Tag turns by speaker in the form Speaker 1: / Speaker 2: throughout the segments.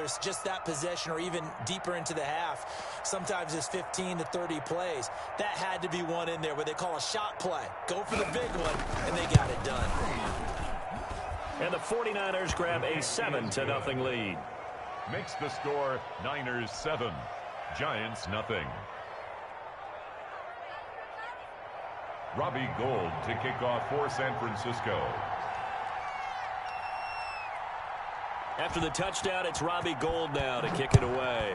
Speaker 1: it's just that possession or even deeper into the half. Sometimes it's 15 to 30 plays. That had to be one in there where they call a shot play. Go for the big one, and they got it done.
Speaker 2: And the 49ers grab a 7-0 lead.
Speaker 3: Makes the score Niners 7, Giants nothing. Robbie Gould to kick off for San Francisco.
Speaker 2: After the touchdown, it's Robbie Gould now to kick it away.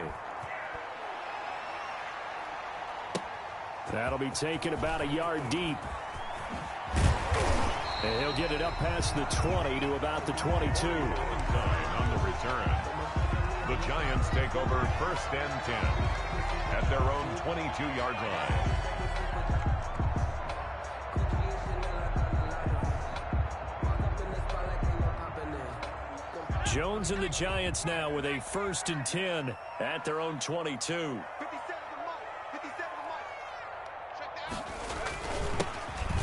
Speaker 2: That'll be taken about a yard deep. And he'll get it up past the 20 to about the 22.
Speaker 3: On the return. The Giants take over 1st and 10 at their own 22-yard line.
Speaker 2: Jones and the Giants now with a 1st and 10 at their own 22.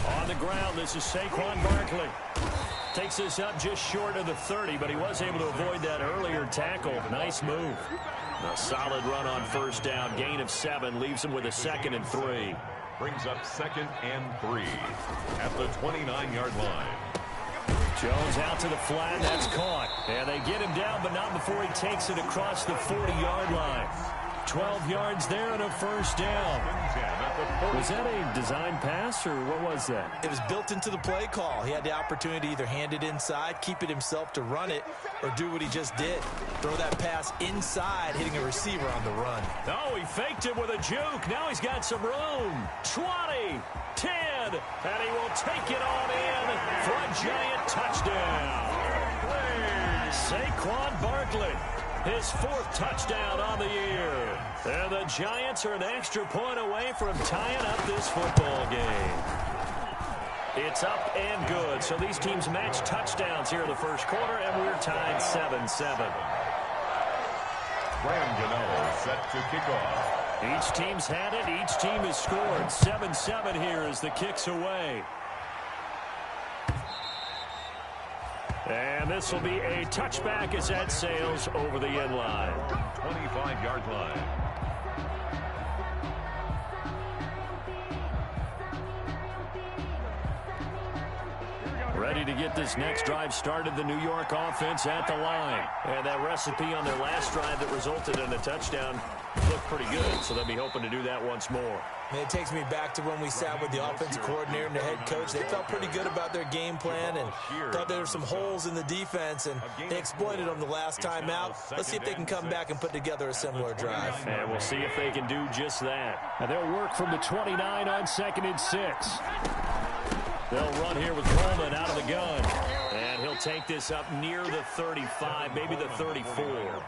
Speaker 2: On the ground, this is Saquon Barkley. Takes this up just short of the 30, but he was able to avoid that earlier tackle. Nice move. A solid run on 1st down. Gain of 7 leaves him with a 2nd and 3.
Speaker 3: Brings up 2nd and 3 at the 29-yard line.
Speaker 2: Jones out to the flat. That's caught. And they get him down, but not before he takes it across the 40-yard line. 12 yards there and a 1st down. Was that a design pass, or what was that?
Speaker 1: It was built into the play call. He had the opportunity to either hand it inside, keep it himself to run it, or do what he just did. Throw that pass inside, hitting a receiver on the run.
Speaker 2: Oh, he faked it with a juke. Now he's got some room. 20, 10, and he will take it on in for a Giant touchdown. Saquon Barkley, his 4th touchdown on the year. And the Giants are an extra point away from tying up this football game. It's up and good. So these teams match touchdowns here in the 1st quarter, and we're tied 7-7.
Speaker 3: Graham Gano set to kick off.
Speaker 2: Each team's had it. Each team has scored. 7-7 here as the kick's away. And this will be a touchback as that sails over the end line.
Speaker 3: 25-yard line.
Speaker 2: Ready to get this next drive started, the New York offense at the line. And that recipe on their last drive that resulted in a touchdown looked pretty good, so they'll be hoping to do that once more.
Speaker 1: It takes me back to when we sat with the offensive coordinator and the head coach. They felt pretty good about their game plan and thought there were some holes in the defense, and they exploited them the last time out. Let's see if they can come back and put together a similar drive.
Speaker 2: And we'll see if they can do just that. And they'll work from the 29 on 2nd and 6. They'll run here with Coleman out of the gun. And he'll take this up near the 35, maybe the 34.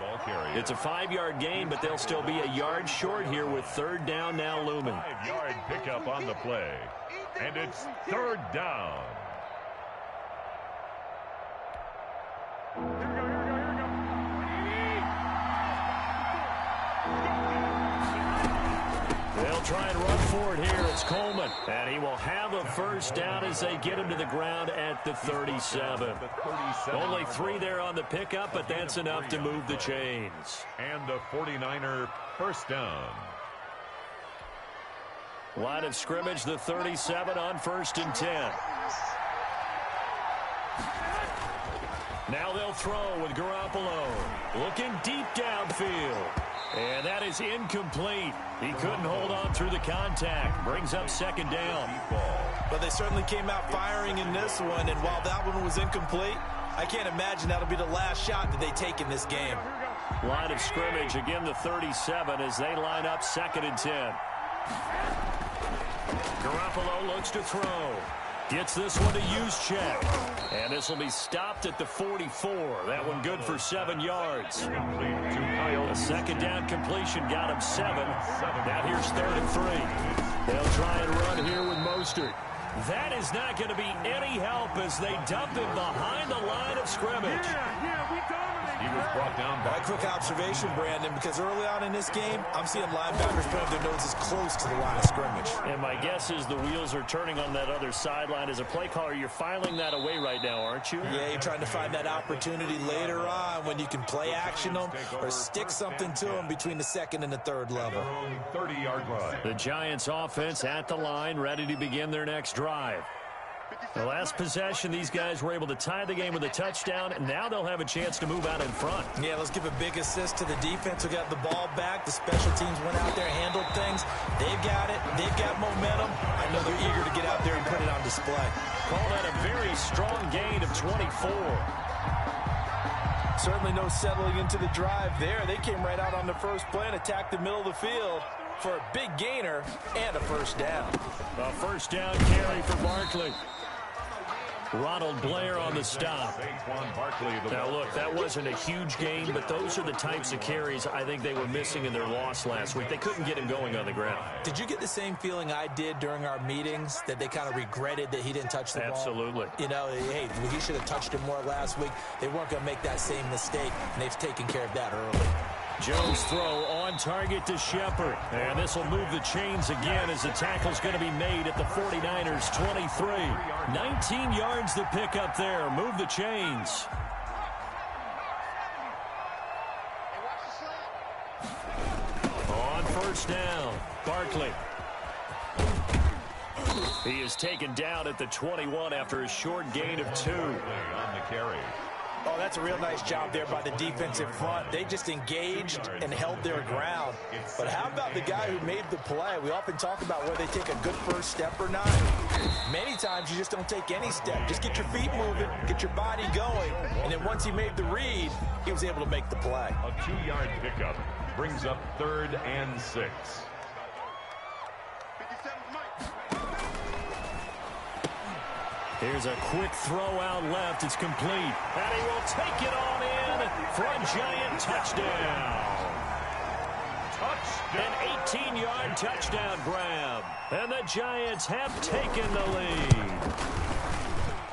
Speaker 2: It's a 5-yard gain, but they'll still be a yard short here with 3rd down now looming.
Speaker 3: 5-yard pickup on the play. And it's 3rd down.
Speaker 2: They'll try and run for it here. It's Coleman. And he will have a 1st down as they get him to the ground at the 37. Only 3 there on the pickup, but that's enough to move the chains.
Speaker 3: And a 49er 1st down.
Speaker 2: Line of scrimmage, the 37 on 1st and 10. Now they'll throw with Garoppolo. Looking deep downfield. And that is incomplete. He couldn't hold on through the contact. Brings up 2nd down.
Speaker 1: But they certainly came out firing in this one, and while that one was incomplete, I can't imagine that'll be the last shot that they take in this game.
Speaker 2: Line of scrimmage, again the 37 as they line up 2nd and 10. Garoppolo looks to throw. Gets this one to Juszczyk. And this will be stopped at the 44. That one good for 7 yards. A 2nd down completion got him 7. Now here's 3rd and 3. They'll try and run here with Mostert. That is not going to be any help as they dump him behind the line of scrimmage.
Speaker 3: He was brought down by...
Speaker 1: A quick observation, Brandon, because early on in this game, I'm seeing linebackers putting their noses close to the line of scrimmage.
Speaker 2: And my guess is the wheels are turning on that other sideline. As a play caller, you're filing that away right now, aren't you?
Speaker 1: Yeah, you're trying to find that opportunity later on when you can play action them or stick something to them between the second and the third level.
Speaker 3: 30-yard line.
Speaker 2: The Giants offense at the line, ready to begin their next drive. The last possession, these guys were able to tie the game with a touchdown, and now they'll have a chance to move out in front.
Speaker 1: Yeah, let's give a big assist to the defense who got the ball back. The special teams went out there, handled things. They've got it. They've got momentum. I know they're eager to get out there and put it on display.
Speaker 2: Call that a very strong gain of 24.
Speaker 1: Certainly no settling into the drive there. They came right out on the first play and attacked the middle of the field for a big gainer and a first down.
Speaker 2: A first down carry for Barkley. Ronald Blair on the stop. Now, look, that wasn't a huge game, but those are the types of carries I think they were missing in their loss last week. They couldn't get him going on the ground.
Speaker 1: Did you get the same feeling I did during our meetings, that they kind of regretted that he didn't touch the ball?
Speaker 2: Absolutely.
Speaker 1: You know, hey, he should have touched it more last week. They weren't going to make that same mistake, and they've taken care of that early.
Speaker 2: Jones' throw on target to Shepard. And this will move the chains again as the tackle's going to be made at the 49ers' 23. 19 yards to pick up there. Move the chains. On first down, Barkley. He is taken down at the 21 after a short gain of 2.
Speaker 3: On the carry.
Speaker 1: Oh, that's a real nice job there by the defensive front. They just engaged and held their ground. But how about the guy who made the play? We often talk about whether they take a good first step or not. Many times you just don't take any step. Just get your feet moving, get your body going. And then once he made the read, he was able to make the play.
Speaker 3: A 2-yard pickup brings up 3rd and 6.
Speaker 2: Here's a quick throw out left. It's complete. And he will take it on in for a Giant touchdown. An 18-yard touchdown grab. And the Giants have taken the lead.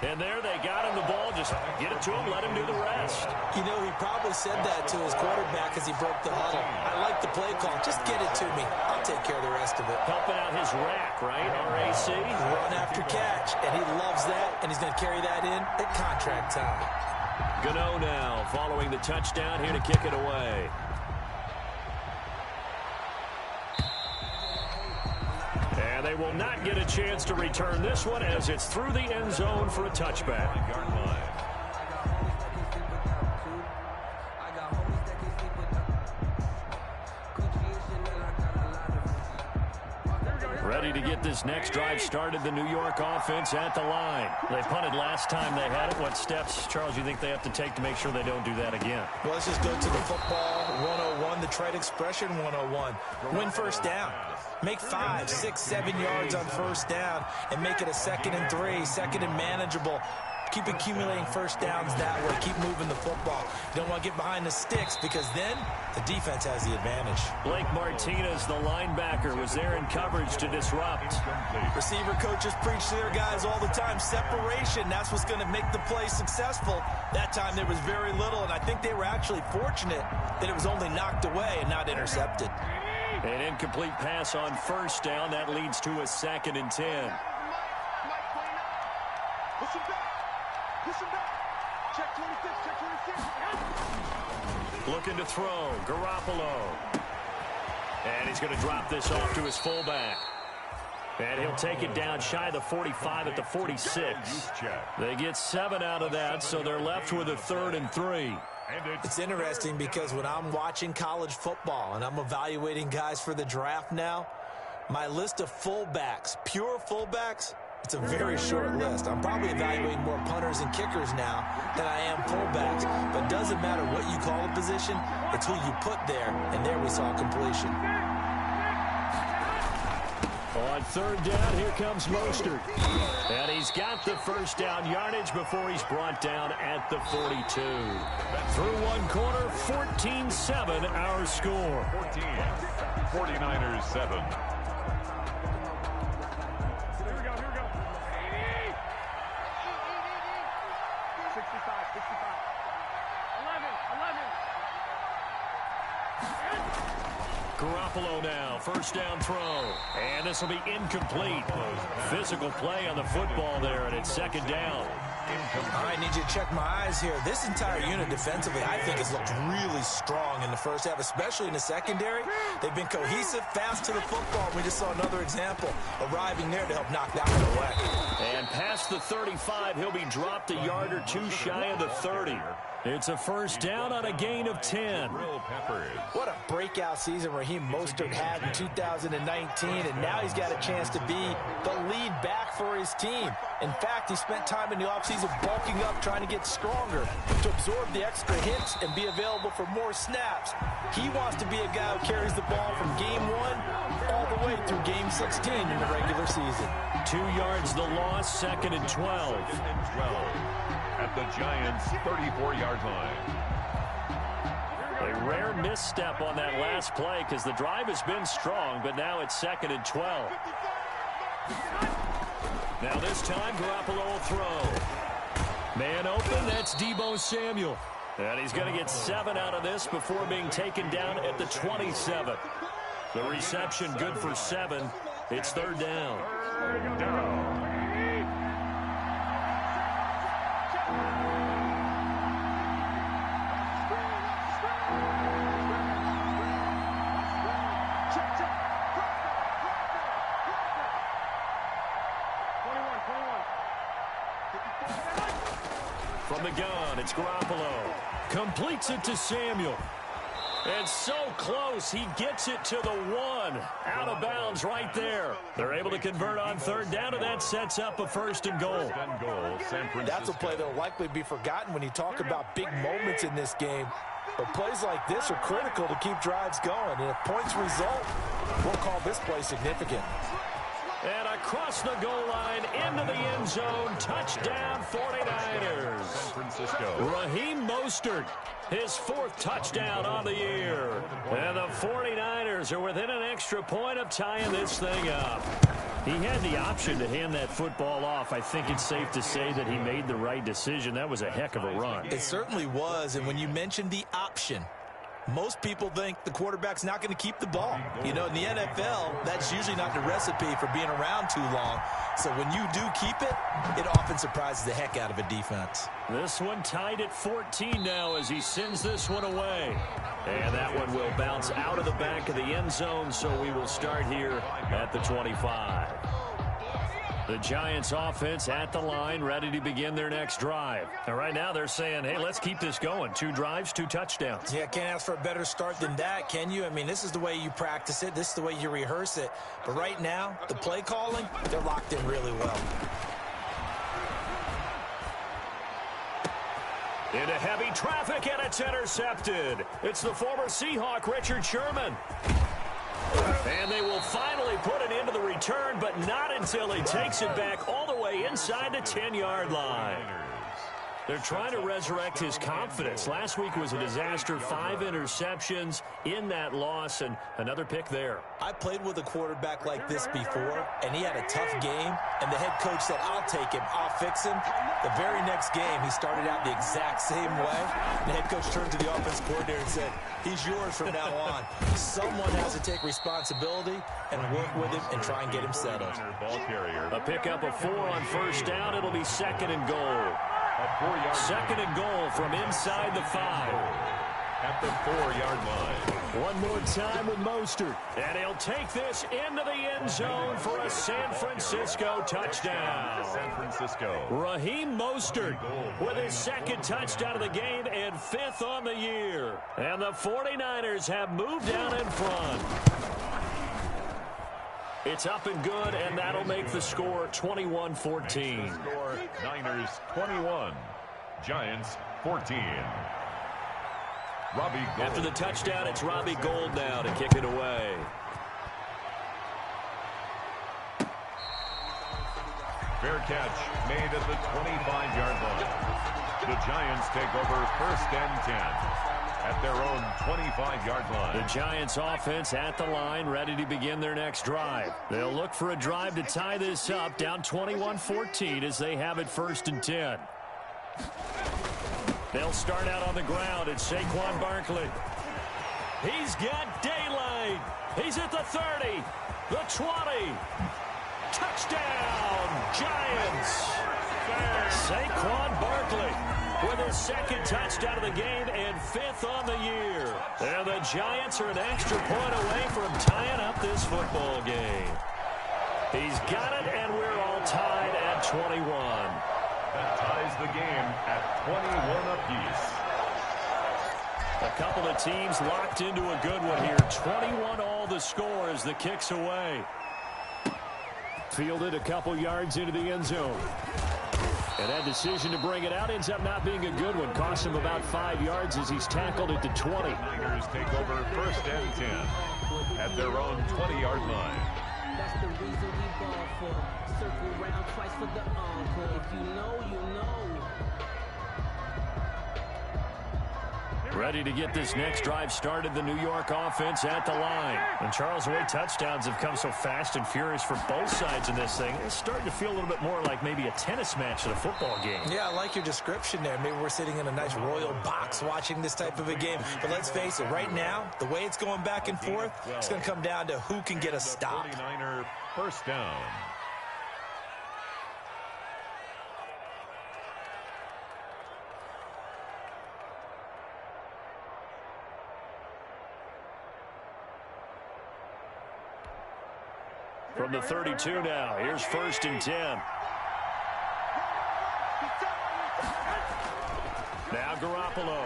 Speaker 2: And there they got him the ball. Just get it to him, let him do the rest.
Speaker 1: You know, he probably said that to his quarterback as he broke the huddle. I like the play call. Just get it to me. I'll take care of the rest of it.
Speaker 2: Helping out his rack, right? RAC.
Speaker 1: Run after catch. And he loves that. And he's going to carry that in at contract time.
Speaker 2: Gano now following the touchdown here to kick it away. And they will not get a chance to return this one as it's through the end zone for a touchback. Ready to get this next drive started, the New York offense at the line. They punted last time they had it. What steps, Charles, you think they have to take to make sure they don't do that again?
Speaker 1: Well, let's just go to the football 101, the trade expression 101. Win first down. Make 5, 6, 7 yards on first down and make it a 2nd and 3, 2nd and manageable. Keep accumulating first downs that way. Keep moving the football. You don't want to get behind the sticks because then the defense has the advantage.
Speaker 2: Blake Martinez, the linebacker, was there in coverage to disrupt.
Speaker 1: Receiver coaches preach to their guys all the time. Separation, that's what's going to make the play successful. That time there was very little, and I think they were actually fortunate that it was only knocked away and not intercepted.
Speaker 2: An incomplete pass on first down. That leads to a 2nd and 10.
Speaker 4: Listen back. Listen back. Check 26. Check 26.
Speaker 2: Looking to throw. Garoppolo. And he's going to drop this off to his fullback. And he'll take it down shy of the 45 at the 46. They get 7 out of that, so they're left with a 3rd and 3.
Speaker 1: It's interesting because when I'm watching college football and I'm evaluating guys for the draft now, my list of fullbacks, pure fullbacks, it's a very short list. I'm probably evaluating more punters and kickers now than I am fullbacks. But it doesn't matter what you call a position, it's who you put there, and there we saw completion.
Speaker 2: On 3rd down, here comes Mostert. And he's got the first down yardage before he's brought down at the 42. Through one quarter, 14-7 our score.
Speaker 3: 14. 49ers 7.
Speaker 4: Here we go. 65. 11.
Speaker 2: Garoppolo now, first down throw. And this will be incomplete. Physical play on the football there, and it's second down.
Speaker 1: I need you to check my eyes here. This entire unit defensively, I think, has looked really strong in the first half, especially in the secondary. They've been cohesive, fast to the football. We just saw another example arriving there to help knock that one away.
Speaker 2: And past the 35, he'll be dropped a yard or two shy of the 30. It's a first down on a gain of 10.
Speaker 1: What a breakout season Raheem Mostert had in 2019, and now he's got a chance to be the lead back for his team. In fact, he spent time in the offseason bulking up, trying to get stronger, to absorb the extra hits and be available for more snaps. He wants to be a guy who carries the ball from game 1 all the way through game 16 in the regular season.
Speaker 2: 2 yards the loss, second and 12.
Speaker 3: At the Giants' 34-yard line.
Speaker 2: A rare misstep on that last play because the drive has been strong, but now it's second and 12. Now this time, Garoppolo will throw. Man open, that's Deebo Samuel. And he's going to get 7 out of this before being taken down at the 27. The reception good for 7. It's third down.
Speaker 3: Third down.
Speaker 2: From the gun, it's Garoppolo. Completes it to Samuel. And so close, he gets it to the 1. Out of bounds right there. They're able to convert on third down, and that sets up a first and goal.
Speaker 1: That's a play that will likely be forgotten when you talk about big moments in this game. But plays like this are critical to keep drives going. And if points result, we'll call this play significant.
Speaker 2: And across the goal line, into the end zone, touchdown 49ers.
Speaker 3: San Francisco.
Speaker 2: Raheem Mostert, his 4th touchdown on the year. And the 49ers are within an extra point of tying this thing up. He had the option to hand that football off. I think it's safe to say that he made the right decision. That was a heck of a run.
Speaker 1: It certainly was, and when you mentioned the option, most people think the quarterback's not going to keep the ball. You know, in the NFL, that's usually not the recipe for being around too long. So when you do keep it, it often surprises the heck out of a defense.
Speaker 2: This one tied at 14 now as he sends this one away. And that one will bounce out of the back of the end zone, so we will start here at the 25. The Giants offense at the line, ready to begin their next drive. And right now they're saying, hey, let's keep this going. 2 drives, 2 touchdowns.
Speaker 1: Yeah, can't ask for a better start than that, can you? I mean, this is the way you practice it. This is the way you rehearse it. But right now, the play calling, they're locked in really well.
Speaker 2: Into heavy traffic, and it's intercepted. It's the former Seahawk, Richard Sherman. And they will finally put an end to the return, but not until he takes it back all the way inside the 10-yard line. They're trying to resurrect his confidence. Last week was a disaster, 5 interceptions in that loss, and another pick there.
Speaker 1: I played with a quarterback like this before, and he had a tough game, and the head coach said, I'll take him, I'll fix him. The very next game, he started out the exact same way. The head coach turned to the offensive coordinator and said, he's yours from now on. Someone has to take responsibility and work with him and try and get him settled.
Speaker 2: A pickup of 4 on first down. It'll be second and goal. Second and goal from inside the 5.
Speaker 3: At the 4-yard line.
Speaker 2: One more time with Mostert. And he'll take this into the end zone for a San Francisco touchdown.
Speaker 3: San Francisco.
Speaker 2: Raheem Mostert with his 2nd touchdown of the game and 5th on the year. And the 49ers have moved down in front. It's up and good, and that'll make the score 21-14.
Speaker 3: Niners 21, Giants 14. Robbie Gould.
Speaker 2: After the touchdown, it's Robbie Gould now to kick it away.
Speaker 3: Fair catch made at the 25-yard line. The Giants take over first and 10. At their own 25-yard line.
Speaker 2: The Giants offense at the line, ready to begin their next drive. They'll look for a drive to tie this up, down 21-14 as they have it first and 10. They'll start out on the ground. It's Saquon Barkley. He's got daylight. right. He's at the 30, the 20. Touchdown, Giants. Saquon Barkley with his second touchdown of the game and 5th on the year. And the Giants are an extra point away from tying up this football game. He's got it, and we're all tied at 21.
Speaker 3: That ties the game at 21 apiece.
Speaker 2: A couple of teams locked into a good one here. 21 all the score as the kick's away. Fielded a couple yards into the end zone. And that decision to bring it out ends up not being a good one. Costs him about 5 yards as he's tackled at the 20.
Speaker 3: Niners take over 1st and 10 at their own 20-yard line.
Speaker 5: That's the reason we ball for. Circle round twice for the encore. If you know, you know.
Speaker 2: Ready to get this next drive started, the New York offense at the line. And Charles, the way touchdowns have come so fast and furious for both sides in this thing, it's starting to feel a little bit more like maybe a tennis match than a football game.
Speaker 1: Yeah, I like your description there. Maybe we're sitting in a nice royal box watching this type of a game. But let's face it, right now, the way it's going back and forth, it's going to come down to who can get a stop.
Speaker 3: 49er 1st down.
Speaker 2: From the 32 now, here's 1st and 10. Now Garoppolo.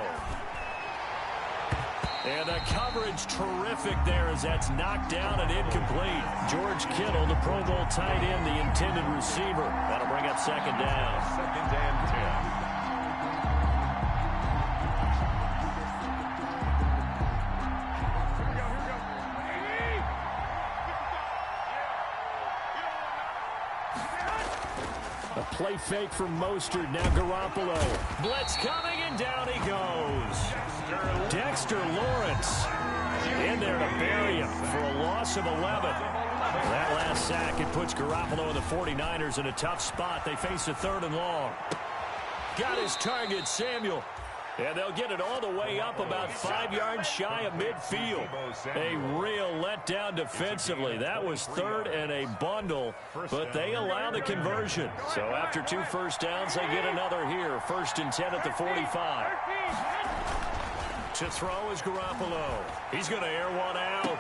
Speaker 2: And the coverage terrific there as that's knocked down and incomplete. George Kittle, the Pro Bowl tight end, the intended receiver. That'll bring up 2nd down.
Speaker 3: 2nd and 10.
Speaker 2: Play fake from Mostert. Now Garoppolo. Blitz coming, and down he goes. Dexter Lawrence in there to bury him for a loss of 11. That last sack, it puts Garoppolo and the 49ers in a tough spot. They face a 3rd and long. Got his target, Samuel. And they'll get it all the way up about 5 yards shy of midfield. A real letdown defensively. That was 3rd and a bundle, but they allow the conversion. So after 2 first downs, they get another here. 1st and 10 at the 45. To throw is Garoppolo. He's going to air one out.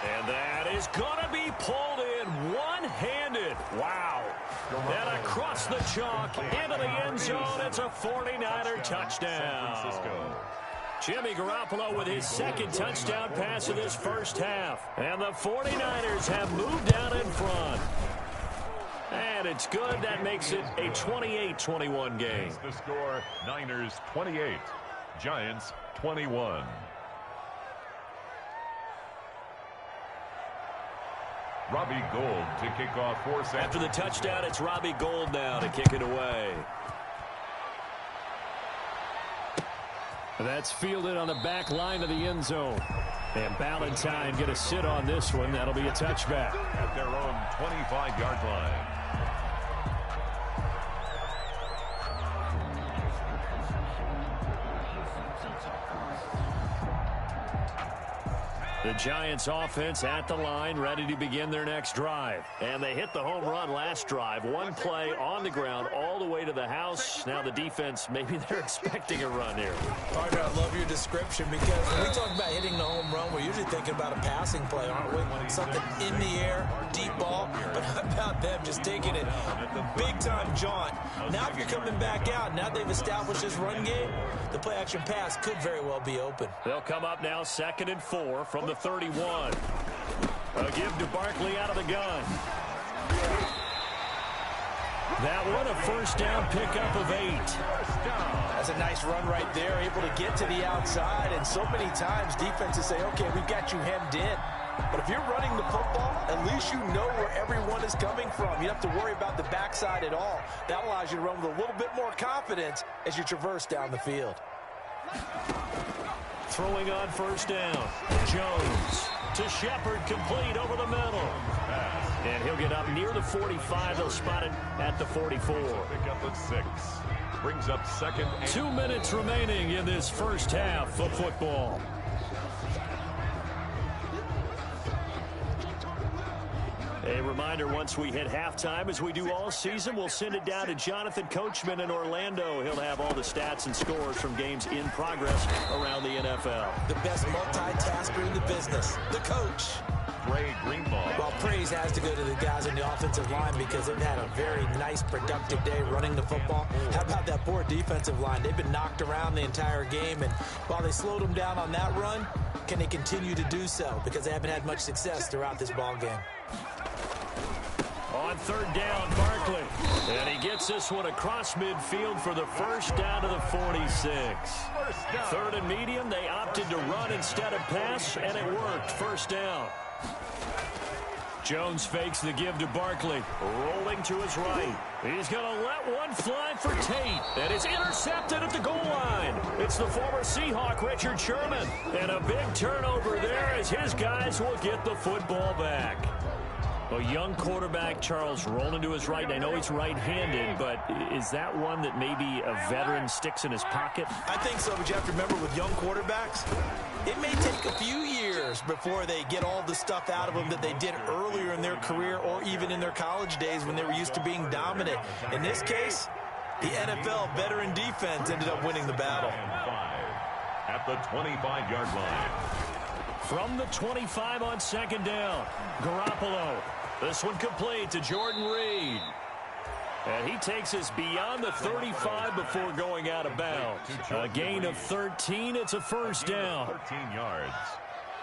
Speaker 2: And that is going to be pulled in one-handed. Wow. And across the chalk, into the end zone, it's a 49er touchdown. Jimmy Garoppolo with his 2nd touchdown pass of this first half. And the 49ers have moved out in front. And it's good. That makes it a 28-21 game.
Speaker 3: The score, Niners 28, Giants 21. Robbie Gould to kick off for San
Speaker 2: After the touchdown, it's Robbie Gould now to kick it away. That's fielded on the back line of the end zone. And Ballantyne going to sit on this one. That'll be a touchback.
Speaker 3: At their own 25-yard line.
Speaker 2: The Giants offense at the line, ready to begin their next drive. And they hit the home run last drive. One play on the ground all the way to the house. Now the defense, maybe they're expecting a run here.
Speaker 1: Partner, I love your description because when we talk about hitting the home run, we're usually thinking about a passing play, aren't we? Something in the air, deep ball. But how about them just taking it big-time jaunt? Now if you're coming back out, now they've established this run game, the play-action pass could very well be open.
Speaker 2: They'll come up now 2nd and 4 from the 31. A give to Barkley out of the gun. That one, a first down pickup of 8.
Speaker 1: That's a nice run right there, able to get to the outside. And so many times defenses say, okay, we've got you hemmed in. But if you're running the football, at least you know where everyone is coming from. You don't have to worry about the backside at all. That allows you to run with a little bit more confidence as you traverse down the field.
Speaker 2: Throwing on first down. Jones to Shepard, complete over the middle. And he'll get up near the 45. They'll spot it at the 44.
Speaker 3: Pick up at 6. Brings up 2nd.
Speaker 2: 2 minutes remaining in this first half of football. A reminder, once we hit halftime, as we do all season, we'll send it down to Jonathan Coachman in Orlando. He'll have all the stats and scores from games in progress around the NFL.
Speaker 1: The best multitasker in the business, the coach.
Speaker 3: Ray Greenbaugh.
Speaker 1: Well, praise has to go to the guys on the offensive line because they've had a very nice, productive day running the football. How about that poor defensive line? They've been knocked around the entire game, and while they slowed them down on that run, can they continue to do so? Because they haven't had much success throughout this ball game.
Speaker 2: On third down, Barkley. And he gets this one across midfield for the first down to the 46. Third and medium, they opted to run instead of pass, and it worked. First down. Jones fakes the give to Barkley. Rolling to his right. He's going to let one fly for Tate. And it's intercepted at the goal line. It's the former Seahawk, Richard Sherman. And a big turnover there as his guys will get the football back. A young quarterback, Charles, rolling to his right. And I know he's right-handed, but is that one that maybe a veteran sticks in his pocket?
Speaker 1: I think so, but you have to remember with young quarterbacks, it may take a few years before they get all the stuff out of them that they did earlier in their career or even in their college days when they were used to being dominant. In this case, the NFL veteran defense ended up winning the battle.
Speaker 3: At the 25-yard line.
Speaker 2: From the 25 on second down, Garoppolo. This one complete to Jordan Reed. And he takes us beyond the 35 before going out of bounds. A gain of 13. It's a first down.
Speaker 3: 13 yards.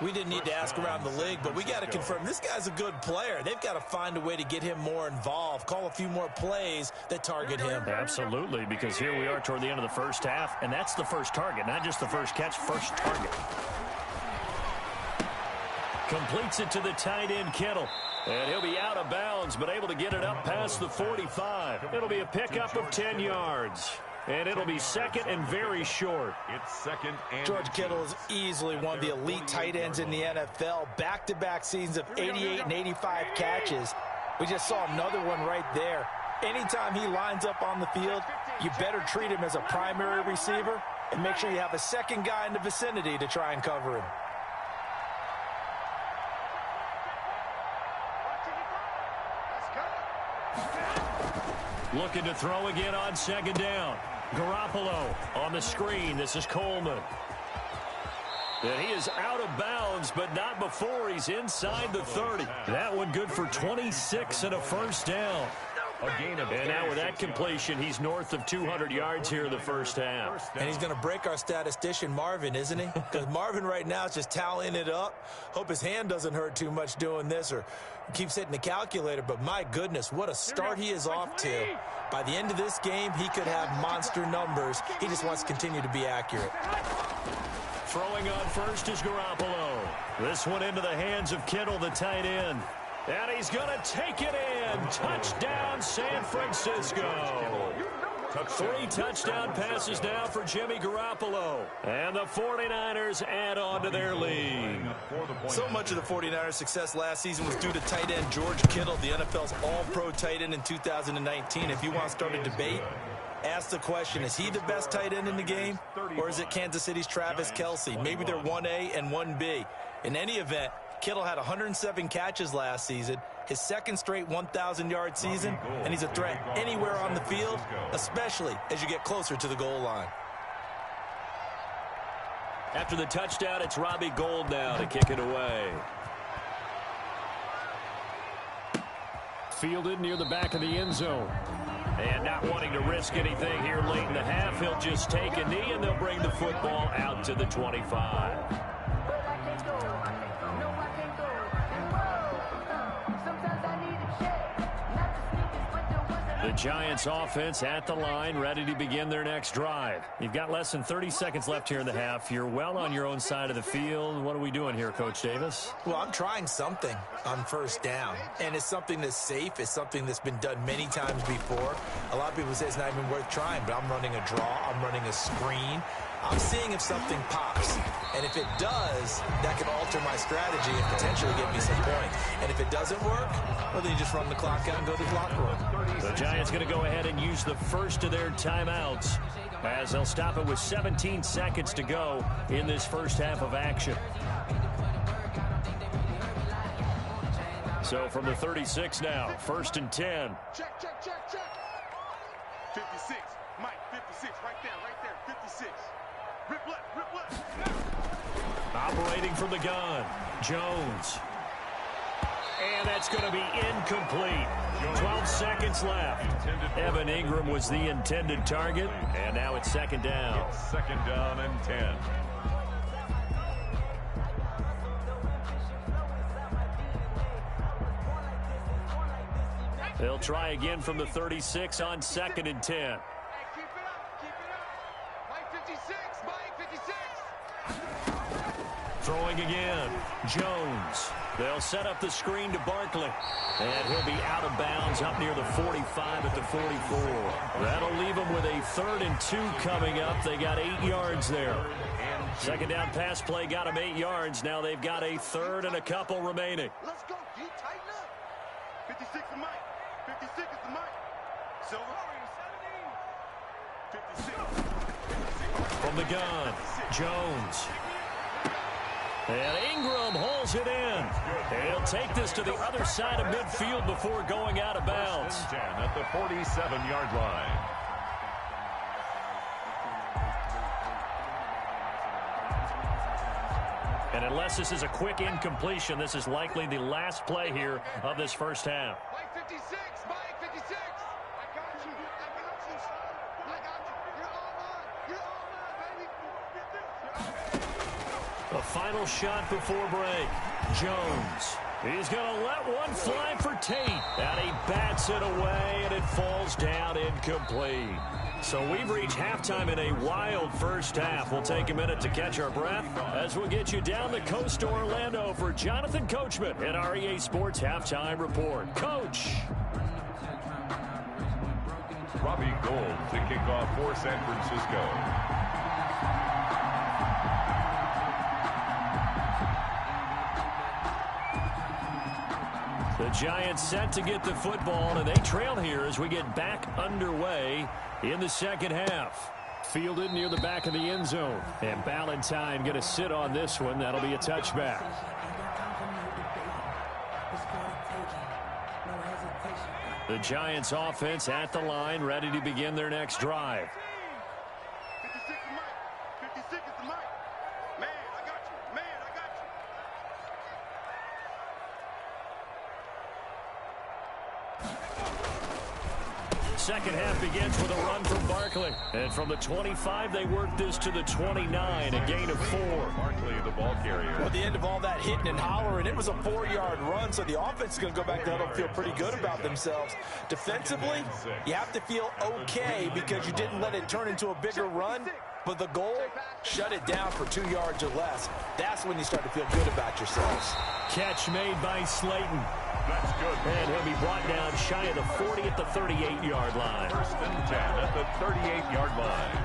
Speaker 1: We didn't need to ask around the league, but we got to confirm this guy's a good player. They've got to find a way to get him more involved, call a few more plays that target him.
Speaker 2: Absolutely, because here we are toward the end of the first half, and that's the first target, not just the first catch, first target. Completes it to the tight end, Kittle. And he'll be out of bounds, but able to get it up past the 45. It'll be a pickup of 10 yards. And it'll be second and very short.
Speaker 3: It's second and
Speaker 1: George Kittle is easily one of the elite tight ends in the NFL. Back-to-back seasons of 88 and 85 catches. We just saw another one right there. Anytime he lines up on the field, you better treat him as a primary receiver and make sure you have a second guy in the vicinity to try and cover him.
Speaker 2: Looking to throw again on second down. Garoppolo on the screen. This is Coleman. And he is out of bounds, but not before he's inside the 30. That one good for 26 and a first down. And now with that completion, he's north of 200 yards here in the first half.
Speaker 1: And he's going to break our statistician, Marvin, isn't he? Because Marvin right now is just tallying it up. Hope his hand doesn't hurt too much doing this or keeps hitting the calculator. But my goodness, what a start he is off to. By the end of this game, he could have monster numbers. He just wants to continue to be accurate.
Speaker 2: Throwing on first is Garoppolo. This one into the hands of Kittle, the tight end. And he's going to take it in. Touchdown, San Francisco. 3 touchdown passes now for Jimmy Garoppolo. And the 49ers add on to their lead.
Speaker 1: So much of the 49ers' success last season was due to tight end George Kittle, the NFL's all-pro tight end in 2019. If you want to start a debate, ask the question, is he the best tight end in the game? Or is it Kansas City's Travis Kelce? Maybe they're 1A and 1B. In any event, Kittle had 107 catches last season, his second straight 1,000-yard season, and he's a threat anywhere on the field, especially as you get closer to the goal line.
Speaker 2: After the touchdown, it's Robbie Gould now to kick it away. Fielded near the back of the end zone. And not wanting to risk anything here late in the half, he'll just take a knee, and they'll bring the football out to the 25. The Giants offense at the line, ready to begin their next drive. You've got less than 30 seconds left here in the half. You're well on your own side of the field. What are we doing here, Coach Davis?
Speaker 1: Well, I'm trying something on first down, and it's something that's safe. It's something that's been done many times before. A lot of people say it's not even worth trying, but I'm running a draw. I'm running a screen. I'm seeing if something pops. And if it does, that can alter my strategy and potentially get me some points. And if it doesn't work, well, then you just run the clock out and go to the locker room.
Speaker 2: The Giants going to go ahead and use the first of their timeouts as they'll stop it with 17 seconds to go in this first half of action. So from the 36 now, 1st and 10.
Speaker 4: Check, check, check, check. 56. Mike, 56. Right there, 56. Rip left.
Speaker 2: Operating from the gun, Jones. And that's going to be incomplete. 12 seconds left. Evan Ingram was the intended target, and now it's 2nd down.
Speaker 3: It's 2nd down and 10.
Speaker 2: They'll try again from the 36 on 2nd and 10.
Speaker 4: Hey, keep it up. Mike 56. Mike 56.
Speaker 2: Throwing again, Jones. They'll set up the screen to Barkley. And he'll be out of bounds up near the 45 at the 44. That'll leave them with a 3rd and 2 coming up. They got 8 yards there. 2nd down pass play got them 8 yards. Now they've got a 3rd and a couple remaining.
Speaker 4: Let's go, D. Tighten up. 56 is Mike. 56 is the Mike. Silver. 56.
Speaker 2: From the gun, Jones. And Ingram hauls it in. He'll take this to the other side of midfield before going out of bounds.
Speaker 3: 10 at the 47-yard line.
Speaker 2: And unless this is a quick incompletion, this is likely the last play here of this first half.
Speaker 4: Mike 56. Mike 56. I got you. I got you. You're all mine. You're all mine, baby.
Speaker 2: The final shot before break. Jones. He's going to let one fly for Tate. And he bats it away, and it falls down incomplete. So we've reached halftime in a wild first half. We'll take a minute to catch our breath as we'll get you down the coast to Orlando for Jonathan Coachman at our EA Sports Halftime Report. Coach.
Speaker 3: Robbie Gould to kick off for San Francisco.
Speaker 2: The Giants set to get the football, and they trail here as we get back underway in the second half. Fielded near the back of the end zone. And Ballantyne going to sit on this one. That'll be a touchback. The Giants offense at the line, ready to begin their next drive.
Speaker 4: 56 is Mike. 56 is the Mike. Man, I got you. Man, I got you.
Speaker 2: Second half begins with a run from Barkley. And from the 25, they work this to the 29, a gain of 4.
Speaker 3: Barkley, the ball carrier.
Speaker 1: Well, at the end of all that hitting and hollering, it was a 4-yard run, so the offense is going to go back to huddle and feel pretty good about themselves. Defensively, you have to feel okay because you didn't let it turn into a bigger run, but the goal, shut it down for 2 yards or less. That's when you start to feel good about yourselves.
Speaker 2: Catch made by Slayton.
Speaker 3: That's good.
Speaker 2: And he'll be brought down shy of the 40 at the 38-yard line.
Speaker 3: 1st and 10 at the 38-yard line.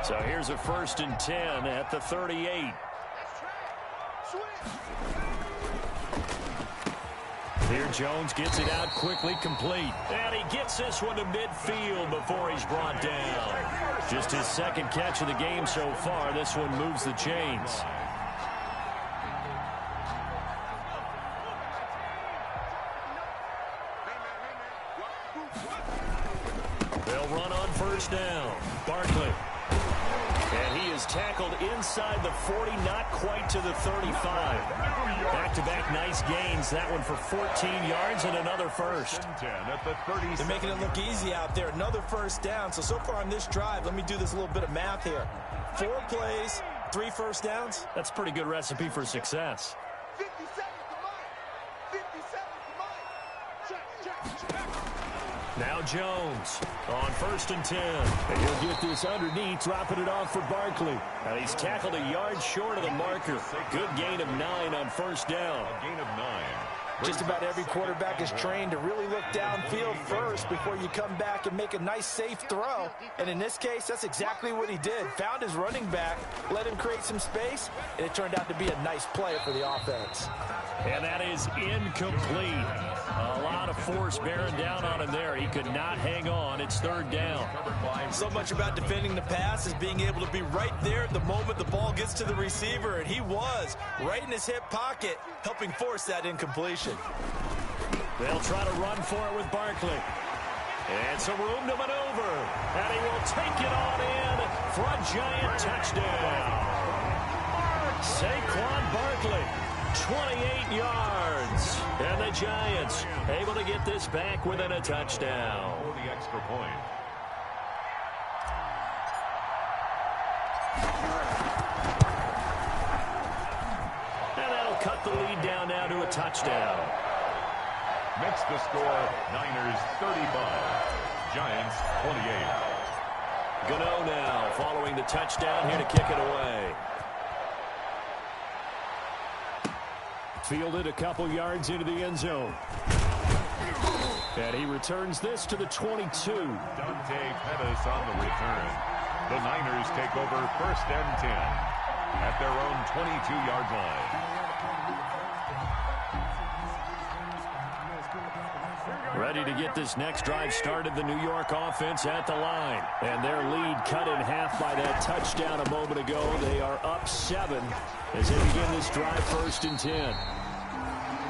Speaker 2: So here's a 1st and 10 at the 38. Here Jones gets it out quickly, complete. And he gets this one to midfield before he's brought down. Just his 2nd catch of the game so far. This one moves the chains. They'll run on 1st down. Barkley. And he is tackled inside the 40, not quite to the 35. Back-to-back nice gains. That one for 14 yards and another 1st.
Speaker 3: 10 at the 30.
Speaker 1: They're making it look easy out there. Another 1st down. So far on this drive, let me do this little bit of math here. 4 plays, 3 1st downs.
Speaker 2: That's a pretty good recipe for success.
Speaker 4: 57 to Mike. 57 to Mike. Check, check, check.
Speaker 2: Now Jones on 1st and 10. And he'll get this underneath, dropping it off for Barkley. And he's tackled a yard short of the marker. Good gain of 9 on 1st down.
Speaker 3: A gain of 9.
Speaker 1: Just about every quarterback is trained to really look downfield first before you come back and make a nice, safe throw. And in this case, that's exactly what he did. Found his running back, let him create some space, and it turned out to be a nice play for the offense.
Speaker 2: And that is incomplete. A lot of force bearing down on him there. He could not hang on. It's third down.
Speaker 1: So much about defending the pass is being able to be right there at the moment the ball gets to the receiver, and he was right in his hip pocket, helping force that incompletion.
Speaker 2: They'll try to run for it with Barkley. And some room to maneuver. And he will take it on in for a giant touchdown. Saquon Barkley, 28 yards. And the Giants able to get this back within a touchdown.
Speaker 3: For the extra point.
Speaker 2: And that'll cut the lead down now to a touchdown.
Speaker 3: Makes the score Niners 35, Giants 28.
Speaker 2: Gano now following the touchdown here to kick it away. Fielded a couple yards into the end zone. And he returns this to the 22.
Speaker 3: Dante Pettis on the return. The Niners take over first and 10 at their own 22-yard line.
Speaker 2: Ready to get this next drive started, the New York offense at the line. And their lead cut in half by that touchdown a moment ago. They are up 7 as they begin this drive first and 10.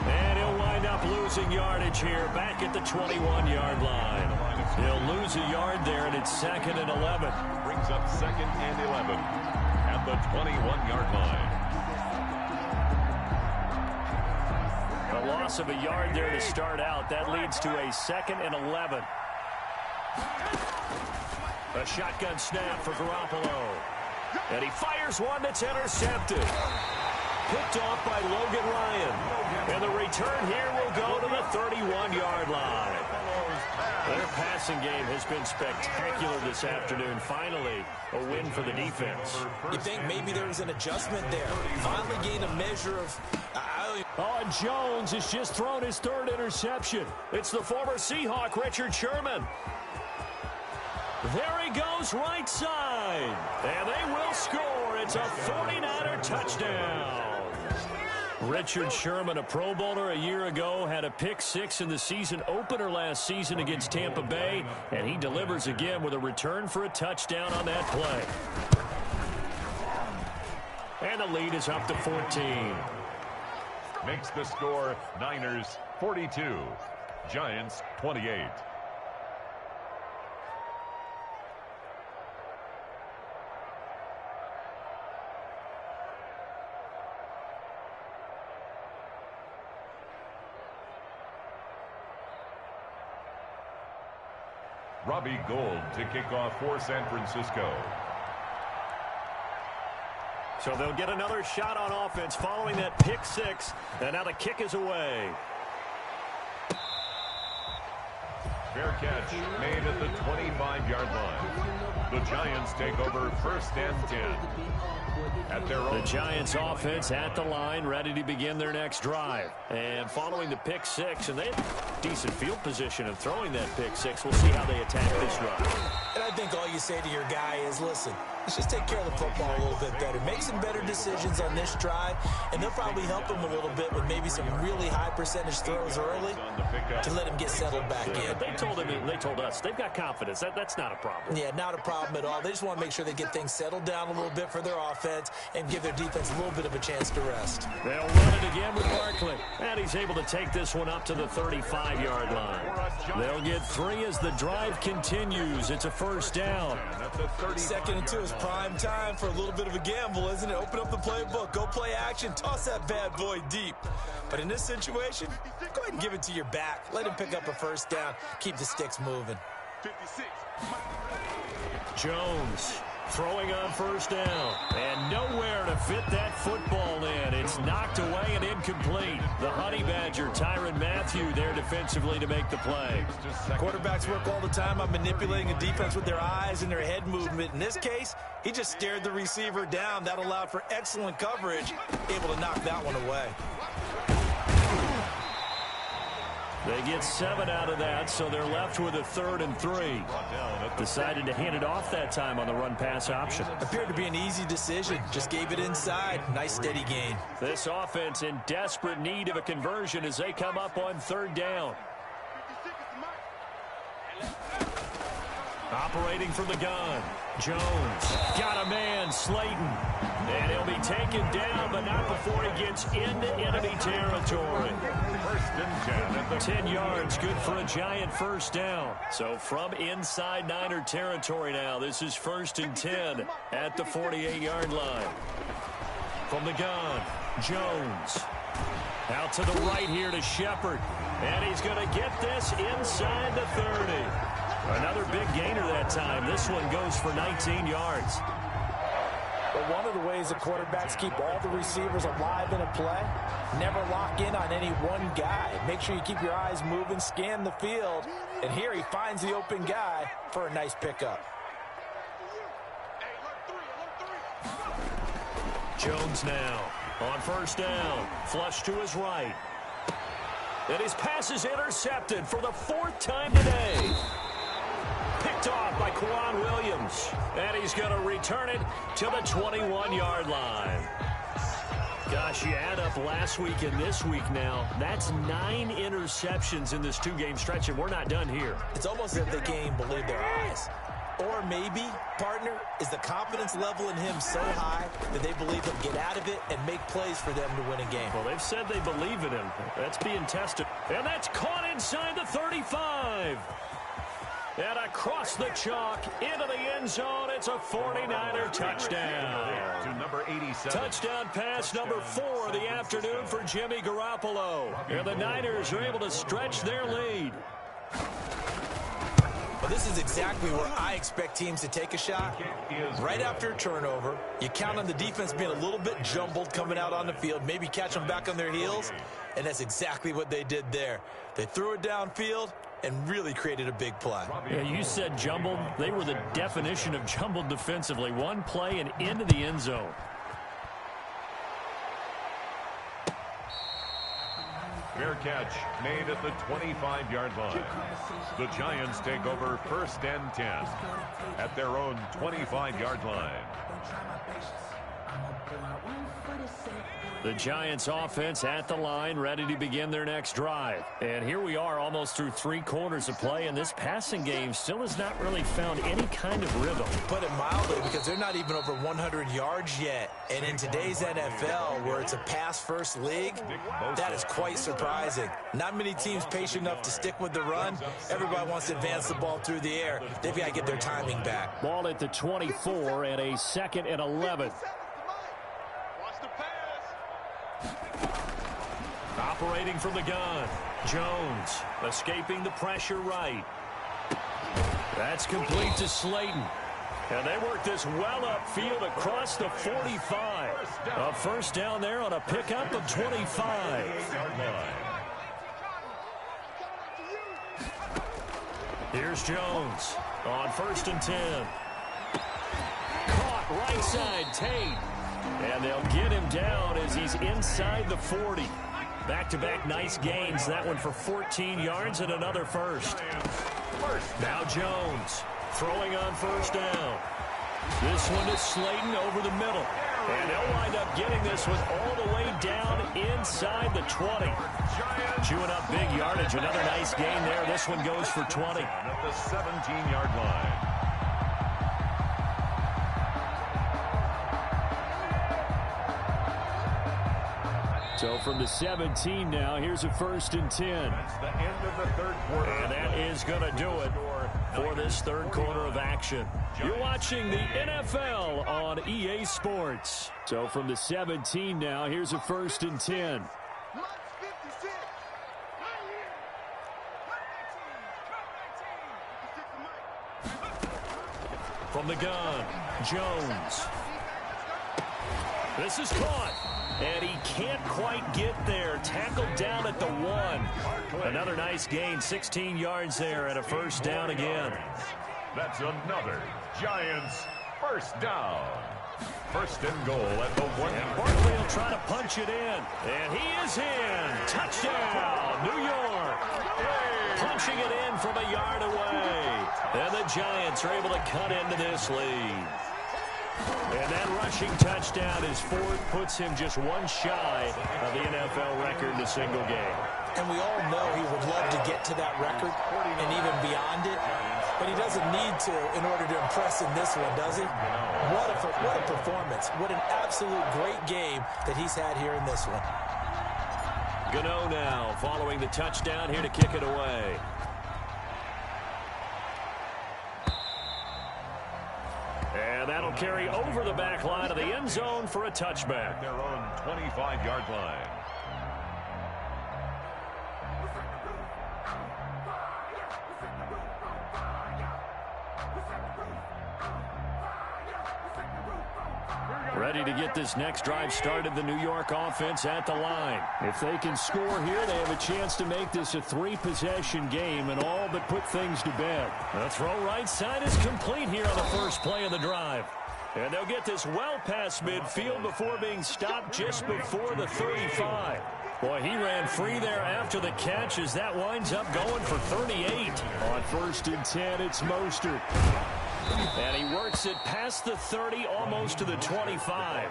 Speaker 2: And he'll wind up losing yardage here back at the 21-yard line. He'll lose a yard there, and it's 2nd and 11.
Speaker 3: Brings up 2nd and 11 at the 21-yard line.
Speaker 2: A loss of a yard there to start out. That leads to a 2nd and 11. A shotgun snap for Garoppolo. And he fires one that's intercepted. Picked off by Logan Ryan. And the return here will go to the 31-yard line. Their passing game has been spectacular this afternoon. Finally, a win for the defense.
Speaker 1: You think maybe there was an adjustment there? Finally gained a measure of...
Speaker 2: And Jones has just thrown his 3rd interception. It's the former Seahawk, Richard Sherman. There he goes right side. And they will score. It's a 49er touchdown. Richard Sherman, a Pro Bowler a year ago, had a pick-6 in the season opener last season against Tampa Bay, and he delivers again with a return for a touchdown on that play. And the lead is up to 14.
Speaker 3: Makes the score Niners 42, Giants 28. Robbie Gould to kick off for San Francisco.
Speaker 2: So they'll get another shot on offense following that pick-6, and now the kick is away.
Speaker 3: Fair catch made at the 25-yard line. The Giants take over first and 10 at their own.
Speaker 2: The Giants offense at the line, ready to begin their next drive. And following the pick-6, and they have decent field position of throwing that pick-6. We'll see how they attack this drive.
Speaker 1: And I think all you say to your guy is, listen, let's just take care of the football a little bit better. Make some better decisions on this drive, and they'll probably help him a little bit with maybe some really high percentage throws early to let him get settled back in.
Speaker 2: They told us they've got confidence. That's not a problem.
Speaker 1: Yeah, not a problem at all. They just want to make sure they get things settled down a little bit for their offense and give their defense a little bit of a chance to rest.
Speaker 2: They'll run it again with Barkley. And he's able to take this one up to the 35-yard line. They'll get 3 as the drive continues. It's a first down.
Speaker 1: 2nd and 2 is prime time for a little bit of a gamble, isn't it? Open up the playbook, go play action, toss that bad boy deep. But in this situation, go ahead and give it to your back. Let him pick up a first down. Keep the sticks moving.
Speaker 4: 56.
Speaker 2: Jones throwing on first down. And nowhere to fit that football in. It's knocked away and incomplete. The Honey Badger, Tyrann Mathieu, there defensively to make the play.
Speaker 1: Quarterbacks work all the time on manipulating a defense with their eyes and their head movement. In this case, he just stared the receiver down. That allowed for excellent coverage. Able to knock that one away.
Speaker 2: They get 7 out of that, so they're left with a 3rd and 3. Decided to hand it off that time on the run-pass option.
Speaker 1: Appeared to be an easy decision. Just gave it inside. Nice steady gain.
Speaker 2: This offense in desperate need of a conversion as they come up on 3rd down. Operating from the gun. Jones got a man, Slayton. And he'll be taken down, but not before he gets into enemy territory. 10 yards, good for a Giant first down. So from inside Niner territory now, this is 1st and 10 at the 48-yard line. From the gun, Jones. Out to the right here to Shepard. And he's going to get this inside the 30. Another big gainer that time. This one goes for 19 yards.
Speaker 1: But one of the ways the quarterbacks keep all the receivers alive in a play, never lock in on any one guy. Make sure you keep your eyes moving, scan the field. And here he finds the open guy for a nice pickup.
Speaker 2: Jones now on 1st down. Flush to his right. And his pass is intercepted for the 4th time today. Picked off by Quan Williams. And he's going to return it to the 21-yard line. Gosh, you add up last week and this week now. That's 9 interceptions in this 2-game stretch, and we're not done here.
Speaker 1: It's almost as if they can't even believe their eyes. Or maybe, partner, is the confidence level in him so high that they believe he'll get out of it and make plays for them to win a game.
Speaker 2: Well, they've said they believe in him. That's being tested. And that's caught inside the 35. And across the chalk into the end zone. It's a 49er touchdown.
Speaker 3: To number 87.
Speaker 2: Touchdown pass number 4 of the afternoon for Jimmy Garoppolo. And the Niners are able to stretch their lead.
Speaker 1: Well, this is exactly where I expect teams to take a shot. Right after a turnover, you count on the defense being a little bit jumbled coming out on the field, maybe catch them back on their heels, and that's exactly what they did there. They threw it downfield and really created a big play.
Speaker 2: Yeah, you said jumbled. They were the definition of jumbled defensively. One play and into the end zone.
Speaker 3: Fair catch made at the 25-yard line. The Giants take over 1st and 10 at their own 25-yard line.
Speaker 2: The Giants offense at the line, ready to begin their next drive. And here we are almost through 3 quarters of play, and this passing game still has not really found any kind of rhythm.
Speaker 1: Put it mildly, because they're not even over 100 yards yet. And in today's NFL, where it's a pass-first league, that is quite surprising. Not many teams patient enough to stick with the run. Everybody wants to advance the ball through the air. They've got to get their timing back.
Speaker 2: Ball at the 24 and a 2nd and 11. Operating from the gun, Jones escaping the pressure right. That's complete to Slayton. And they work this well upfield across the 45. A 1st down there on a pickup of 25. Here's Jones on 1st and 10. Caught right side, Tate. And they'll get him down as he's inside the 40. Back-to-back nice gains. That one for 14 yards and another first. Now Jones throwing on 1st down. This one is Slayton over the middle. And they'll wind up getting this one all the way down inside the 20. Chewing up big yardage. Another nice gain there. This one goes for 20.
Speaker 3: At the 17-yard line.
Speaker 2: So from the 17 now, here's a 1st and 10.
Speaker 3: That's the end of the 3rd quarter.
Speaker 2: And that is going to do it for this 3rd quarter of action. You're watching the NFL on EA Sports. So from the 17 now, here's a 1st and 10. From the gun, Jones. This is caught. And he can't quite get there. Tackled down at the 1. Another nice gain, 16 yards there, and a 1st down again.
Speaker 3: That's another Giants 1st down. First and goal at the 1.
Speaker 2: And Barkley will try to punch it in. And he is in. Touchdown, New York. Punching it in from a yard away. And the Giants are able to cut into this lead. And that rushing touchdown is fourth, puts him just one shy of the NFL record in a single game.
Speaker 1: And we all know he would love to get to that record and even beyond it, but he doesn't need to in order to impress in this one, does he? What a performance. What an absolute great game that he's had here in this one.
Speaker 2: Gano now following the touchdown, here to kick it away. And that'll carry over the back line of the end zone for a touchback.
Speaker 3: Their own 25-yard line.
Speaker 2: Ready to get this next drive started, the New York offense at the line. If they can score here, they have a chance to make this a 3-possession game and all but put things to bed. The throw right side is complete here on the first play of the drive. And they'll get this well past midfield before being stopped just before the 35. Boy, he ran free there after the catch as that winds up going for 38. On 1st and 10, it's Mostert. And he works it past the 30, almost to the 25.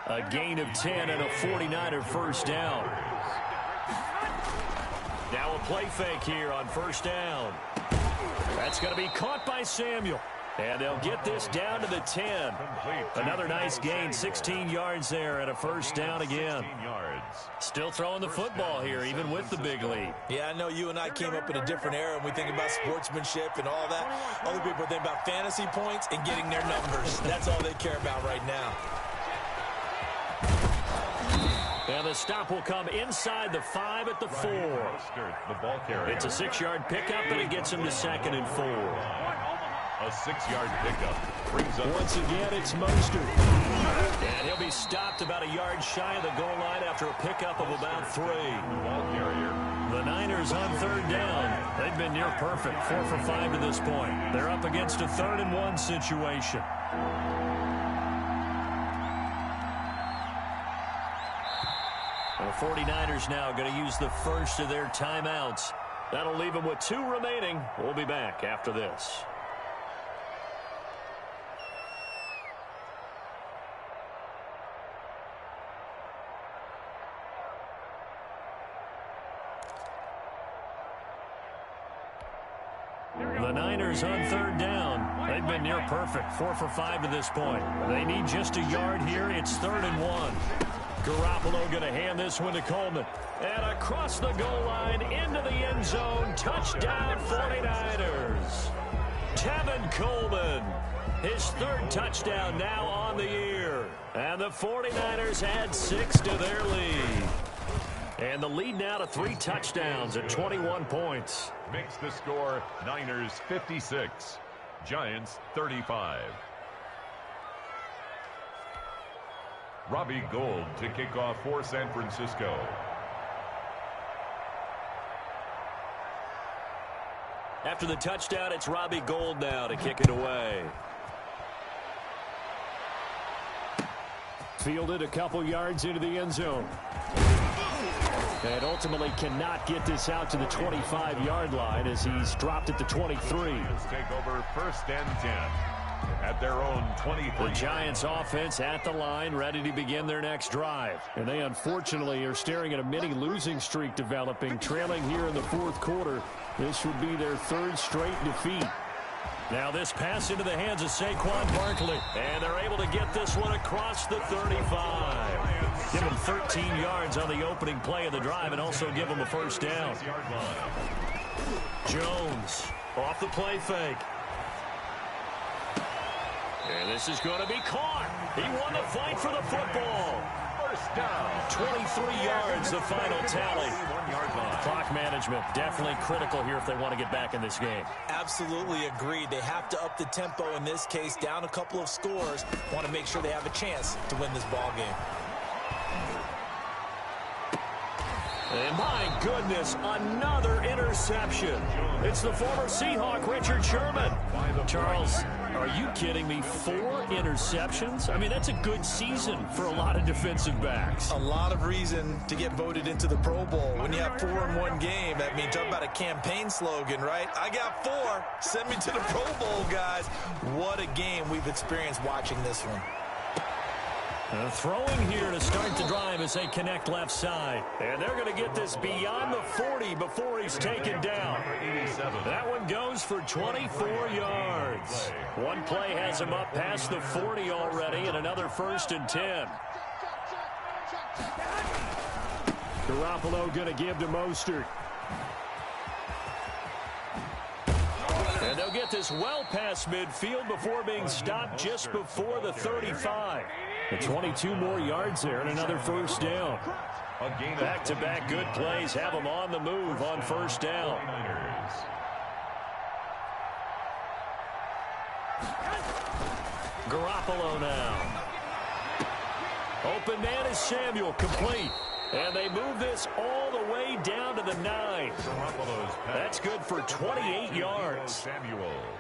Speaker 2: A gain of 10 and a 49er first down. Now a play fake here on first down. That's going to be caught by Samuel. And they'll get this down to the 10. Another nice gain, 16 yards there and a first down again. Still throwing the football here, even with the big lead.
Speaker 1: Yeah, I know you and I came up in a different era and we think about sportsmanship and all that. Other people think about fantasy points and getting their numbers. That's all they care about right now.
Speaker 2: And the stop will come inside the 5 at the 4.
Speaker 3: The ball carrier.
Speaker 2: It's a 6-yard pickup, and it gets him to 2nd and 4.
Speaker 3: A 6-yard pickup brings up.
Speaker 2: Once again, it's Mostert. And he'll be stopped about a yard shy of the goal line after a pickup of about 3.
Speaker 3: Ball carrier.
Speaker 2: The Niners on 3rd down. They've been near perfect, 4 for 5 to this point. They're up against a 3rd and 1 situation. The 49ers now going to use the first of their timeouts. That'll leave them with 2 remaining. We'll be back after this. The Niners on 3rd down. They've been near perfect, 4 for 5 to this point. They need just a yard here. It's 3rd and 1. Garoppolo going to hand this one to Coleman. And across the goal line into the end zone. Touchdown 49ers. Tevin Coleman. His 3rd touchdown now on the year. And the 49ers add 6 to their lead. And the lead now to 3 touchdowns at 21 points.
Speaker 3: Makes the score Niners 56, Giants 35. Robbie Gould to kick off for San Francisco.
Speaker 2: After the touchdown, it's Robbie Gould now to kick it away. Fielded a couple yards into the end zone. And ultimately cannot get this out to the 25-yard line as he's dropped at the 23.
Speaker 3: Take over 1st and 10 at their own 23.
Speaker 2: The Giants offense at the line, ready to begin their next drive. And they unfortunately are staring at a mini losing streak developing, trailing here in the 4th quarter. This would be their 3rd straight defeat. Now this pass into the hands of Saquon Barkley. And they're able to get this one across the 35. Give him 13 yards on the opening play of the drive and also give him a first down. Jones off the play fake. And this is going to be caught. He won the fight for the football. First down. 23 yards, the final tally. 1-yard line. Clock management definitely critical here if they want to get back in this game.
Speaker 1: Absolutely agreed. They have to up the tempo in this case, down a couple of scores. Want to make sure they have a chance to win this ball game.
Speaker 2: And my goodness, another interception. It's the former Seahawk, Richard Sherman. Charles, Are you kidding me? 4 interceptions? I mean, that's a good season for a lot of defensive backs.
Speaker 1: A lot of reason to get voted into the Pro Bowl. When you have 4 in one game, that means talk about a campaign slogan, right? I got 4. Send me to the Pro Bowl, guys. What a game we've experienced watching this one.
Speaker 2: Throwing here to start the drive as they connect left side. And they're going to get this beyond the 40 before he's taken down. That one goes for 24 yards. One play has him up past the 40 already, and another 1st and 10. Garoppolo going to give to Mostert. And they'll get this well past midfield before being stopped just before the 35. And 22 more yards there and another 1st down. Back-to-back good plays have them on the move on 1st down. Garoppolo now. Open man is Samuel, complete. And they move this all the way down to the 9. That's good for 28 yards.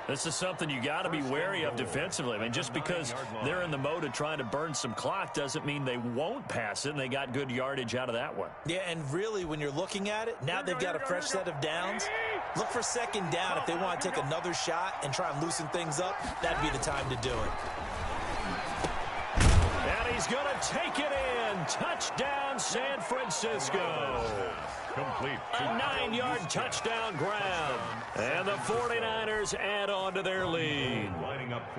Speaker 2: This is something you got to be wary of defensively. I mean, just because they're in the mode of trying to burn some clock doesn't mean they won't pass it, and they got good yardage out of that one.
Speaker 1: Yeah, and really, when you're looking at it, now they've got a fresh set of downs. Look for 2nd down if they want to take another shot and try and loosen things up. That'd be the time to do it.
Speaker 2: And he's going to take it in. Touchdown, San Francisco.
Speaker 3: Complete.
Speaker 2: A 9-yard touchdown grab. And the 49ers add on to their lead.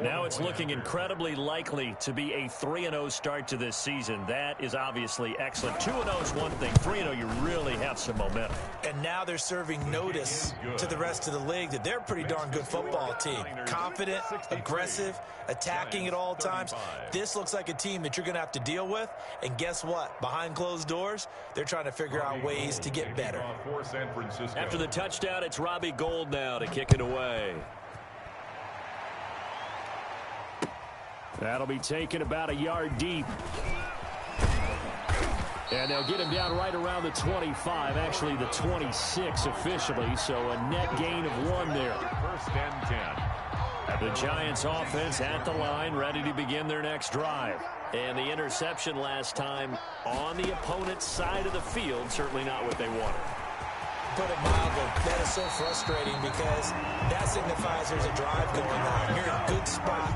Speaker 2: Now it's looking incredibly likely to be a 3-0 start to this season. That is obviously excellent. 2-0 is one thing. 3-0, you really have some momentum.
Speaker 1: And now they're serving notice to the rest of the league that they're a pretty darn good football team. Confident, aggressive, attacking at all times. This looks like a team that you're going to have to deal with. And guess what? Behind closed doors, they're trying to figure out ways to get better.
Speaker 2: After the touchdown, it's Robbie Gould now to kick it away. That'll be taken about a yard deep. And they'll get him down right around the 25, actually the 26 officially, so a net gain of 1 there.
Speaker 3: 1st and 10.
Speaker 2: The Giants offense at the line, ready to begin their next drive. And the interception last time on the opponent's side of the field, certainly not what they wanted.
Speaker 1: Put it mildly, that is so frustrating because that signifies there's a drive going on. You're in a good spot,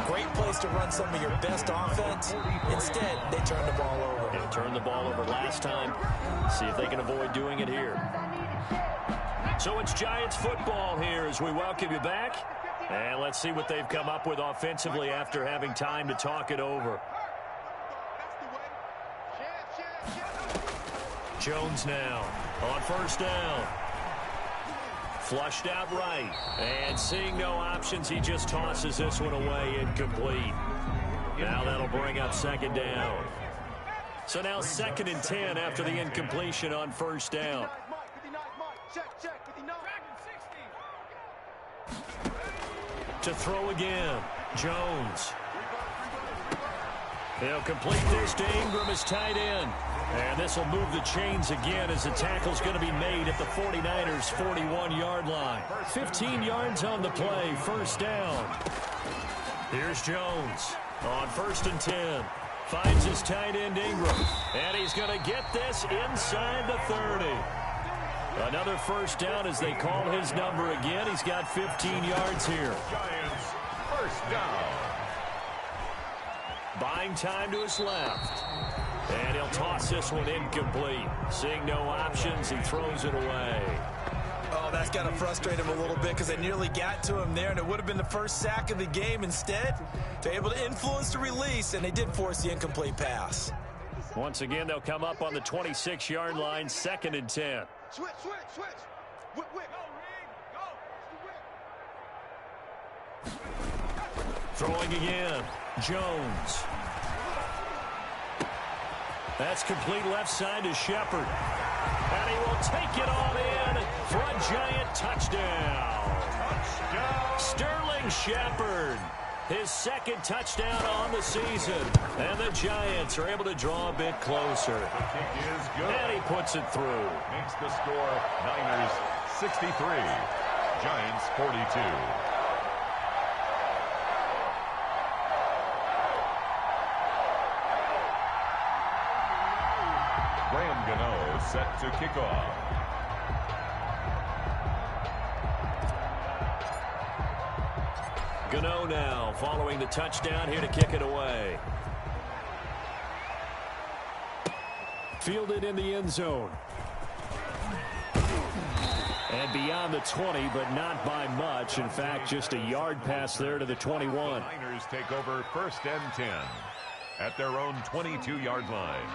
Speaker 1: great place to run some of your best offense. Instead, they turn the ball over.
Speaker 2: They turned the ball over last time. See if they can avoid doing it here. So it's Giants football here as we welcome you back. And let's see what they've come up with offensively after having time to talk it over. Jones now on 1st down. Flushed out right. And seeing no options, he just tosses this one away incomplete. Now that'll bring up 2nd down. So now 2nd and 10 after the incompletion on 1st down. To throw again, Jones. They'll complete this to Ingram as tight end. And this will move the chains again as the tackle's going to be made at the 49ers' 41-yard line. 15 yards on the play, 1st down. Here's Jones on 1st and 10. Finds his tight end Ingram. And he's going to get this inside the 30. Another 1st down as they call his number again. He's got 15 yards here.
Speaker 3: Giants, 1st down.
Speaker 2: Buying time to his left. And he'll toss this one incomplete. Seeing no options, he throws it away.
Speaker 1: Oh, that's got to frustrate him a little bit because they nearly got to him there, and it would have been the first sack of the game. Instead, they're able to influence the release, and they did force the incomplete pass.
Speaker 2: Once again, they'll come up on the 26-yard line, 2nd and 10.
Speaker 4: Switch. Whip. Go.
Speaker 2: Throwing again, Jones. That's complete left side to Shepard. And he will take it all in for a Giant touchdown. Sterling Shepard, his 2nd touchdown on the season. And the Giants are able to draw a bit closer.
Speaker 3: The kick is good.
Speaker 2: And he puts it through.
Speaker 3: Makes the score Niners 63, Giants 42. Liam Gano set to kick off.
Speaker 2: Gano now following the touchdown here to kick it away. Fielded in the end zone. And beyond the 20, but not by much. In fact, just a yard pass there to the 21.
Speaker 3: The Niners take over 1st and 10 at their own 22-yard line.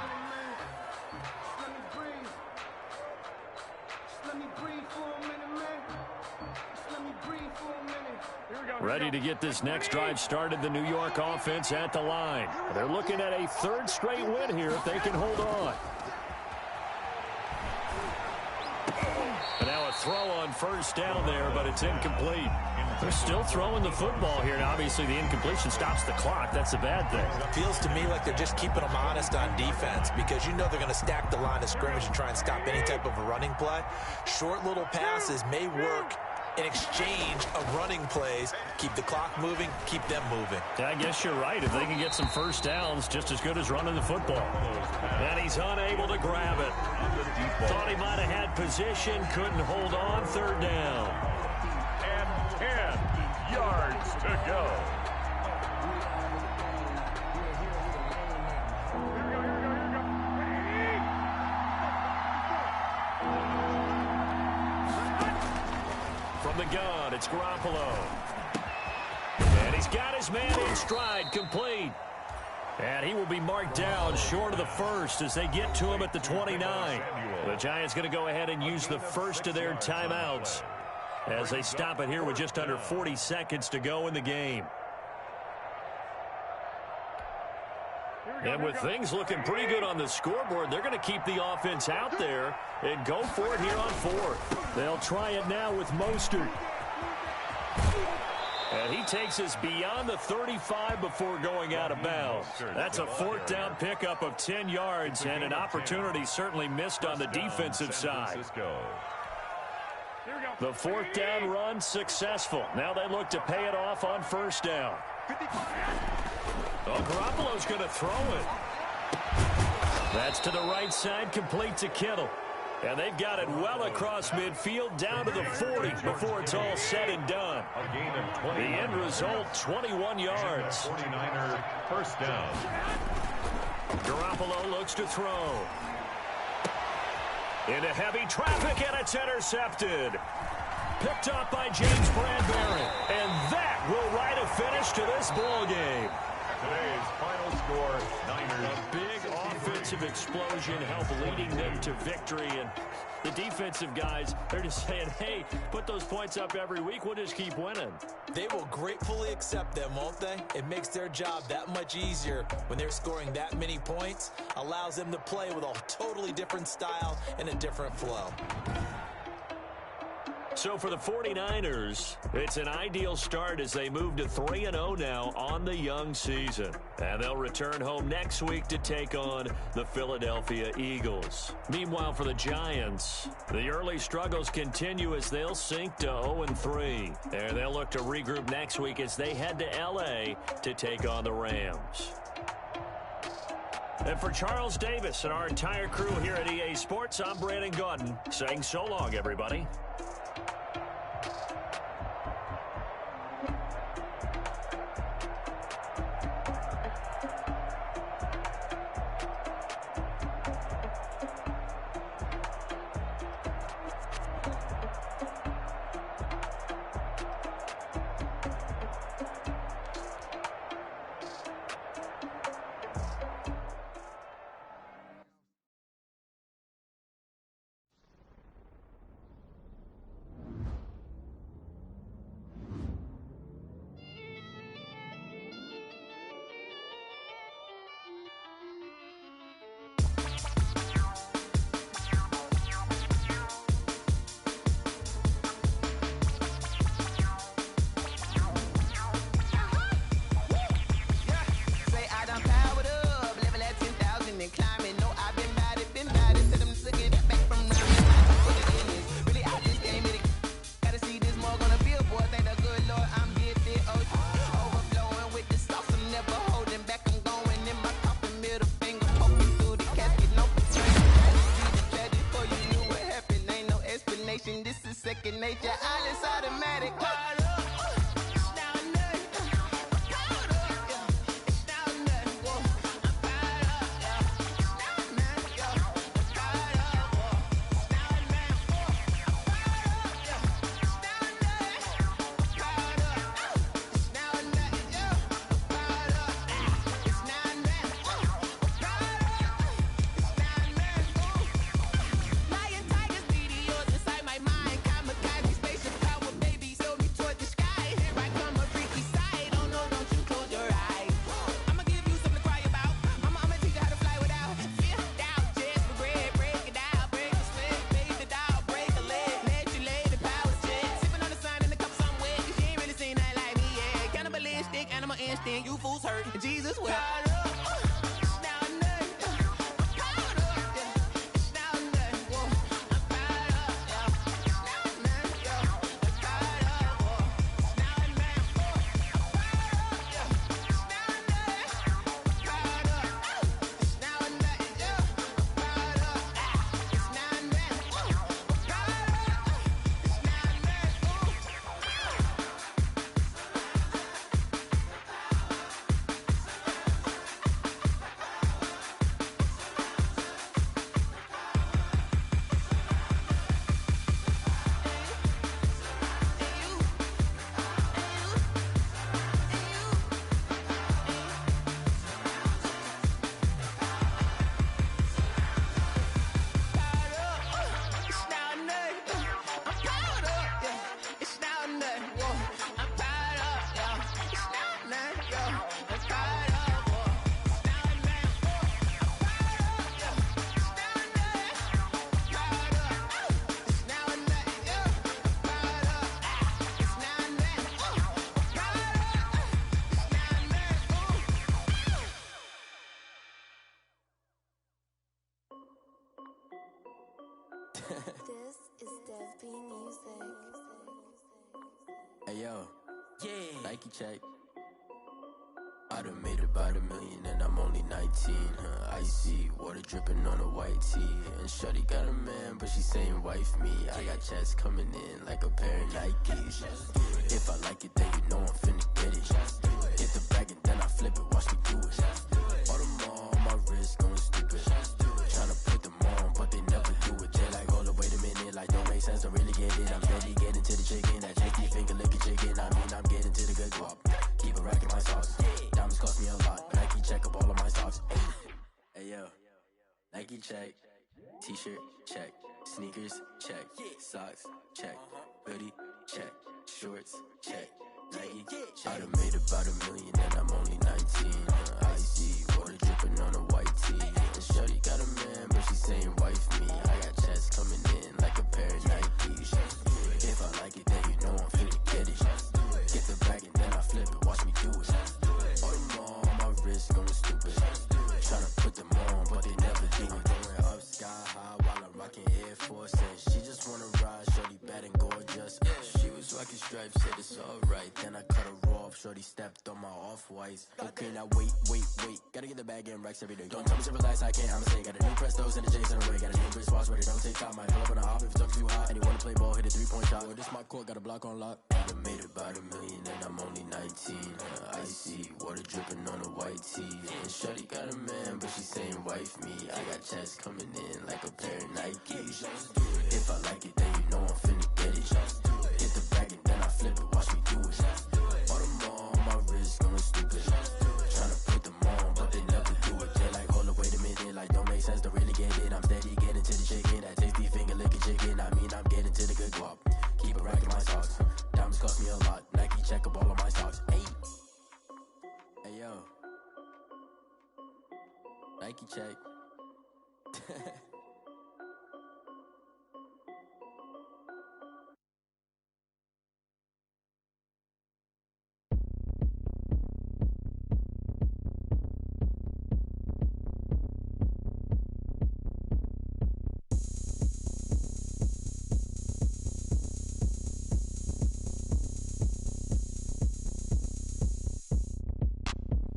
Speaker 2: Ready to get this next drive started, the New York offense at the line. They're looking at a 3rd straight win here if they can hold on. And now a throw on 1st down there, but it's incomplete. They're still throwing the football here. Now, obviously, the incompletion stops the clock. That's a bad thing.
Speaker 1: It feels to me like they're just keeping them honest on defense because you know they're going to stack the line of scrimmage and try and stop any type of a running play. Short little passes may work in exchange of running plays. Keep the clock moving, keep them moving.
Speaker 2: Yeah, I guess you're right. If they can get some 1st downs, just as good as running the football. And he's unable to grab it. Thought he might have had position, couldn't hold on. 3rd down.
Speaker 3: And 10 yards to go.
Speaker 2: From the gun, it's Garoppolo. And he's got his man in stride, complete. And he will be marked down short of the 1st as they get to him at the 29. The Giants going to go ahead and use the 1st of their timeouts as they stop it here with just under 40 seconds to go in the game. And with things looking pretty good on the scoreboard, they're going to keep the offense out there and go for it here on 4th. They'll try it now with Mostert. And he takes us beyond the 35 before going out of bounds. That's a 4th down pickup of 10 yards and an opportunity certainly missed on the defensive side. The 4th down run successful. Now they look to pay it off on 1st down. Oh, Garoppolo's going to throw it. That's to the right side, complete to Kittle. And they've got it well across midfield, down to the 40 before it's all said and done.
Speaker 3: A gain of 20.
Speaker 2: The end result, 21 yards.
Speaker 3: 49er 1st down.
Speaker 2: Garoppolo looks to throw. Into heavy traffic, and it's intercepted. Picked up by James Bradbury. And that will write a finish to this ball game.
Speaker 3: Today's final score, Niners.
Speaker 2: A big offensive explosion helped leading them to victory. And the defensive guys, they're just saying, hey, put those points up every week. We'll just keep winning.
Speaker 1: They will gratefully accept them, won't they? It makes their job that much easier when they're scoring that many points. Allows them to play with a totally different style and a different flow.
Speaker 2: So for the 49ers, it's an ideal start as they move to 3-0 now on the young season. And they'll return home next week to take on the Philadelphia Eagles. Meanwhile, for the Giants, the early struggles continue as they'll sink to 0-3. And they'll look to regroup next week as they head to L.A. to take on the Rams. And for Charles Davis and our entire crew here at EA Sports, I'm Brandon Gaudin saying so long, everybody.
Speaker 6: second nature. All is automatic. Caught up. It's now or nothing. Caught up. Yeah. It's now or nothing. Whoa. I'm caught up. Yeah. It's now or nothing. Yeah. I'm caught up. Whoa. It's now or nothing. Whoa. I'm caught up. Yeah. It's now or nothing. Caught up. It's now or nothing. Yeah. Caught up. It's now or nothing. Caught up. It's now or nothing. Lion, tigers, meteors inside my mind. Kamikaze, spaceship power, baby, sold me toward the sky. Here I come, a freaky side. Oh no, don't you close your eyes. I'ma give you something to cry about. I'ma teach you how to fly without fear, doubt. Just regret, break it out, break a sweat, bathe the doll, break a leg, let you lay the power jet. Sipping on the sun in the cup somewhere, 'cause you ain't really seen nothing like me yet. Cannibalistic, animal instinct, you fools hurt. Jesus well. It's now or nothing. I'm caught up, yeah. It's now or nothing. Whoa. I'm caught up, yeah. It's now or nothing, yeah. I'm caught up, whoa. It's now or nothing, whoa. I'm caught up, yeah. It's now or nothing. Caught up. It's now or nothing, yeah. I'm caught up. It's now or nothing, whoa. I'm caught up. It's now or
Speaker 7: This is Dev B Music.
Speaker 8: Hey yo, yeah, Nike check. I done made about $1 million and I'm only 19. Icy water dripping on a white tee. And shorty got a man, but she saying wife me. I got checks coming in like a pair of Nikes. If I like it, then you know I'm finna get it. Get the bag and then I flip it, watch me do it. All them on my wrist going stupid. Tryna put them on, but they never do it. They like, hold up, wait a minute, like don't make sense, don't really get it. I'm steady getting to the chicken, that chicky finger licking chicken. I mean, I'm getting to the good guap. Keep a rack in my socks. Diamonds cost me a lot. Nike check up all of my stocks. Hey yo, Nike check. T-shirt check. Sneakers check. Socks check. Hoodie check. Shorts check. Nike check. I done made about $1 million and I'm only 19. Icy water dripping on a white tee. And shorty got a man, but she saying wife me. I got checks coming in like a pair of Nikes. If I like it, then you know I'm finna get it. Get the bag and then I flip it, watch me do it. All them on my wrist going stupid. Tryna put them on, but they never do it. Going up sky high while I'm rocking Air Force. And she just wanna ride, shorty bad and gorgeous. She was rocking stripes, said it's alright. Then I cut her off, shorty stepped on my off-whites. Okay, now wait. Gotta get the bag and racks every day. Don't tell me to relax, I can't, I'ma say. Got a new Prestos and the J's in the way. Got a new Chris Watch, but it don't take time. Might pull up on a hop if it's up too hot. And you wanna play ball, hit a 3-point shot. Or this my court, got a block on lock. I done made about $1 million and I'm only 19. Icy water dripping on a white tee. And shorty got a man, but she saying wife me. I got checks coming in like a pair of Nikes. If I like it, then you know I'm finna get it. Get the bag and then I flip it, watch me do it. All them on my wrist going stupid. Tryna put them on, but they never do it. They like, hold up, wait a minute, like don't make sense, don't really get it. I'm steady getting to the chicken, that tasty finger licking chicken. I mean, I'm getting to the good guap. Keep a rack in my socks. Diamonds cost me a lot. Nike check up all of my stocks. Hey yo, Nike check.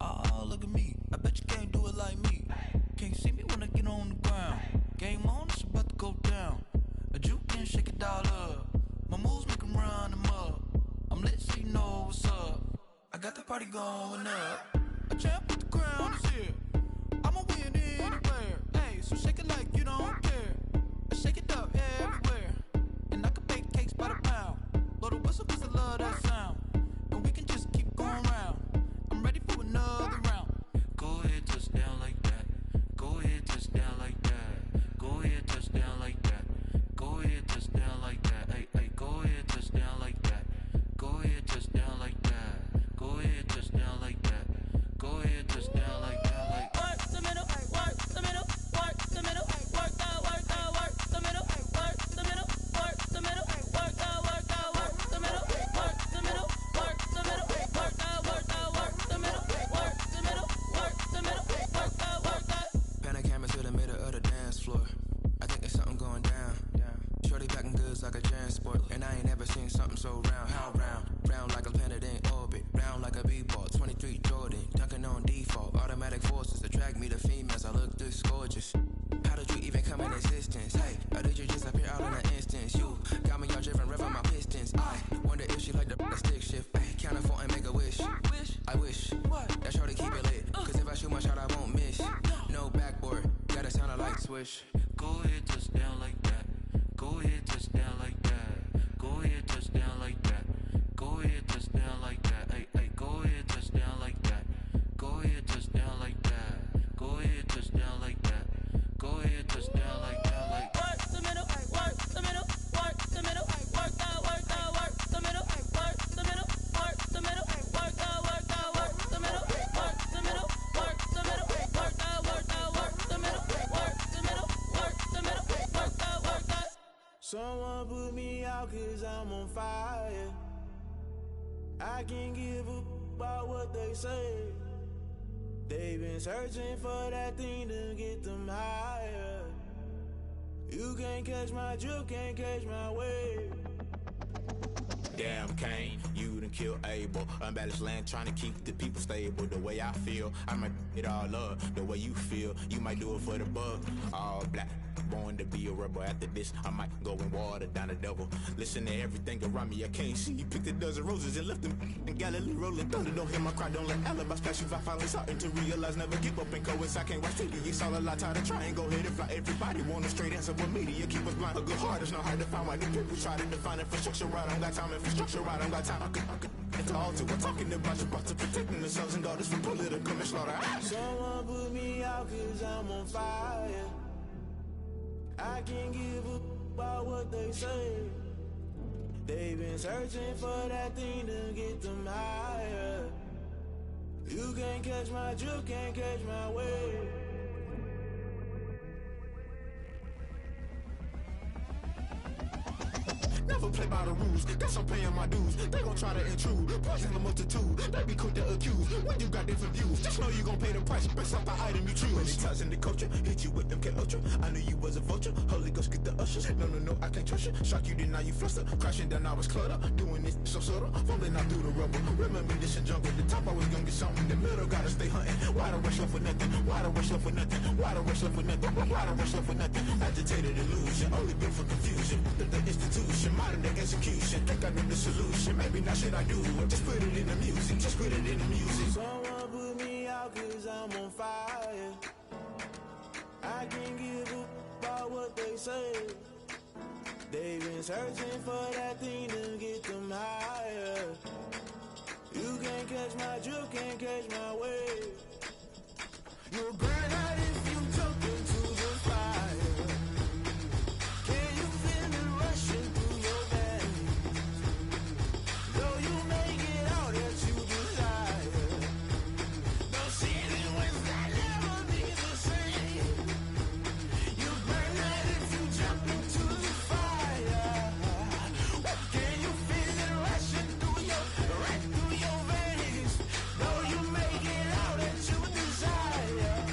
Speaker 9: Oh, look at me. I bet you can't do it like me. Can't see me when I get on the ground. going up. A champ with the crown is here. I'ma win anywhere. Hey, so shake it like you don't care. I shake it up everywhere. And I can bake cakes by the pound. Blow the whistle 'cause I love that sound. And we can just keep going round. I'm ready for another round. Go ahead, touch down like that. Go ahead, touch down like that. Go ahead, touch down like that. Go ahead, touch down like that. Hey, hey, go ahead, touch down like that. Go ahead, touch down like that. Go ahead, touch down like that. Go ahead, touch down like that. Like work the middle, work the middle, work the middle, work out, work the middle, work the middle, work the middle, work out, work the middle, work the middle, work the middle, work out, work the middle, work the middle, work the middle, work out, work out.
Speaker 10: Pan a camera to the middle of the dance floor. I think there's something going down. Shorty packing goods like a transport, and I ain't never seen something so round. How round? Round like a planet in orbit, round like a b-ball. 23 Jordan, dunking on default. Automatic forces attract me to females. I look this gorgeous. How did you even come in existence? Hey, or did you just appear out in an instance? You got me all driven, revving my pistons. I wonder if she like the stick shift. Ay, count a four and make a wish. I wish that shorty keep it lit. 'Cause if I shoot my shot, I won't miss. No backboard, gotta sound a light switch.
Speaker 9: Go ahead, touch down like that. Go ahead, touch down like that. Go ahead, touch down like that. Go ahead, touch down like that. Hey, hey, go ahead, touch down like that. Go ahead, touch down like that. Go ahead, touch down like that. Go ahead, touch down like that. Like work the middle, work the middle, work the middle, work out, work the middle, work the middle, work the middle, work out, work the middle, work the middle, work the middle, work out, work the middle, work the middle, work the middle, work out, work out.
Speaker 11: Someone put me out 'cause I'm on fire. I can't give a about what they say. They've been searching for that thing to get them higher. You can't catch my drift, can't catch my wave.
Speaker 12: Damn, Kane, you done killed Abel. Unbalanced land, trying to keep the people stable. The way I feel, I might it all up. The way you feel, you might do it for the bug. All black, born to be a rebel. After this, I might go and water down the devil. Listen to everything around me, I can't see. Picked a dozen roses and left them in Galilee rolling thunder. Don't hear my cry, don't let alibis pass you. I finally starting to realize, never give up and coincide. I can't watch TV, it's all a lot. Tired of trying, go ahead and fly. Everybody want a straight answer, but media keep us blind. A good heart is not hard to find. Why the people try to define infrastructure right? I don't got time, infrastructure right, I don't got time. I could it's all to we're talking about your to protecting the sons and daughters from political manslaughter.
Speaker 11: Someone put me out 'cause I'm on fire. I can't give a about what they say. They've been searching for that thing to get them higher. You can't catch my drift, can't catch my wave.
Speaker 12: Never play by the rules, guess I'm paying my dues. They gon' try to intrude, poison the multitude. They be quick to accuse, when you got different views. Just know you gon' pay the price, based off the item you choose. When it ties in the culture, hit you with MK Ultra. I knew you was a vulture, Holy Ghost get the ushers. No, I can't trust you. Shock you, then now you fluster. Crashing down, I was clutter. Doing this so subtle, fumbling out through the rubble. Remember this in jungle, the top I was gonna get something. The middle gotta stay hunting. Why the rush left with nothing? Why the rush left with nothing? Why the rush left with nothing? Why the rush left with nothing? Agitated illusion, only built for confusion. The institution, modern day execution. Think I know the solution. Maybe not shit I do. Just put it in the music. Just put it in the music.
Speaker 11: Someone put me out 'cause I'm on fire. I can't give a about what they say. They've been searching for that thing to get them higher. You can't catch my drift, can't catch my wave. You'll burn out if you jump into the fire. Can you feel it rushing through your veins? Though you make it out that you desire. No ceiling wins that never be the same. You burn out if you jump into the fire. Can you feel it rushing through your veins? Though you make it out that you desire.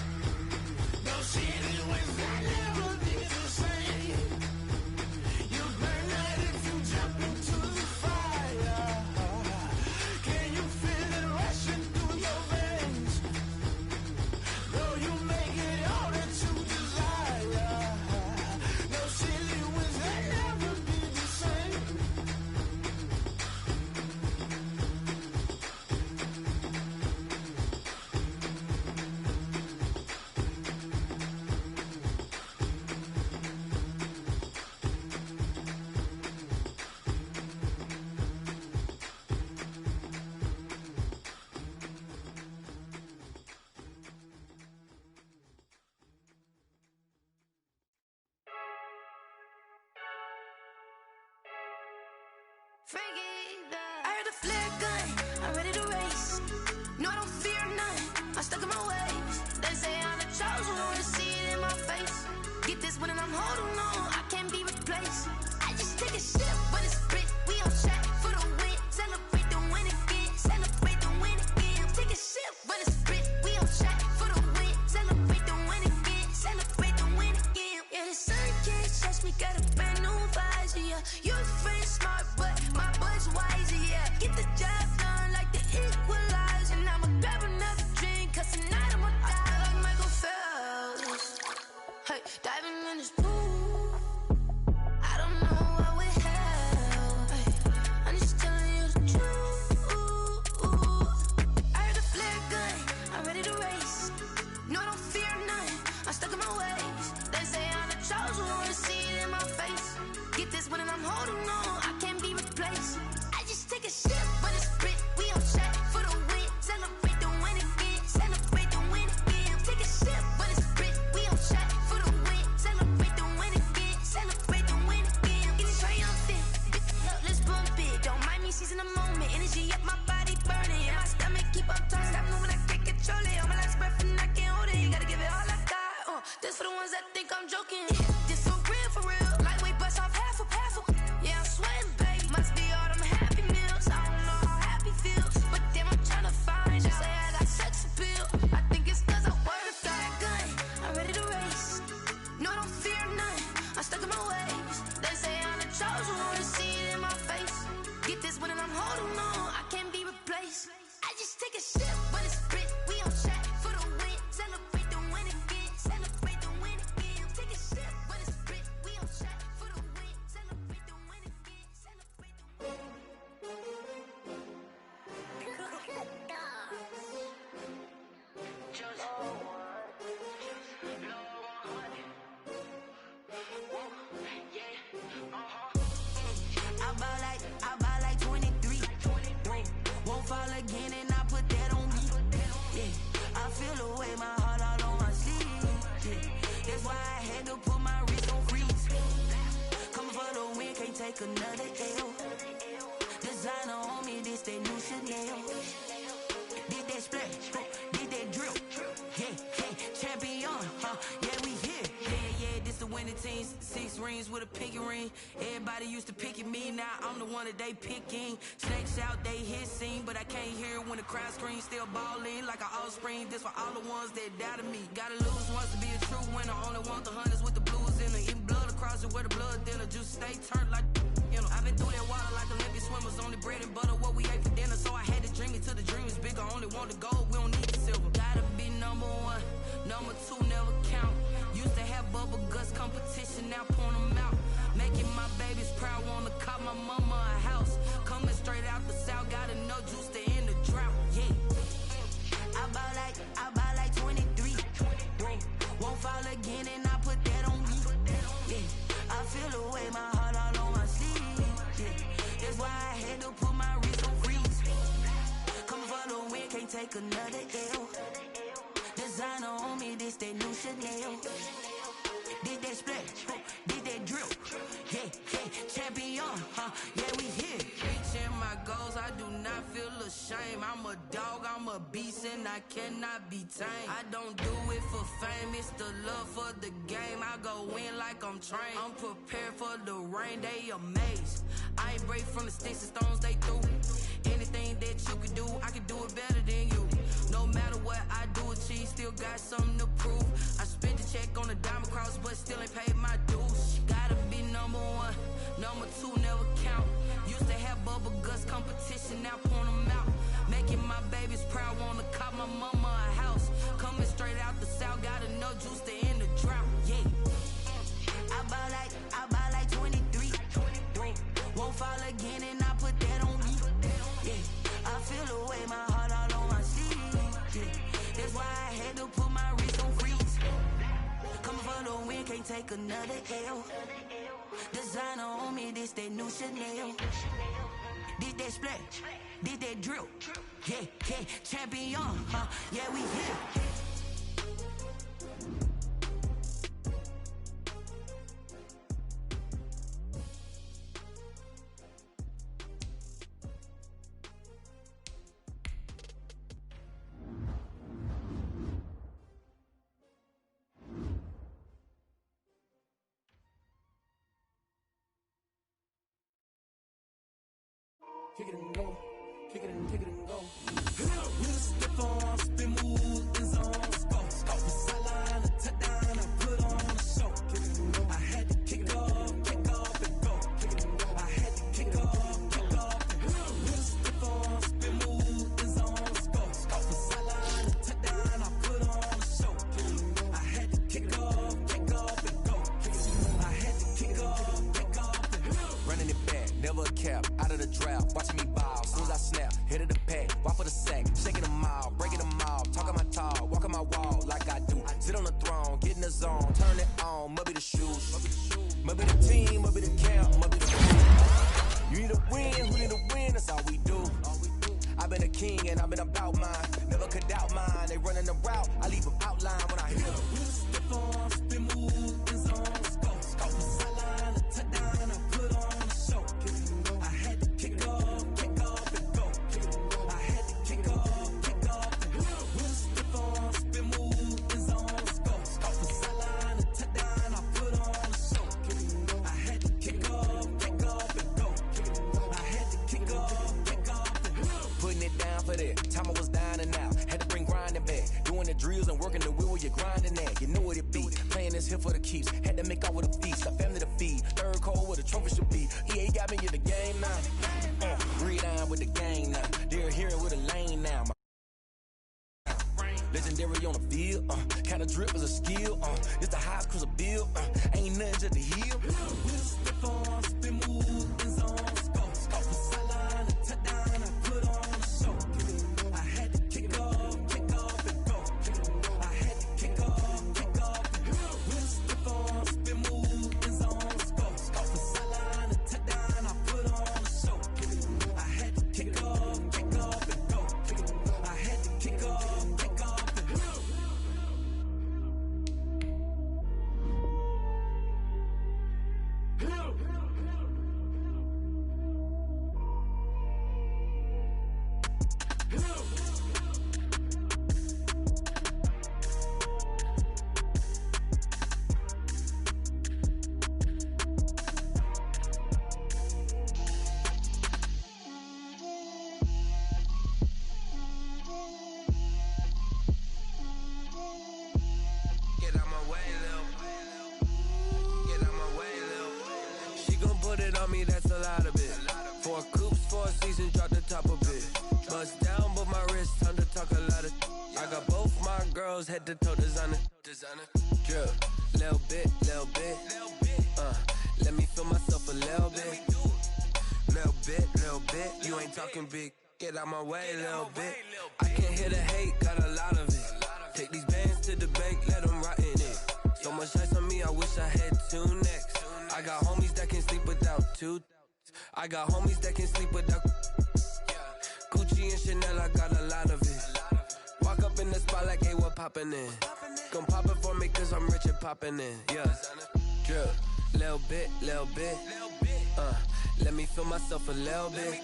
Speaker 6: I heard the flare gun, I'm ready to race. No, I don't fear none, I'm stuck in my ways. They say I'm the chosen one, see it in my face. Get this one and I'm holding on, I can't be replaced. I just take a sip, but it's split, we on track for the win. Celebrate the win again, celebrate the win again. Take a sip, but it's split, we on track for the win. Celebrate the win again, celebrate the win again. Yeah, the sun can't touch me, got a brand new visor, yeah. Your friend smart, but my boy's wiser, yeah. Get the job done like the equalizer. And I'ma grab another drink, cause tonight I'ma die like Michael Phelps. Hey, diving in this pool, I don't know what would help. Hey, I'm just telling you the truth. I heard a flare gun, I'm ready to race. No, I don't fear none, I'm stuck in my ways. They say I'm the chosen one, see it in my face. Get this one and I'm holding on, I can't be replaced. I just take a sip, but it's split, we on track for the win. Celebrate the win again, celebrate the win again. Take a sip, but it's split, we on track for the win. Celebrate the win again, celebrate the win again. Getting triumphant, let's bump it. Don't mind me seizing the moment, energy up my body burning. And my stomach keep up talking, stop moving, I can't control it. On my last breath and I can't hold it, you gotta give it all I got. This for the ones that think I'm joking. This for real, lightweight bust off half a. Yeah, I'm sweating, babe, must be all them happy meals. I don't know how happy feels, but damn, I'm tryna find you. Say I got sex appeal, I think it's cause I wear the fire gun. I'm ready to race, no, I don't fear none, I'm stuck in my ways. They say I'm the chosen one, see it in my face. Get this one and I'm holding on, I can't be replaced. I just take a sip, but it's split, we on track for the win. Celebrate the win again, celebrate the win again. Take a sip, but it's split, we on track for the win. Celebrate the win again, celebrate the win. I buy like 23. Won't fall again and I put that on me. Yeah, I feel away my heart all on my sleeve. Yeah, that's why I had to put my wrist on freeze. Coming for the win, can't take another L. Designer on me, this that new Chanel. Did that splash, did that drill. Yeah, champion, yeah, we here. Yeah, this the winning team. 6 rings with a pinky ring. Everybody used to picking me, now I'm the one that they picking. Snakes out, they hissing, but I can't hear when the crowd screams. Still balling like an offspring. This for all the ones that doubted me. Gotta lose once to be a true winner. Only want the hunters with the blues in it. Eating blood across it where the blood thinner. Just stay turned like, you know. I've been through that water like Olympic swimmers. Only bread and butter, what we ate for dinner. So I had to dream it till the dream is bigger. Only want the gold, we don't need the silver. Gotta be number 1, number 2 never count. Used to have bubble guts competition, now point them out. Making my babies proud, wanna call my mama a house. Coming straight out the south, got enough juice to end the drought. Yeah, I buy like 23. Won't fall again and I put that on me. Yeah, I feel away my heart all on my sleeve. Yeah, that's why I had to put my wrist on freeze. Coming for the win, can't take another L. Designer on me, this that new Chanel. Did that splash, did that drill. Yeah, champion, yeah, we here. Reaching my goals, I do not feel ashamed. I'm a dog, I'm a beast, and I cannot be tamed. I don't do it for fame, it's the love for the game. I go in like I'm trained. I'm prepared for the rain, they amazed. I ain't break from the sticks and stones they threw. Anything that you can do, I can do it better than you. No matter what I do, achieve, still got something to prove. I spent the check on the diamond cross, but still ain't paid my dues. Gotta be number 1, number 2 never count. Used to have bubble guts competition, now point them out. Making my babies proud, wanna call my mama a house. Coming straight out the south, got enough juice to end the drought. Yeah, I buy like 23. Won't fall again and I put that on me. Yeah, I feel away my heart all on my sleeve. Yeah, that's why I had to put my wrist on freeze. Coming for the win, can't take another L. Designer on me, this that new Chanel. Did that splash, did that drill. Yeah, champion, yeah, we here.
Speaker 11: kick it and go, kick it and go. With a stiff arm, spin move, in zone, scope. The sideline, a touchdown, I put on a show. I had to kick off and go. I had to kick off and go. With a stiff arm, spin move, in zone, scope. The sideline, a touchdown, I put on a show. I had to kick off and go. I had to kick off and go.
Speaker 10: Running it back, never a cap, out of the drought, watching me ball. Soon as I snap, hit of the pack, walk for the sack, shaking them all, breaking them all, talking my talk, walking my wall like I do. Sit on the throne, get in the zone, turn it on, must be the shoes, must be the team, must be the camp, must be the crew. You need a win, who need a win, that's all we do. I've been a king and I've been about mine, never could doubt mine. They running the route, I leave them outline when I hit them.
Speaker 11: Stiff arm, spin move, in zone, scope. The sideline, a touchdown, I put on a show. I had to kick off and go. I had to kick off and go. With a stiff arm, spin move, in zone, scope. The sideline, a touchdown, I put on a show. I had to kick off and go. I had to kick off and go.
Speaker 10: Putting it down for that, time I was down and out, had to bring grinding back, doing the drills and working the wheel where you're grinding at, you know what it be, playing this here for the keeps, had to make out with a feast, got family to feed, third cold where the trophy should be, EA got me in the game now, read on with the game now, they're hearing with a lane now, legendary on the field, kind of drip is a skill, it's the highest cruiser bill, ain't nothing just the hill.
Speaker 11: With a stiff arm, spin move, in zone, scope. The sideline, a touchdown, I put on a show. I had to kick off and go. I had to kick off and go. With a stiff arm, spin move, in zone, scope. The sideline, a touchdown, I put on a show. I had to kick off and go. I had to kick off and go.
Speaker 10: Get out my way, Lil. Get out my way, Lil. She gon' put it on me, that's a lot of it. 4 coops, 4 seasons, drop the top of it. Bust down, but my wrist, time to talk a lot of. I got both my girls, head to toe designer. Drip, little bit. Let me feel myself a little bit. Little bit. You ain't talking big. Get out my way, little bit. I can't hear the hate, got a lot of it. Take these bands to the bank, let them rot in it. So much ice on me, I wish I had 2 necks. I got homies that can sleep without 2. I got homies that can sleep without Gucci and Chanel, I got a lot of it. Walk up in the spot like, hey, what poppin' in? Come pop it for me, cause I'm rich and poppin' in. Yeah, drip, little bit. Let me feel myself a little bit.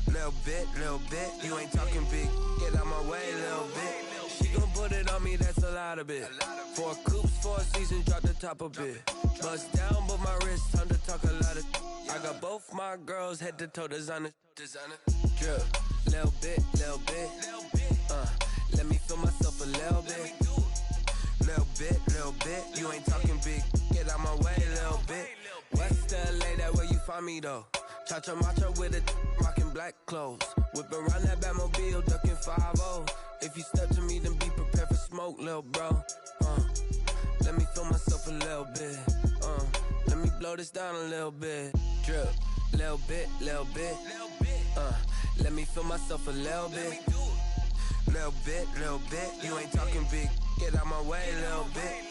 Speaker 10: Little bit. You ain't talking big. Get out my way, little bit. She gon' put it on me, that's a lot of it. 4 coops, 4 seasons, drop the top of it. Bust down, but my wrist, time to talk a lot of. I got both my girls, head to toe designer. Drip, little bit. Let me feel myself a little bit. Little bit. You ain't talking big. Get out my way, little bit. West LA, that where you find me though. Cha-cha matcha with it, rockin' black clothes. Whippin' around that Batmobile, duckin' 5-0. If you step to me, then be prepared for smoke, lil' bro. Let me feel myself a little bit. Let me blow this down a little bit. Drip, little bit. Let me feel myself a little bit. Little bit. You ain't talking big. Get out my way, little bit.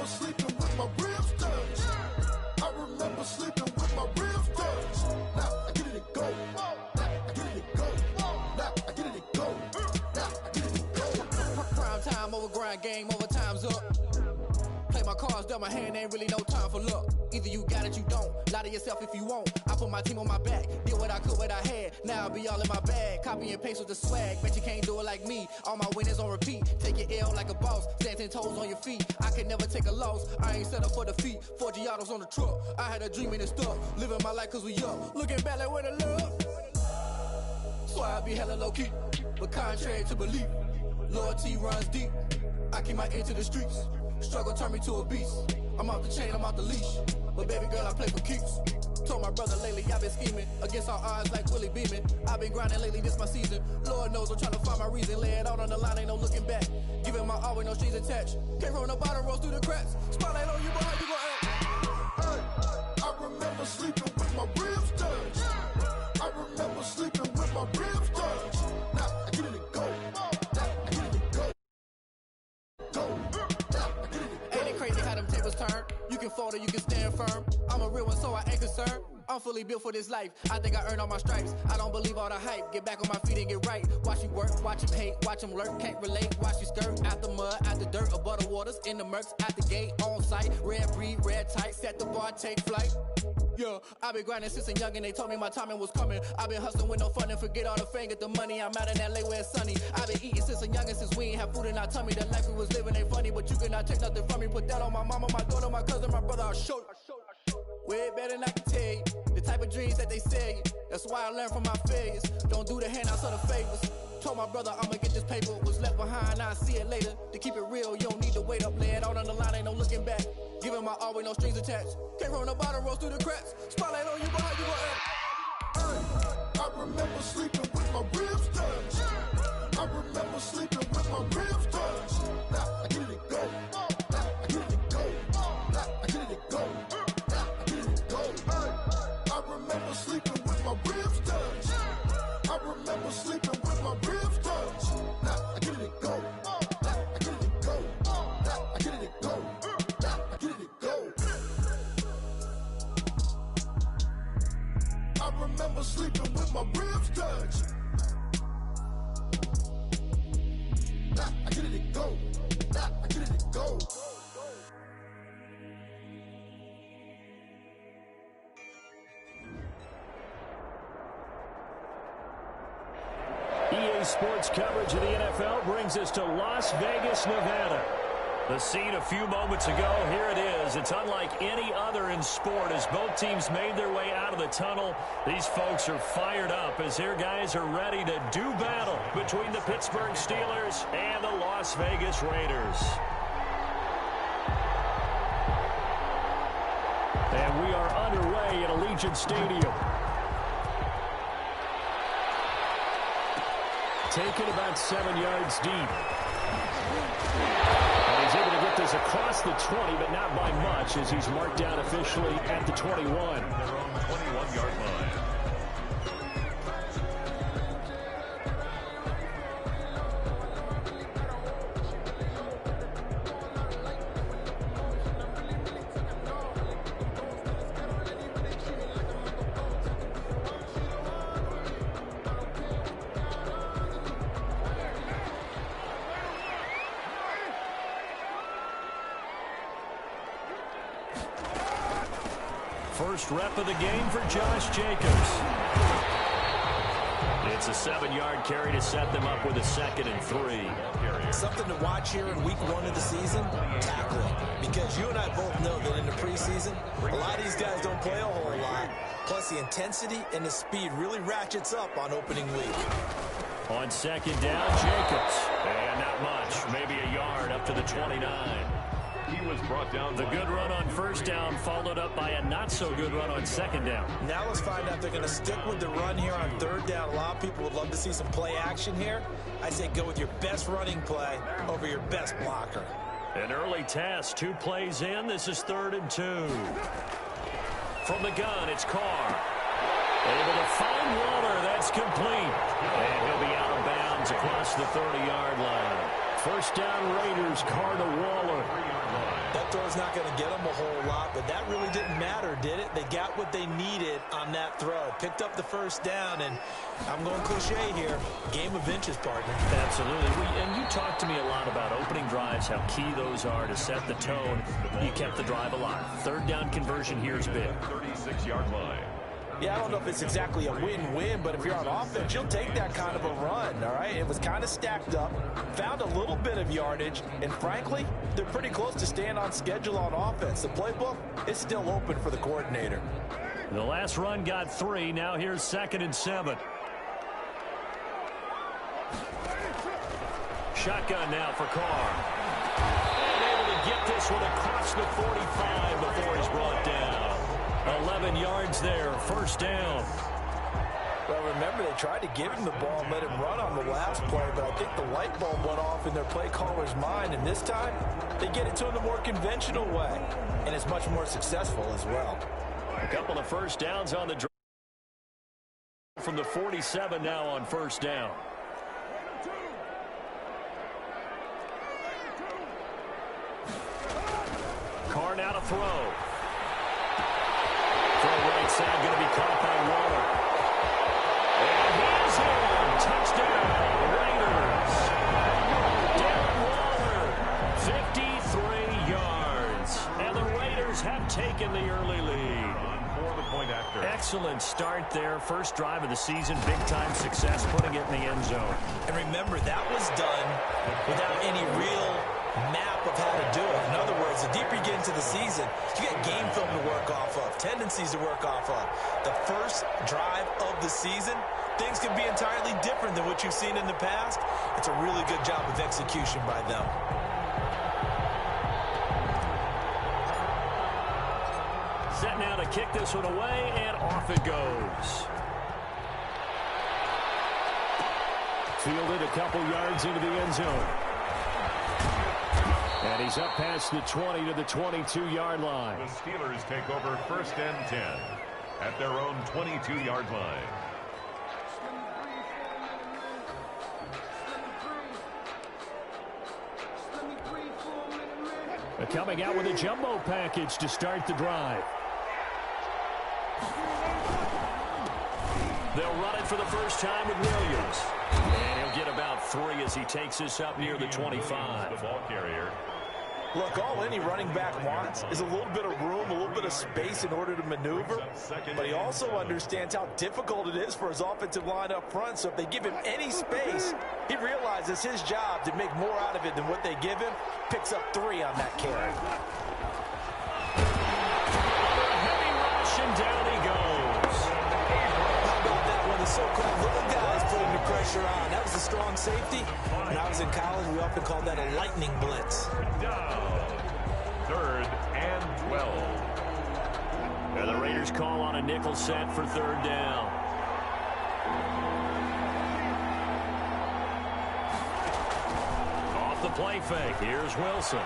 Speaker 13: Sleeping with my ribs touched. I remember sleeping with my ribs touched. Now I get it to go. Now I get it to go. Now I get it to go. Now I get it to go.
Speaker 9: Prime time over grind game, over time's up. Play my cards dealt my hand, ain't really no time for luck. Either you got it, you don't. Lie to yourself if you won't. I put my team on my back, did what I could, what I had. Now I'll be all in my bag. Copy and paste with the swag. Bet you can't do it like me. All my winners on repeat. Take your L like a boss. Stand 10 toes on your feet. I can never take a loss. I ain't set up for defeat. 4 Giottos on the truck. I had a dream and it stuck. Living my life cause we up. Looking back like where the love. So I be hella low key. But contrary to belief, loyalty runs deep. I keep my ear to the streets. Struggle turned me to a beast. I'm off the chain, I'm off the leash. But baby girl, I play for keeps. Told my brother lately, I've been scheming. Against all odds like Willie Beeman. I've been grinding lately, this my season. Lord knows I'm trying to find my reason. Lay it out on the line, ain't no looking back. Giving my all with no strings attached. Came from the bottom, rose through the cracks. Spotlight on you, boy, how you gon' act?
Speaker 13: Hey, I remember sleeping with my ribs touched. I remember sleeping with my ribs touched. Now I get it and go. Now I get it and go. Go. Now I get it and go.
Speaker 9: Ain't it crazy how them tables turn? You can fold or you can stand firm. I'm a real one, so I ain't concerned. I'm fully built for this life. I think I earned all my stripes. I don't believe all the hype. Get back on my feet and get right. Watch you work, watch him hate, watch him lurk. Can't relate, watch you skirt. Out the mud, out the dirt, above the waters, in the murks, at the gate, on site. Red breed, red tight, set the bar, take flight. Yeah, I been grinding since a youngin', they told me my timing was coming. I been hustling with no fun and forget all the fame, get the money. I'm out in LA where it's sunny. I been eating since a youngin', since we ain't have food in our tummy. The life we was living ain't funny, but you cannot take nothing from me. Put that on my mama, my daughter, my cousin, my brother, I'll show you. Way better than I can tell you. The type of dreams that they sell you. That's why I learned from my failures. Don't do the handouts or the favors. Told my brother I'ma get this paper. Was left behind, I'll see it later. To keep it real, you don't need to wait up. Lay it out on the line, ain't no looking back. Giving my all with no strings attached. Came from the bottom, rose through the cracks. Spotlight on you, but how you gon' act?
Speaker 13: Hey, I remember sleeping with my ribs touched. I remember sleeping with my ribs touched. Now I get it and go. Now I get it and go. Now I get it and go. Now I get it and go. Hey, I remember sleeping with my ribs touched. I remember sleeping with my ribs touched. Now I get it and go. Now I get it and go. Now I get it and go. Now I get it and go. I remember sleeping with my ribs touched. Now I get it and go. Now I get it and go.
Speaker 2: EA Sports coverage of the NFL brings us to Las Vegas, Nevada. The scene a few moments ago, here it is. It's unlike any other in sport as both teams made their way out of the tunnel. These folks are fired up as their guys are ready to do battle between the Pittsburgh Steelers and the Las Vegas Raiders. And we are underway at Allegiant Stadium. Taken about 7 yards deep. And he's able to get this across the 20, but not by much as he's marked down officially at the 21.
Speaker 3: Their own 21-yard line.
Speaker 2: First rep of the game for Josh Jacobs. It's a 7-yard carry to set them up with a 2nd and 3.
Speaker 1: Something to watch here in week 1 of the season, tackling. Because you and I both know that in the preseason, a lot of these guys don't play a whole lot. Plus the intensity and the speed really ratchets up on opening week.
Speaker 2: On 2nd down, Jacobs. And not much, maybe a yard up to the 29.
Speaker 3: He was brought down.
Speaker 2: The good run on 1st down followed up by a not-so-good run on 2nd down.
Speaker 1: Now let's find out if they're going to stick with the run here on 3rd down. A lot of people would love to see some play action here. I say go with your best running play over your best blocker.
Speaker 2: An early test, 2 plays in. This is 3rd and 2. From the gun, it's Carr. Able to find Waller. That's complete. And he'll be out of bounds across the 30-yard line. 1st down Raiders, Carr to Waller.
Speaker 1: That throw's not going to get them a whole lot, but that really didn't matter, did it? They got what they needed on that throw. Picked up the first down, and I'm going cliche here. Game of inches, partner.
Speaker 2: Absolutely. And you talked to me a lot about opening drives, how key those are to set the tone. You kept the drive alive. Third down conversion here is big.
Speaker 3: 36-yard line.
Speaker 1: Yeah, I don't know if it's exactly a win-win, but if you're on offense, you'll take that kind of a run, all right? It was kind of stacked up, found a little bit of yardage, and frankly, they're pretty close to staying on schedule on offense. The playbook is still open for the coordinator.
Speaker 2: The last run got 3. Now here's 2nd and 7. Shotgun now for Carr. And able to get this one across the 45 before he's brought down. 11 yards there, first down.
Speaker 1: Well, remember, they tried to give him the ball and let him run on the last play, but I think the light bulb went off in their play caller's mind, and this time they get it to him the more conventional way, and it's much more successful as well.
Speaker 2: A couple of first downs on the drive from the 47 now on first down. Carr now to throw. Throw right side, going to be caught by Waller. And he's in. Touchdown, Raiders. Darren Waller, 53 yards. And the Raiders have taken the early lead.
Speaker 3: For the point after.
Speaker 2: Excellent start there. First drive of the season. Big-time success, putting it in the end zone.
Speaker 1: And remember, that was done without any real map of how to do it. In other words, the deeper you get into the season, you get game film to work off of, tendencies to work off of. The first drive of the season, things can be entirely different than what you've seen in the past. It's a really good job of execution by them.
Speaker 2: Set now to kick this one away, and off it goes. Fielded a couple yards into the end zone. And he's up past the 20 to the 22-yard line.
Speaker 3: The Steelers take over 1st and 10 at their own 22-yard line.
Speaker 2: Coming out with a jumbo package to start the drive. They'll run it for the first time with Williams. And he'll get about 3 as he takes this up near the 25.
Speaker 3: The ball carrier.
Speaker 1: Look, all any running back wants is a little bit of room, a little bit of space in order to maneuver. But he also understands how difficult it is for his offensive line up front. So if they give him any space, he realizes his job to make more out of it than what they give him. Picks up 3 on that carry.
Speaker 2: Heavy rush, and down he goes.
Speaker 1: How about that one? The so-called little guys putting the pressure on. That was a strong safety. When I was in college, we often called that a lightning blitz.
Speaker 3: Down. 3rd and 12.
Speaker 2: And the Raiders call on a nickel set for 3rd down. Off the play fake. Here's Wilson.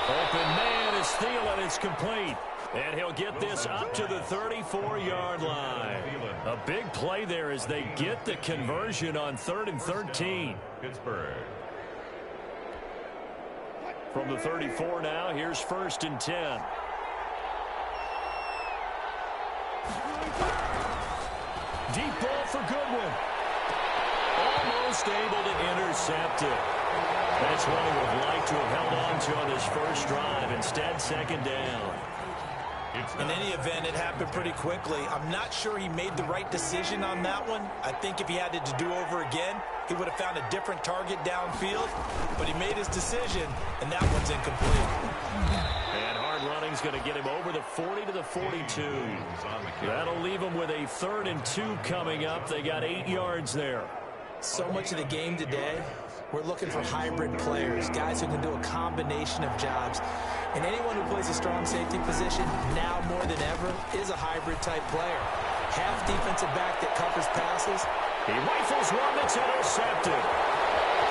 Speaker 2: Open man is Thielen. It's complete. And he'll get this up to the 34-yard line. A big play there as they get the conversion on 3rd and 13.
Speaker 3: Pittsburgh.
Speaker 2: From the 34 now, here's 1st and 10. Deep ball for Goodwin. Almost able to intercept it. That's what he would have liked to have held on to on his first drive. Instead, 2nd down.
Speaker 1: In any event, it happened pretty quickly. I'm not sure he made the right decision on that one. I think if he had it to do over again, he would have found a different target downfield. But he made his decision, and that one's incomplete.
Speaker 2: And hard running's going to get him over the 40 to the 42. That'll leave him with a 3rd and 2 coming up. They got 8 yards there.
Speaker 1: So much of the game today, we're looking for hybrid players, guys who can do a combination of jobs. And anyone who plays a strong safety position, now more than ever, is a hybrid-type player. Half defensive back that covers passes.
Speaker 2: He rifles one that's intercepted.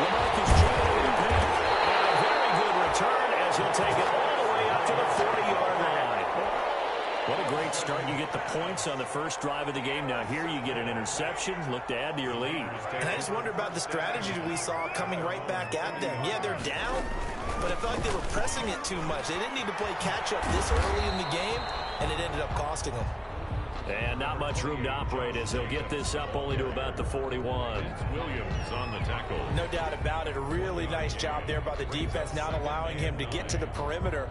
Speaker 2: LaMarcus Joyner with a pick. And a very good return as he'll take it all the way up to the 40-yard line. What a great start. You get the points on the first drive of the game. Now here you get an interception. Look to add to your lead.
Speaker 1: And I just wonder about the strategy we saw coming right back at them. Yeah, they're down, but I felt like they were pressing it too much. They didn't need to play catch-up this early in the game, and it ended up costing them.
Speaker 2: And not much room to operate as he'll get this up only to about the 41.
Speaker 3: Williams on the tackle.
Speaker 1: No doubt about it. A really nice job there by the defense, not allowing him to get to the perimeter.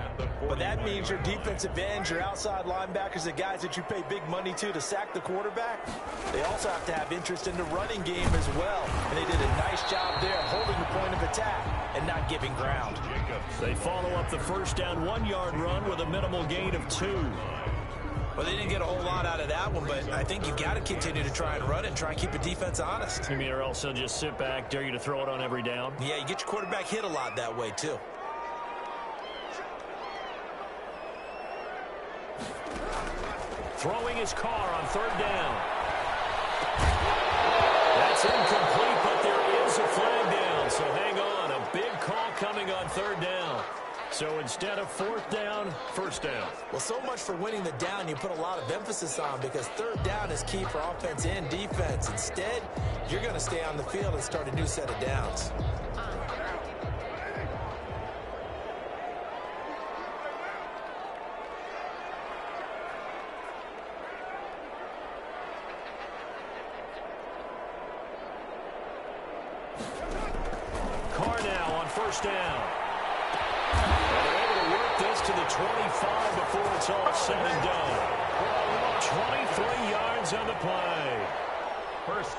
Speaker 1: But that means your defensive ends, your outside linebackers, the guys that you pay big money to sack the quarterback, they also have to have interest in the running game as well. And they did a nice job there holding the point of attack and not giving ground.
Speaker 2: They follow up the first down 1-yard run with a minimal gain of 2.
Speaker 1: Well, they didn't get a whole lot out of that one, but I think you've got to continue to try and run it and try and keep the defense honest.
Speaker 2: You mean, or else they'll just sit back, dare you to throw it on every down?
Speaker 1: Yeah, you get your quarterback hit a lot that way, too.
Speaker 2: Throwing his car on 3rd down. That's incomplete, but there is a flag down, so hang on. A big call coming on 3rd down. So instead of 4th down, 1st down.
Speaker 1: Well, so much for winning the down you put a lot of emphasis on, because 3rd down is key for offense and defense. Instead, you're going to stay on the field and start a new set of downs.
Speaker 2: Carr now on 1st down. To the 25 before it's all said and done. 23 yards on the play.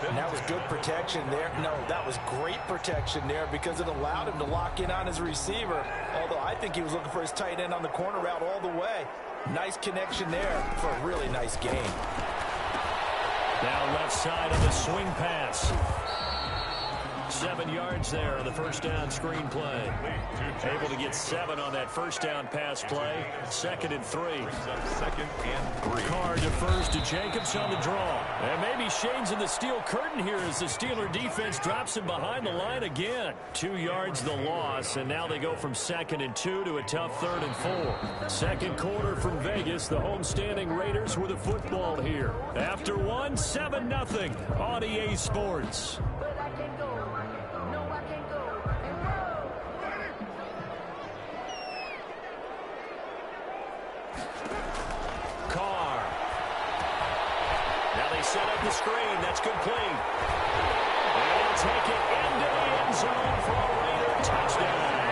Speaker 1: And that was good protection there. No, that was great protection there because it allowed him to lock in on his receiver. Although I think he was looking for his tight end on the corner route all the way. Nice connection there for a really nice gain.
Speaker 2: Now left side of the swing pass. 7 yards there on the 1st down screen play. Able to get 7 on that 1st down pass play. 2nd and 3.
Speaker 3: 2nd and 3.
Speaker 2: Carr defers to Jacobs on the draw. And maybe shades in the steel curtain here as the Steeler defense drops him behind the line again. 2 yards the loss, and now they go from 2nd and 2 to a tough 3rd and 4. Second quarter from Vegas. The home-standing Raiders with a football here. After 1, 7-0 on EA Sports. Set up the screen. That's complete. And he'll take it into the end zone for a Raider touchdown.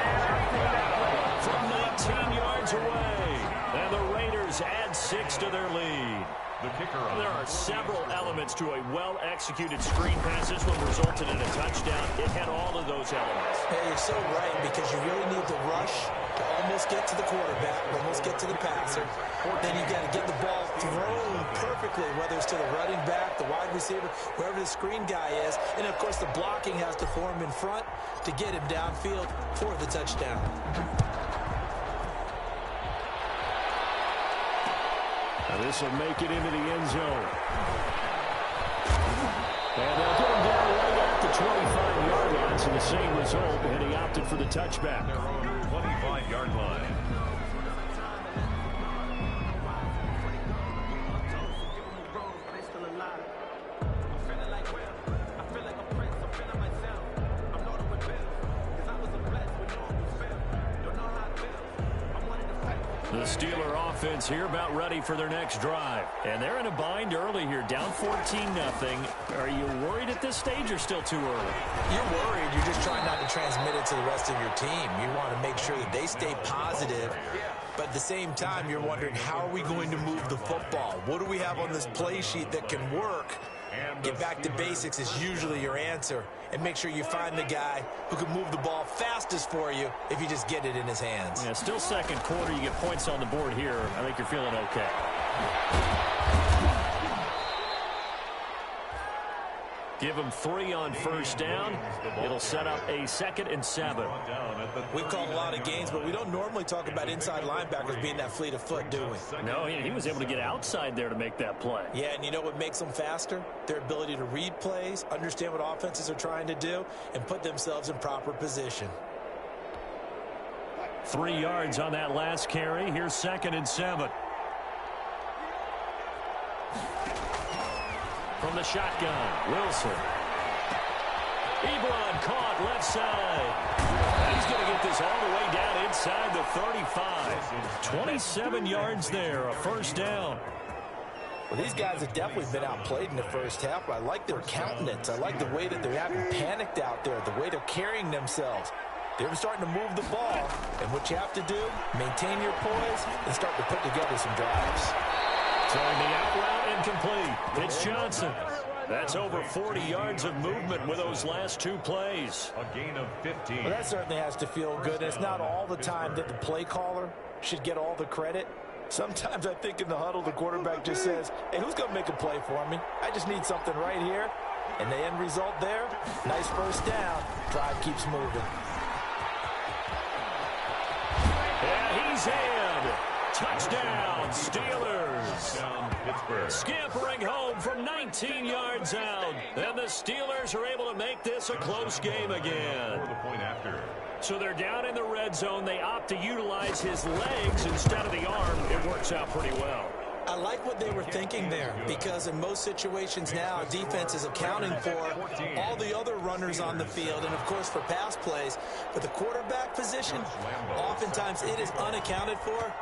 Speaker 2: From 19 yards away. And the Raiders add 6 to their lead.
Speaker 3: The kicker on
Speaker 2: there are several elements to a well-executed screen pass. This one resulted in a touchdown. It had all of those elements.
Speaker 1: Hey, you're so right, because you really need the rush to almost get to the quarterback, almost get to the passer. Then you got to get the ball thrown perfectly, whether it's to the running back, the wide receiver, wherever the screen guy is. And, of course, the blocking has to form in front to get him downfield for the touchdown.
Speaker 2: Now this will make it into the end zone. And they'll get him down right at the 25-yard line, so the same result, and he opted for the touchback.
Speaker 3: Their own 25-yard line.
Speaker 2: The Steeler offense here about ready for their next drive. And they're in a bind early here, down 14-0. Are you worried at this stage or still too early?
Speaker 1: You're worried. You're just trying not to transmit it to the rest of your team. You want to make sure that they stay positive. But at the same time, you're wondering, how are we going to move the football? What do we have on this play sheet that can work? Get back to basics is usually your answer. And make sure you find the guy who can move the ball fastest for you if you just get it in his hands.
Speaker 2: Yeah, still second quarter. You get points on the board here. I think you're feeling okay. Give him 3 on first down. It'll set up a 2nd and 7.
Speaker 1: We've called a lot of games, but we don't normally talk about inside linebackers being that fleet of foot, do we?
Speaker 2: No, he was able to get outside there to make that play.
Speaker 1: Yeah, and you know what makes them faster? Their ability to read plays, understand what offenses are trying to do, and put themselves in proper position.
Speaker 2: 3 yards on that last carry. Here's 2nd and 7. From the shotgun, Wilson. Ebron caught left side. He's going to get this all the way the 35. 27 yards there, a first down.
Speaker 1: Well, these guys have definitely been outplayed in the first half, but I like their countenance. I like the way that they're acting panicked out there, the way they're carrying themselves. They're starting to move the ball, and what you have to do, maintain your poise and start to put together some drives.
Speaker 2: Throwing the out route incomplete. It's Johnson. That's over 40 yards of movement with those last two plays.
Speaker 3: A gain of 15.
Speaker 1: Well, that certainly has to feel good. It's not all the time that the play caller should get all the credit. Sometimes I think in the huddle, the quarterback just says, hey, who's going to make a play for me? I just need something right here. And the end result there, nice first down. Drive keeps moving.
Speaker 2: Yeah, he's in. Touchdown, Steelers.
Speaker 3: Pittsburgh.
Speaker 2: Scampering home from 19 yards out. And the Steelers are able to make this a close game again.
Speaker 3: For the point after.
Speaker 2: So they're down in the red zone. They opt to utilize his legs instead of the arm. It works out pretty well.
Speaker 1: I like what they were thinking there, because in most situations now, defense is accounting for all the other runners on the field and, of course, for pass plays. But the quarterback position, oftentimes it is unaccounted for.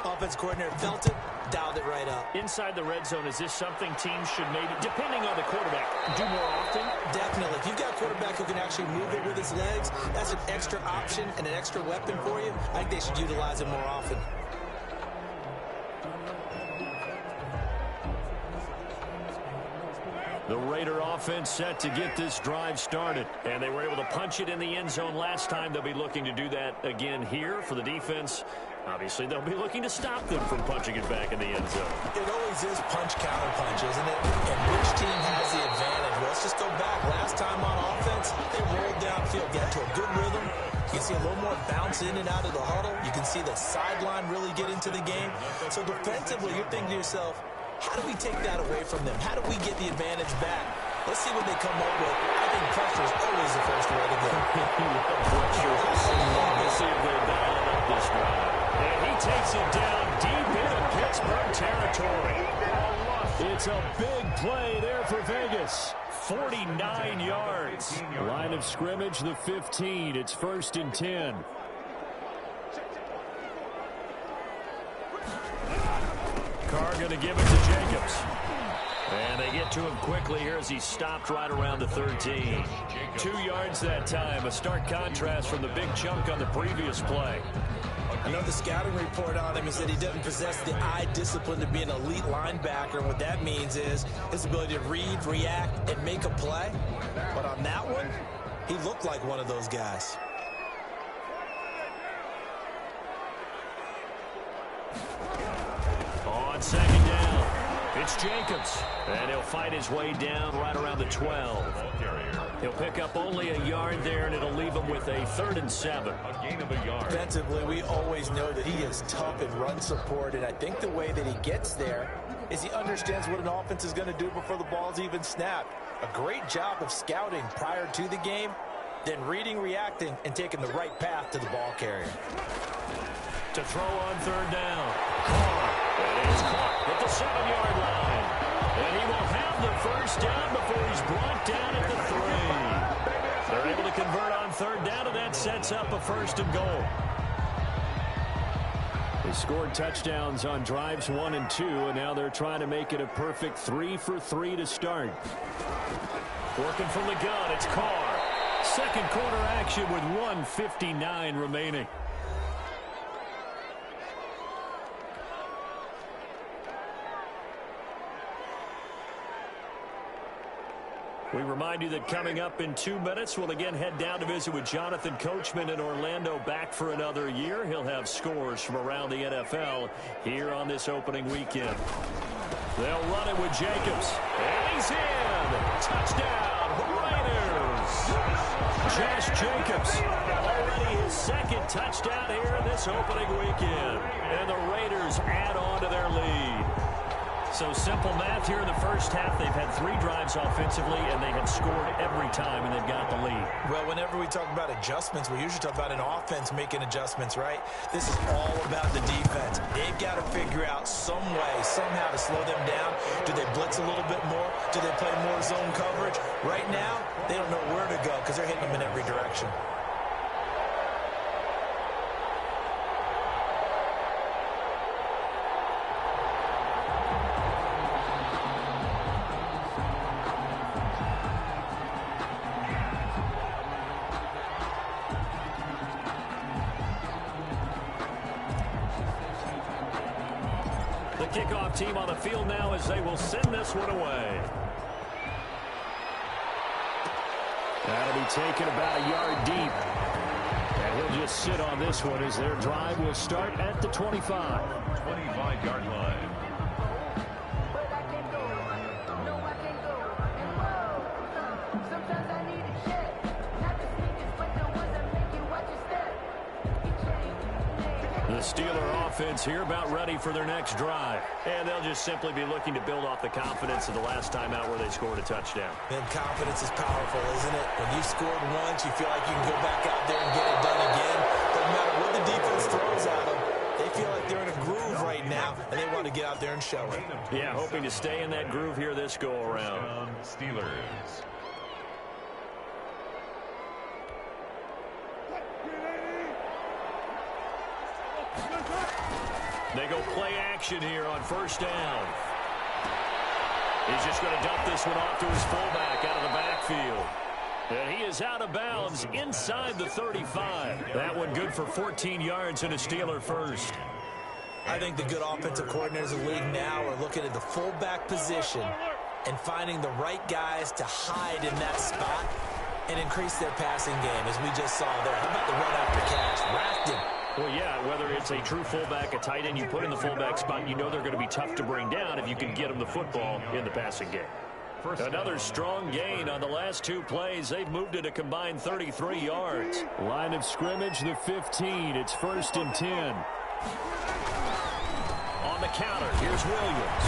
Speaker 1: Offense coordinator felt it, dialed it right up.
Speaker 2: Inside the red zone, is this something teams should maybe, depending on the quarterback, do more often?
Speaker 1: Definitely. If you've got a quarterback who can actually move it with his legs, that's an extra option and an extra weapon for you. I think they should utilize it more often.
Speaker 2: The Raider offense set to get this drive started, and they were able to punch it in the end zone last time. They'll be looking to do that again here for the defense. Obviously, they'll be looking to stop them from punching it back in the end zone.
Speaker 1: It always is punch, counter punch, isn't it? And which team has the advantage? Well, let's just go back. Last time on offense, they rolled downfield, got to a good rhythm. You can see a little more bounce in and out of the huddle. You can see the sideline really get into the game. So defensively, you're thinking to yourself, how do we take that away from them? How do we get the advantage back? Let's see what they come up with. I think pressure is always the first way to go.
Speaker 2: Let's see if they dial it up this drive. And he takes it down deep into Pittsburgh territory. It's a big play there for Vegas. 49 yards. Line of scrimmage, the 15. It's 1st and 10. Carr going to give it to Jacobs. And they get to him quickly here as he stopped right around the 13. 2 yards that time. A stark contrast from the big chunk on the previous play.
Speaker 1: I know the scouting report on him is that he doesn't possess the eye discipline to be an elite linebacker. And what that means is his ability to read, react, and make a play. But on that one, he looked like one of those guys.
Speaker 2: On 2nd down, it's Jacobs. And he'll fight his way down right around the 12. He'll pick up only a yard there, and it'll leave him with a 3rd and 7.
Speaker 3: A gain of a yard.
Speaker 1: Defensively, we always know that he is tough in run support, and I think the way that he gets there is he understands what an offense is going to do before the ball's even snapped. A great job of scouting prior to the game, then reading, reacting, and taking the right path to the ball carrier.
Speaker 2: To throw on 3rd down. Carr. And he's caught at the 7-yard line. And he will have the first down before he's brought down at the 3. They're able to convert on 3rd down, and that sets up a 1st and goal. They scored touchdowns on drives 1 and 2, and now they're trying to make it a perfect 3 for 3 to start. Working from the gun, it's Carr. Second quarter action with 1:59 remaining. We remind you that coming up in 2 minutes, we'll again head down to visit with Jonathan Coachman in Orlando, back for another year. He'll have scores from around the NFL here on this opening weekend. They'll run it with Jacobs. And he's in. Touchdown, Raiders. Josh Jacobs, already his 2nd touchdown here in this opening weekend. And the Raiders add on to their lead. So simple math here in the first half. They've had 3 drives offensively, and they have scored every time, and they've got the lead.
Speaker 1: Well, whenever we talk about adjustments, we usually talk about an offense making adjustments, right? This is all about the defense. They've got to figure out some way, somehow to slow them down. Do they blitz a little bit more? Do they play more zone coverage? Right now, they don't know where to go because they're hitting them in every direction.
Speaker 2: kickoff team on the field now as they will send this one away. That'll be taken about a yard deep. And he'll just sit on this one as their drive will start at the 25.
Speaker 3: 25-yard line.
Speaker 2: The Steeler offense here about ready for their next drive. And they'll just simply be looking to build off the confidence of the last time out where they scored a touchdown.
Speaker 1: And confidence is powerful, isn't it? When you scored once, you feel like you can go back out there and get it done again. Doesn't matter what the defense throws at them. They feel like they're in a groove right now, and they want to get out there and show it.
Speaker 2: Yeah, hoping to stay in that groove here this go-around.
Speaker 3: Steelers.
Speaker 2: They go play action here on first down. He's just going to dump this one off to his fullback out of the backfield. And he is out of bounds inside the 35. That one good for 14 yards and a Steeler first.
Speaker 1: I think the good offensive coordinators of the league now are looking at the fullback position and finding the right guys to hide in that spot and increase their passing game, as we just saw there. How about the run after catch? Racked him.
Speaker 2: Well, yeah, whether it's a true fullback, a tight end, you put in the fullback spot, you know they're going to be tough to bring down if you can get them the football in the passing game. Another strong gain on the last two plays. They've moved it a combined 33 yards. Line of scrimmage, the 15. It's 1st and 10. On the counter, here's Williams.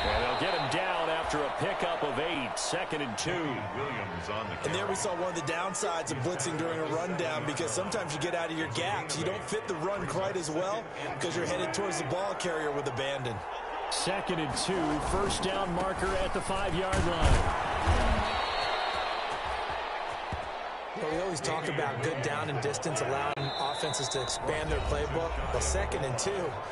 Speaker 2: And they'll get him down after a pickup of 8. 2nd and 2.
Speaker 3: Williams on the counter.
Speaker 1: And there we saw one of the downsides of blitzing during a rundown, because sometimes you get out of your gaps. You don't fit the run quite as well because you're headed towards the ball carrier with abandon.
Speaker 2: 2nd and 2. First down marker at the 5-yard line.
Speaker 1: Well, we always talk about good down and distance, allowing offenses to expand their playbook. Well, 2nd and 2,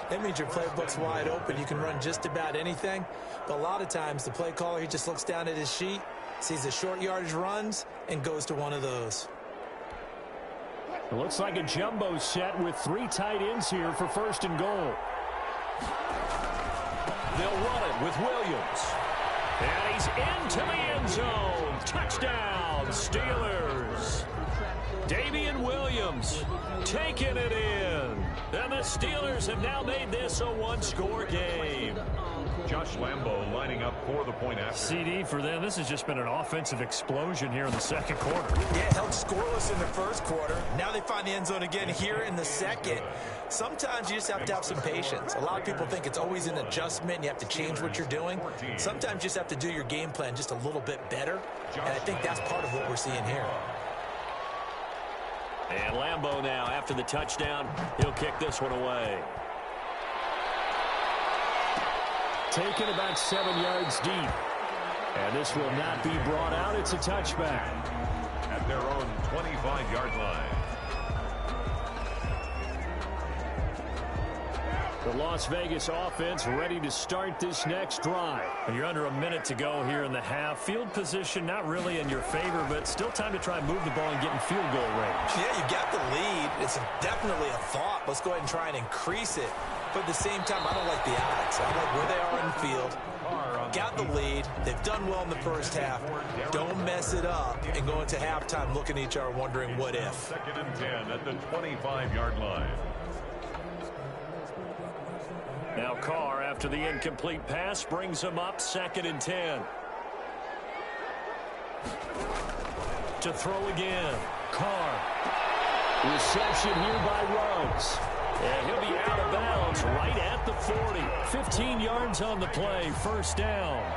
Speaker 1: that means your playbook's wide open. You can run just about anything. But a lot of times, the play caller, he just looks down at his sheet, sees the short yardage runs, and goes to one of those.
Speaker 2: It looks like a jumbo set with 3 tight ends here for 1st and goal. They'll run it with Williams. And he's into the end zone. Touchdown, Steelers. Damian Williams taking it in. And the Steelers have now made this a 1-score game.
Speaker 3: Josh Lambo lining up for the point after.
Speaker 2: CD for them. This has just been an offensive explosion here in the 2nd quarter.
Speaker 1: Yeah, held scoreless in the 1st quarter. Now they find the end zone again here in the 2nd. Sometimes you just have to have some patience. A lot of people think it's always an adjustment. And you have to change what you're doing. Sometimes you just have to do your game plan just a little bit better. And I think that's part of what we're seeing here.
Speaker 2: And Lambo now, after the touchdown, he'll kick this one away. Taken about 7 yards deep. And this will not be brought out. It's a touchback.
Speaker 3: At their own 25-yard line.
Speaker 2: The Las Vegas offense ready to start this next drive. And you're under a minute to go here in the half. Field position not really in your favor, but still time to try and move the ball and get in field goal range.
Speaker 1: Yeah, you got the lead. It's definitely a thought. Let's go ahead and try and increase it. But at the same time, I don't like the odds. I like where they are in the field. Got the lead. They've done well in the 1st half. Don't mess it up and go into halftime looking at each other wondering what if.
Speaker 3: 2nd and 10 at the 25-yard line.
Speaker 2: Now Carr, after the incomplete pass, brings him up 2nd and 10. To throw again. Carr. Reception here by Ruggs. And he'll be out of bounds right at the 40. 15 yards on the play, 1st down.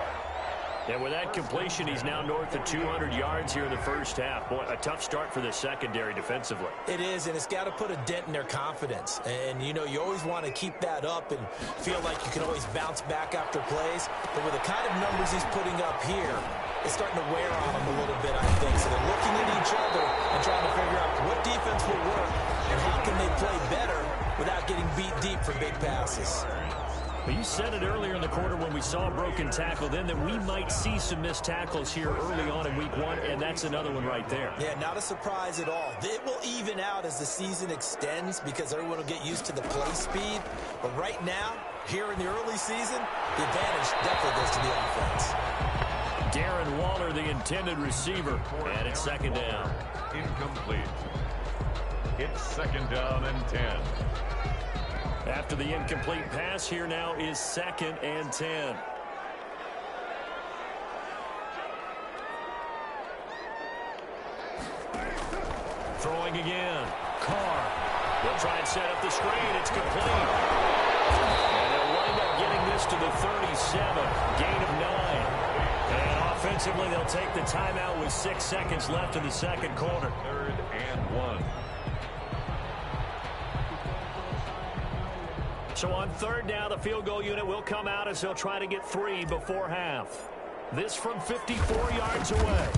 Speaker 2: And with that completion, he's now north of 200 yards here in the 1st half. Boy, a tough start for the secondary defensively.
Speaker 1: It is, and it's got to put a dent in their confidence. And, you know, you always want to keep that up and feel like you can always bounce back after plays. But with the kind of numbers he's putting up here, it's starting to wear on them a little bit, I think. So they're looking at each other and trying to figure out what defense will work and how can they play better without getting beat deep for big passes.
Speaker 2: Well, you said it earlier in the quarter when we saw a broken tackle then that we might see some missed tackles here early on in week 1, and that's another one right there.
Speaker 1: Yeah, not a surprise at all. It will even out as the season extends because everyone will get used to the play speed. But right now, here in the early season, the advantage definitely goes to the offense.
Speaker 2: Darren Waller, the intended receiver, and it's second down.
Speaker 3: Incomplete. It's second down and 10.
Speaker 2: After the incomplete pass, here now is second and 10. Throwing again. Carr. They'll try and set up the screen. It's complete. And they'll wind up getting this to the 37. Gain of 9. And offensively, they'll take the timeout with 6 seconds left in the second quarter.
Speaker 3: Third and 1.
Speaker 2: So on third down, the field goal unit will come out as they'll try to get 3 before half. This from 54 yards away.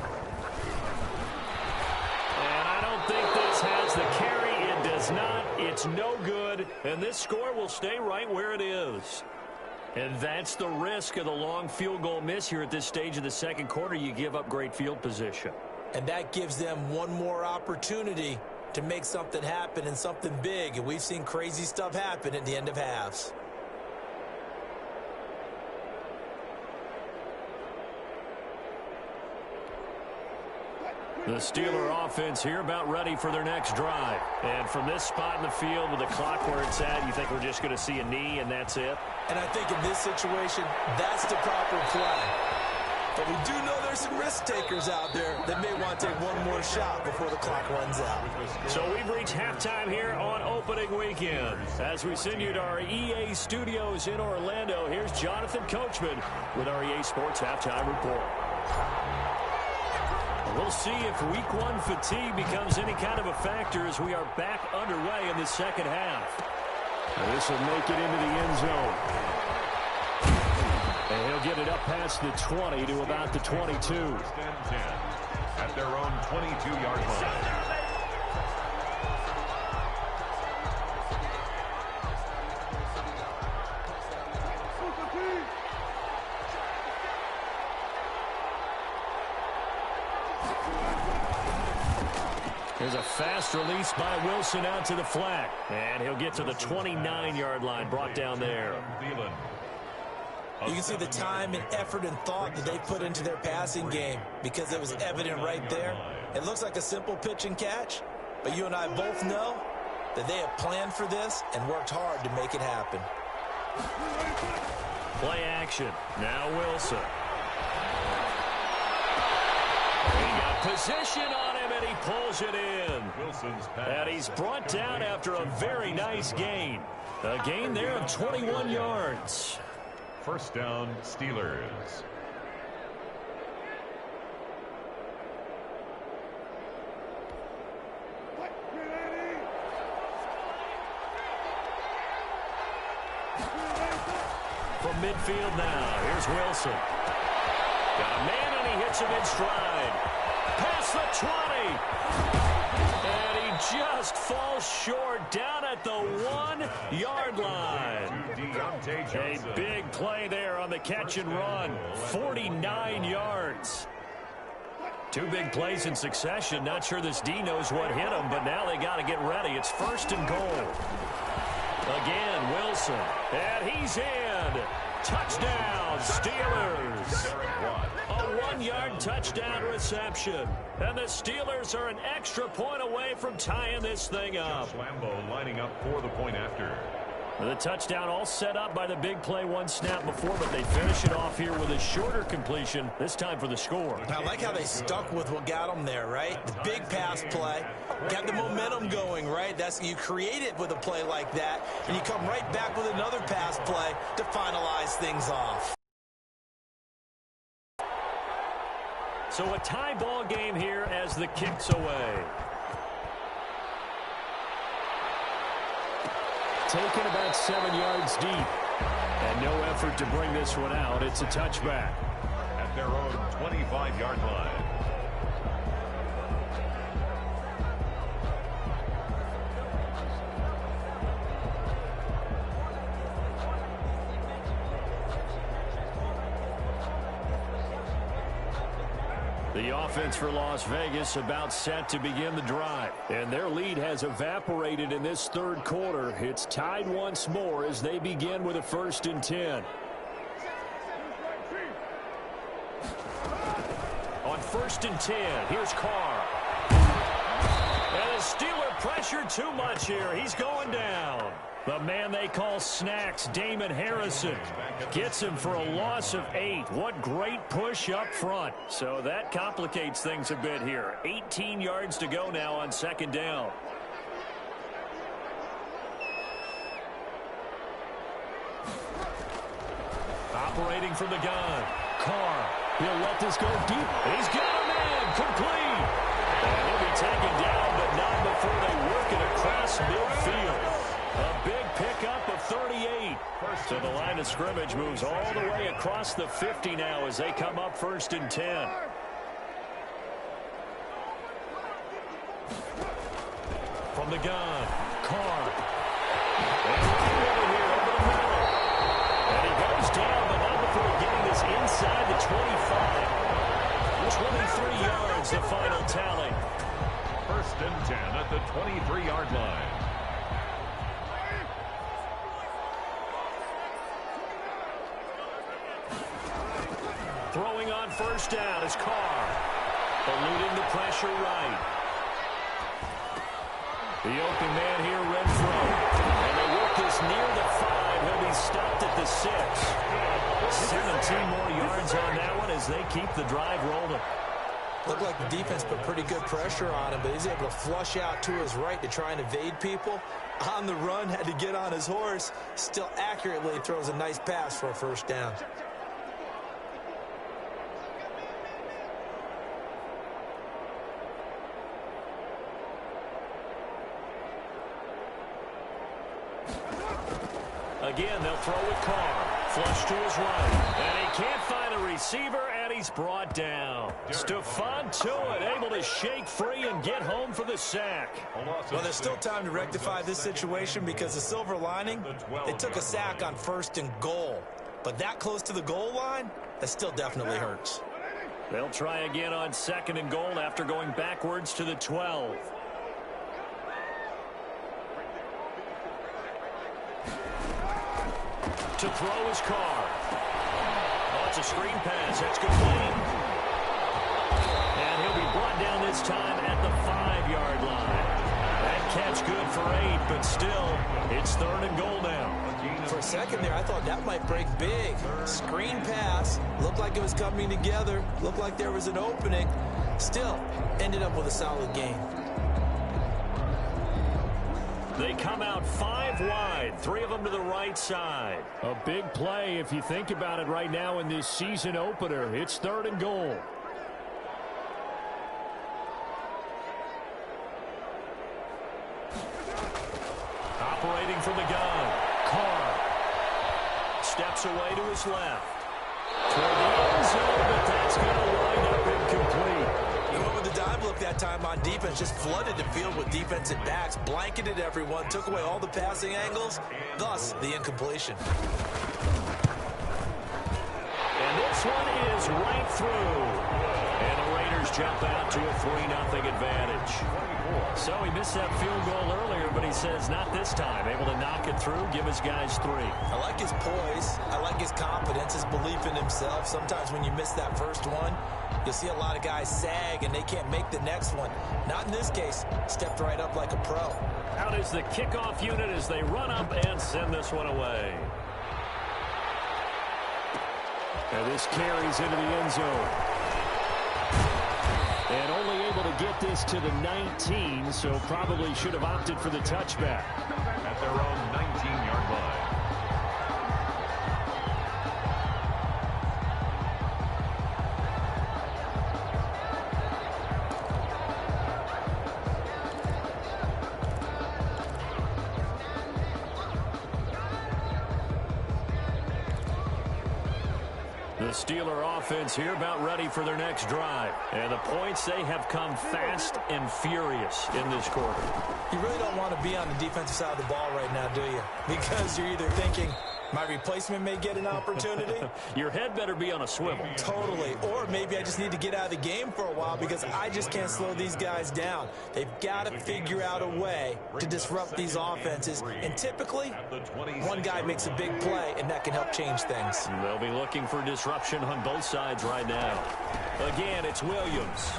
Speaker 2: And I don't think this has the carry. It does not. It's no good. And this score will stay right where it is. And that's the risk of the long field goal miss here at this stage of the second quarter. You give up great field position.
Speaker 1: And that gives them one more opportunity to make something happen and something big. And we've seen crazy stuff happen at the end of halves.
Speaker 2: The Steeler offense here about ready for their next drive. And from this spot in the field with the clock where it's at, you think we're just going to see a knee and that's it?
Speaker 1: And I think in this situation, that's the proper play. But we do know there's some risk takers out there that may want to take one more shot before the clock runs out.
Speaker 2: So we've reached halftime here on opening weekend. As we send you to our EA studios in Orlando, here's Jonathan Coachman with our EA Sports Halftime Report. We'll see if week 1 fatigue becomes any kind of a factor as we are back underway in the second half. This will make it into the end zone. And he'll get it up past the 20 to about the 22.
Speaker 3: At their own 22-yard line.
Speaker 2: There's a fast release by Wilson out to the flat. And he'll get to the 29-yard line, brought down there.
Speaker 1: You can see the time and effort and thought that they put into their passing game because it was evident right there. It looks like a simple pitch and catch, but you and I both know that they have planned for this and worked hard to make it happen.
Speaker 2: Play action. Now Wilson. He got position on him, and he pulls it in. And he's brought down after a very nice gain. A gain there of 21 yards.
Speaker 3: First down, Steelers.
Speaker 2: From midfield now, here's Wilson. Got a man, and he hits him in stride. Past the 20. And he just falls short down at the 1-yard line. A big play there on the catch and run. 49 yards. 2 big plays in succession. Not sure this D knows what hit him, but now they got to get ready. It's first and goal. Again, Wilson. And he's in. Touchdown, Steelers. A 1-yard touchdown reception. And the Steelers are an extra point away from tying this thing up.
Speaker 3: Lambeau lining up for the point after.
Speaker 2: The touchdown all set up by the big play 1 snap before, but they finish it off here with a shorter completion, this time for the score.
Speaker 1: I like how they stuck with what got them there, right? The big pass play, got the momentum going, right? That's you create it with a play like that, and you come right back with another pass play to finalize things off.
Speaker 2: So a tie ball game here as the kick's away. Taken about 7 yards deep. And no effort to bring this one out. It's a touchback.
Speaker 3: At their own 25-yard line.
Speaker 2: The offense for Las Vegas about set to begin the drive. And their lead has evaporated in this third quarter. It's tied once more as they begin with a 1st and 10. On 1st and 10, here's Carr. And the Steeler pressure too much here. He's going down. The man they call Snacks, Damon Harrison, gets him for a loss of 8. What great push up front. So that complicates things a bit here. 18 yards to go now on 2nd down. Operating from the gun. Carr. He'll let this go deep. He's got a man. Complete. And he'll be taken down, but not before they work it across midfield. A big pickup of 38. So the line of scrimmage moves all the way across the 50 now as they come up 1st and 10. From the gun, Carr. And right over here over the middle. And he goes down, but not before getting this inside the 25. 23 yards, the final tally.
Speaker 3: 1st and 10 at the 23-yard line.
Speaker 2: Throwing on 1st down is Carr. Eluding the pressure right. The open man here, Renfro. And they work this near the 5. He'll be stopped at the 6. 17 more yards on that one as they keep the drive rolling.
Speaker 1: Looked like the defense put pretty good pressure on him, but he's able to flush out to his right to try and evade people. On the run, had to get on his horse. Still accurately throws a nice pass for a 1st down.
Speaker 2: Again, they'll throw with Carr. Flush to his right. And he can't find a receiver, and he's brought down. Stephon Tuitt able to shake free and get home for the sack.
Speaker 1: Well, there's still time to rectify this situation because the silver lining, they took a sack on 1st and goal. But that close to the goal line, that still definitely hurts.
Speaker 2: They'll try again on 2nd and goal after going backwards to the 12. To throw his Carr. Oh, it's a screen pass. That's complete. And he'll be brought down this time at the 5-yard line. That catch good for 8, but still, it's 3rd and goal now.
Speaker 1: For a second there, I thought that might break big. Screen pass. Looked like it was coming together. Looked like there was an opening. Still, ended up with a solid game.
Speaker 2: They come out 5 wide, 3 of them to the right side. A big play if you think about it right now in this season opener. It's 3rd and goal. Operating from the gun. Carr steps away to his left. Toward the end zone, but that's going to wind up incomplete.
Speaker 1: They went with the dive look that time on defense, just flooded the field with defensive backs, blanketed everyone, took away all the passing angles, thus the incompletion.
Speaker 2: And this one is right through. And the Raiders jump out to a 3-0 advantage. So he missed that field goal earlier, but he says not this time. Able to knock it through, give his guys 3.
Speaker 1: I like his poise. I like his confidence, his belief in himself. Sometimes when you miss that first one, you'll see a lot of guys sag and they can't make the next one. Not in this case. Stepped right up like a pro.
Speaker 2: Out is the kickoff unit as they run up and send this one away. And this carries into the end zone. And only able to get this to the 19, so probably should have opted for the touchback.
Speaker 3: At their own 19-yard line.
Speaker 2: The Steeler offense here about ready for their next drive. And the points, they have come fast and furious in this quarter.
Speaker 1: You really don't want to be on the defensive side of the ball right now, do you? Because you're either thinking, My replacement may get an opportunity.
Speaker 2: Your head better be on a swivel.
Speaker 1: Totally. Or maybe I just need to get out of the game for a while because I just can't slow these guys down. They've got to figure out a way to disrupt these offenses. And typically, one guy makes a big play, and that can help change things.
Speaker 2: They'll be looking for disruption on both sides right now. Again, it's Williams.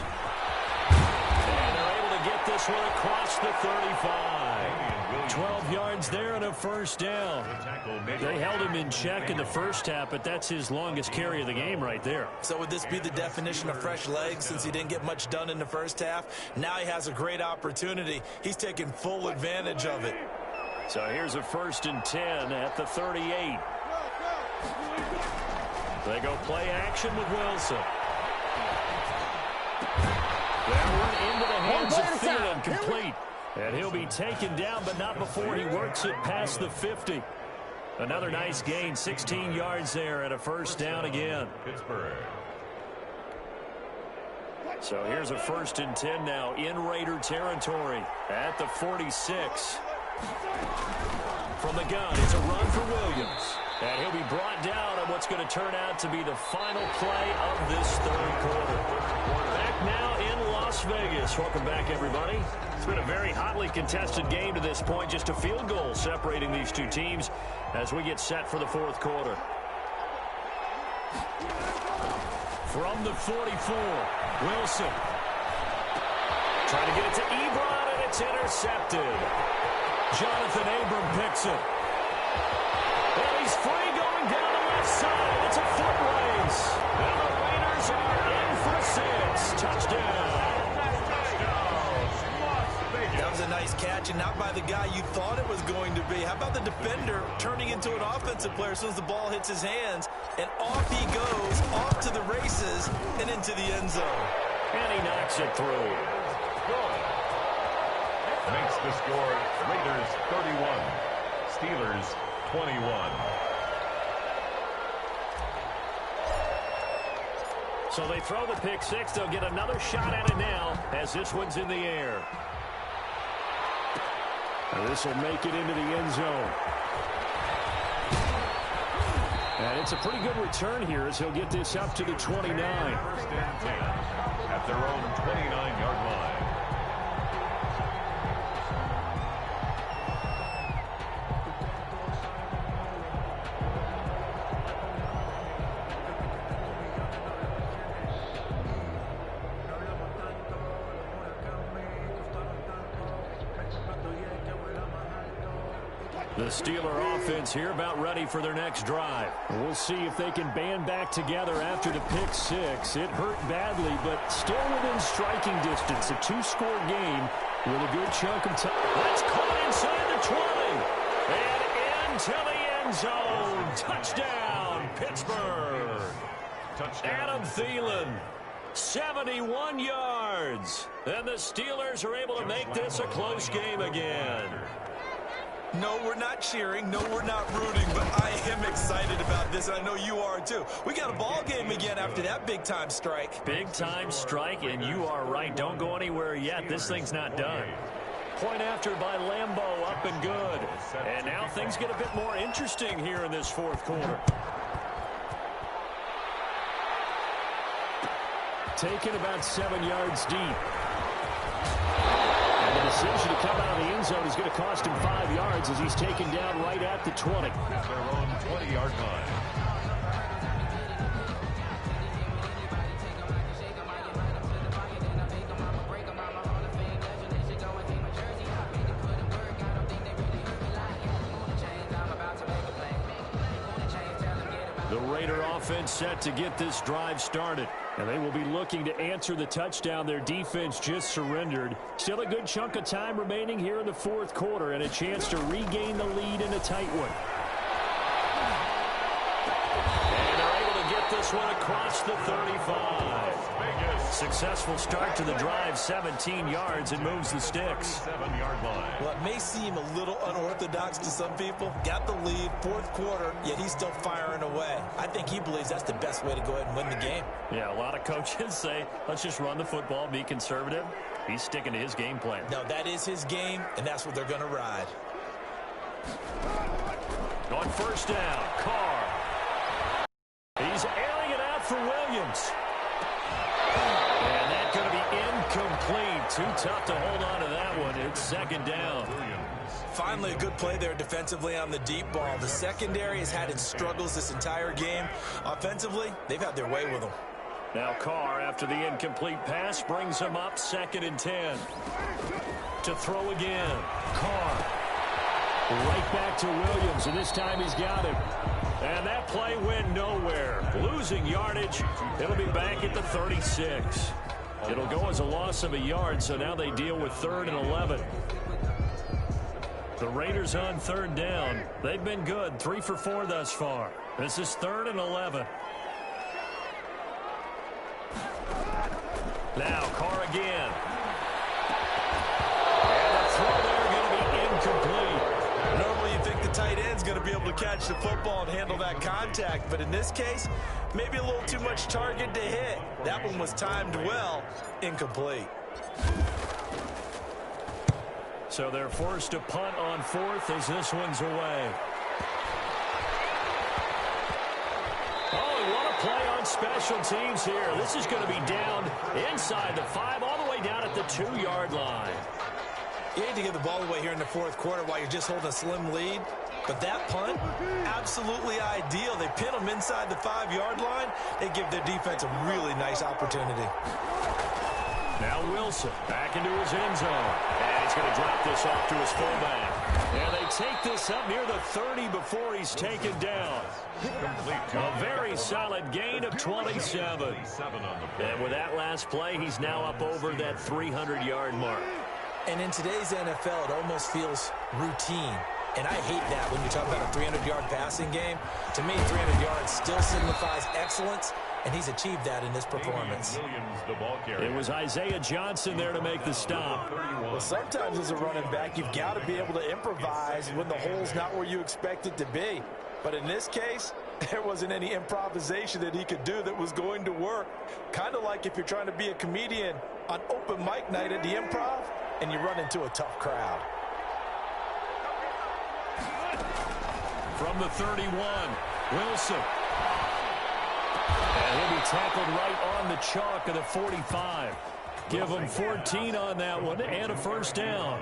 Speaker 2: And they're able to get this one across the 35. 12 yards there and a first down. They held him in check in the first half, but that's his longest carry of the game right there.
Speaker 1: So would this be the definition of fresh legs since he didn't get much done in the first half? Now he has a great opportunity. He's taking full advantage of it.
Speaker 2: So here's a 1st and 10 at the 38. They go play action with Wilson. That one into the hands of Thielen, complete. And he'll be taken down, but not before he works it past the 50. Another nice gain, 16 yards there, and a first down again.
Speaker 3: Pittsburgh.
Speaker 2: So here's a 1st and 10 now in Raider territory at the 46. From the gun, it's a run for Williams. And he'll be brought down on what's going to turn out to be the final play of this third quarter. Back now in Las Vegas. Welcome back, everybody. It's been a very hotly contested game to this point. Just a field goal separating these two teams as we get set for the fourth quarter. From the 44, Wilson. Trying to get it to Ebron, and it's intercepted. Jonathan Abram picks it. And he's free going down the left side. It's a foot race. And the Raiders are in for 6. Touchdown.
Speaker 1: That was a nice catch, and not by the guy you thought it was going to be. How about the defender turning into an offensive player as soon as the ball hits his hands, and off he goes, off to the races, and into the end zone.
Speaker 2: And he knocks it through.
Speaker 3: Makes the score Raiders 31, Steelers 21.
Speaker 2: So they throw the pick six. They'll get another shot at it now as this one's in the air. And this will make it into the end zone. And it's a pretty good return here as he'll get this up to the 29.
Speaker 3: 1st and 10 at their own 29-yard line.
Speaker 2: The Steeler offense here about ready for their next drive. We'll see if they can band back together after the pick six. It hurt badly, but still within striking distance. A two-score game with a good chunk of time. That's caught inside the 20. And into the end zone. Touchdown, Pittsburgh.
Speaker 3: Touchdown.
Speaker 2: Adam Thielen. 71 yards. And the Steelers are able to make this a close game again.
Speaker 1: No, we're not cheering. No, we're not rooting, but I am excited about this, and I know you are too. We got a ball game again after that big-time strike.
Speaker 2: Big-time strike, and you are right. Don't go anywhere yet. This thing's not done. Point after by Lambeau, up and good. And now things get a bit more interesting here in this fourth quarter. Taken about 7 yards deep. And the decision to come out of the end zone is going to cost him 5 yards as he's taken down right at the 20.
Speaker 3: At their own 20-yard line.
Speaker 2: The Raider offense set to get this drive started. And they will be looking to answer the touchdown their defense just surrendered. Still a good chunk of time remaining here in the fourth quarter and a chance to regain the lead in a tight one. And they're able to get this one across the 35. Successful start to the drive, 17 yards, and moves the sticks.
Speaker 3: 7-yard line.
Speaker 1: Well, it may seem a little unorthodox to some people. Got the lead, fourth quarter, yet he's still firing away. I think he believes that's the best way to go ahead and win the game.
Speaker 2: Yeah, a lot of coaches say, let's just run the football, be conservative. He's sticking to his game plan.
Speaker 1: No, that is his game, and that's what they're going to ride.
Speaker 2: On first down, Carr. He's airing it out for Williams. And that's going to be incomplete. Too tough to hold on to that one. It's second down.
Speaker 1: Finally, a good play there defensively on the deep ball. The secondary has had its struggles this entire game. Offensively, they've had their way with them.
Speaker 2: Now Carr, after the incomplete pass, brings him up 2nd and 10. To throw again. Carr. Right back to Williams, and this time he's got him. And that play went nowhere. Losing yardage. It'll be back at the 36. It'll go as a loss of a yard, so now they deal with 3rd and 11. The Raiders on 3rd down. They've been good, 3 for 4 thus far. This is 3rd and 11. Now Carr again. And the throw there going to be incomplete.
Speaker 1: Normally you think the tight end's going to be able to catch the football and handle that contact, but in this case, maybe a little too much target to hit. That one was timed well, incomplete.
Speaker 2: So they're forced to punt on 4th as this one's away. Oh, what a play on special teams here. This is going to be down inside the 5, all the way down at the 2-yard line.
Speaker 1: You hate to give the ball away here in the 4th quarter while you're just holding a slim lead, but that punt, absolutely ideal. They pin them inside the 5-yard line. They give their defense a really nice opportunity.
Speaker 2: Now Wilson back into his end zone. And he's going to drop this off to his fullback. And they take this up near the 30 before he's taken down. A very solid gain of 27. And with that last play, he's now up over that 300-yard mark.
Speaker 1: And in today's NFL, it almost feels routine. And I hate that when you talk about a 300-yard passing game. To me, 300 yards still signifies excellence, and he's achieved that in this performance.
Speaker 2: It was Isaiah Johnson there to make the stop.
Speaker 1: Well, sometimes as a running back, you've got to be able to improvise when the hole's not where you expect it to be. But in this case, there wasn't any improvisation that he could do that was going to work. Kind of like if you're trying to be a comedian on open mic night at the Improv, and you run into a tough crowd.
Speaker 2: From the 31, Wilson. And he'll be tackled right on the chalk of the 45. Give him 14 on that one and a first down.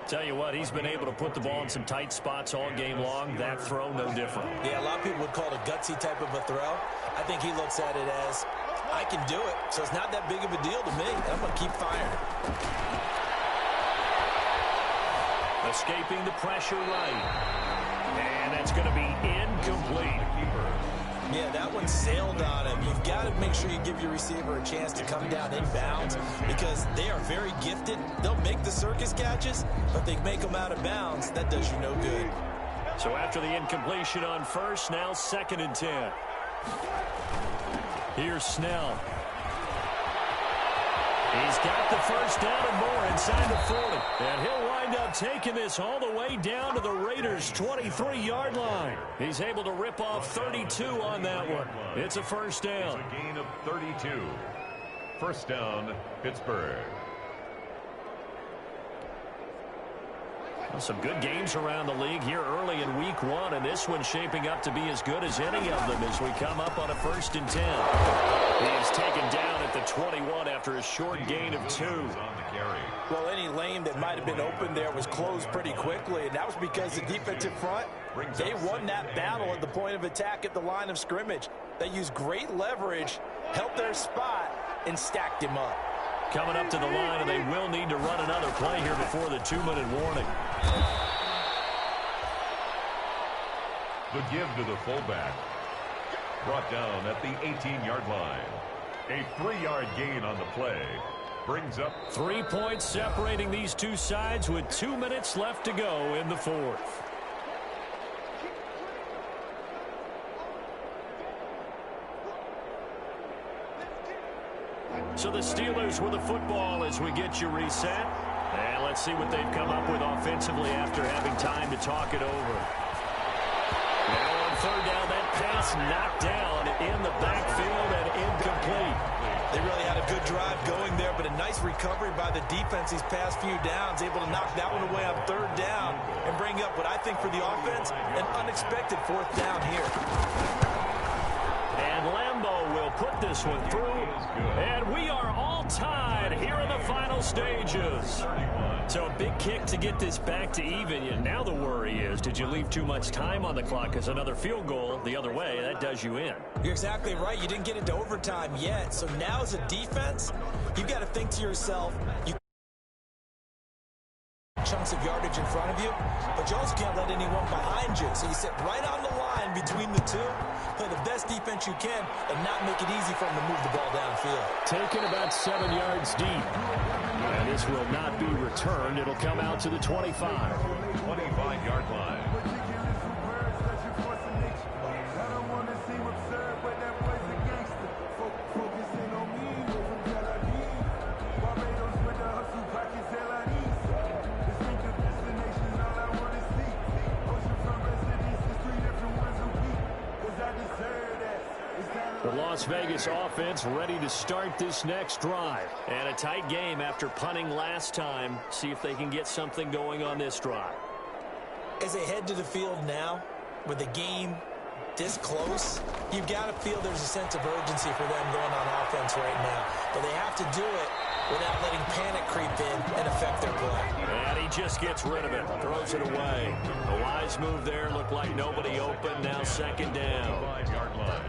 Speaker 2: Tell you what, he's been able to put the ball in some tight spots all game long. That throw, no different.
Speaker 1: Yeah, a lot of people would call it a gutsy type of a throw. I think he looks at it as, I can do it, so it's not that big of a deal to me. I'm going to keep firing.
Speaker 2: Escaping the pressure right. And that's going to be incomplete.
Speaker 1: Yeah, that one sailed on him. You've got to make sure you give your receiver a chance to come down inbounds because they are very gifted. They'll make the circus catches, but they make them out of bounds. That does you no good.
Speaker 2: So after the incompletion on first, now 2nd and 10. Here's Snell. He's got the first down and more inside the 40. And he'll wind up taking this all the way down to the Raiders' 23-yard line. He's able to rip off 32 on that one. It's a first down.
Speaker 3: It's a gain of 32. First down, Pittsburgh.
Speaker 2: Well, some good games around the league here early in week 1, and this one's shaping up to be as good as any of them as we come up on a 1st and 10. He is taken down at the 21 after a short gain of 2.
Speaker 1: Well, any lane that might have been open there was closed pretty quickly, and that was because the defensive front, they won that battle at the point of attack at the line of scrimmage. They used great leverage, held their spot, and stacked him up.
Speaker 2: Coming up to the line, and they will need to run another play here before the 2-minute warning.
Speaker 3: The give to the fullback. Brought down at the 18-yard line. A 3-yard gain on the play. Brings up
Speaker 2: 3 points separating these two sides with 2 minutes left to go in the 4th. So the Steelers with the football as we get you reset. And let's see what they've come up with offensively after having time to talk it over. Now on 3rd down, that pass knocked down in the backfield and incomplete.
Speaker 1: They really had a good drive going there, but a nice recovery by the defense these past few downs, able to knock that one away on 3rd down and bring bring up what I think for the offense, an unexpected fourth down here.
Speaker 2: And Lambeau will put this one through. And we are all tied here in the final stages. So a big kick to get this back to even. And now the worry is, did you leave too much time on the clock? Because another field goal the other way, that does you in.
Speaker 1: You're exactly right. You didn't get into overtime yet. So now as a defense, you've got to think to yourself, you chunks of yardage in front of you, but you also can't let anyone behind you. So you sit right on the line between the two, play the best defense you can, and not make it easy for them to move the ball downfield.
Speaker 2: Taken about 7 yards deep. And this will not be returned. It'll come out to the 25.
Speaker 3: 25-yard line.
Speaker 2: The Las Vegas offense ready to start this next drive. And a tight game after punting last time. See if they can get something going on this drive.
Speaker 1: As they head to the field now, with the game this close, you've got to feel there's a sense of urgency for them going on offense right now. But they have to do it without letting panic creep in and affect their play.
Speaker 2: And he just gets rid of it, throws it away. A wise move there, looked like nobody open, now second down.
Speaker 3: 5-yard line.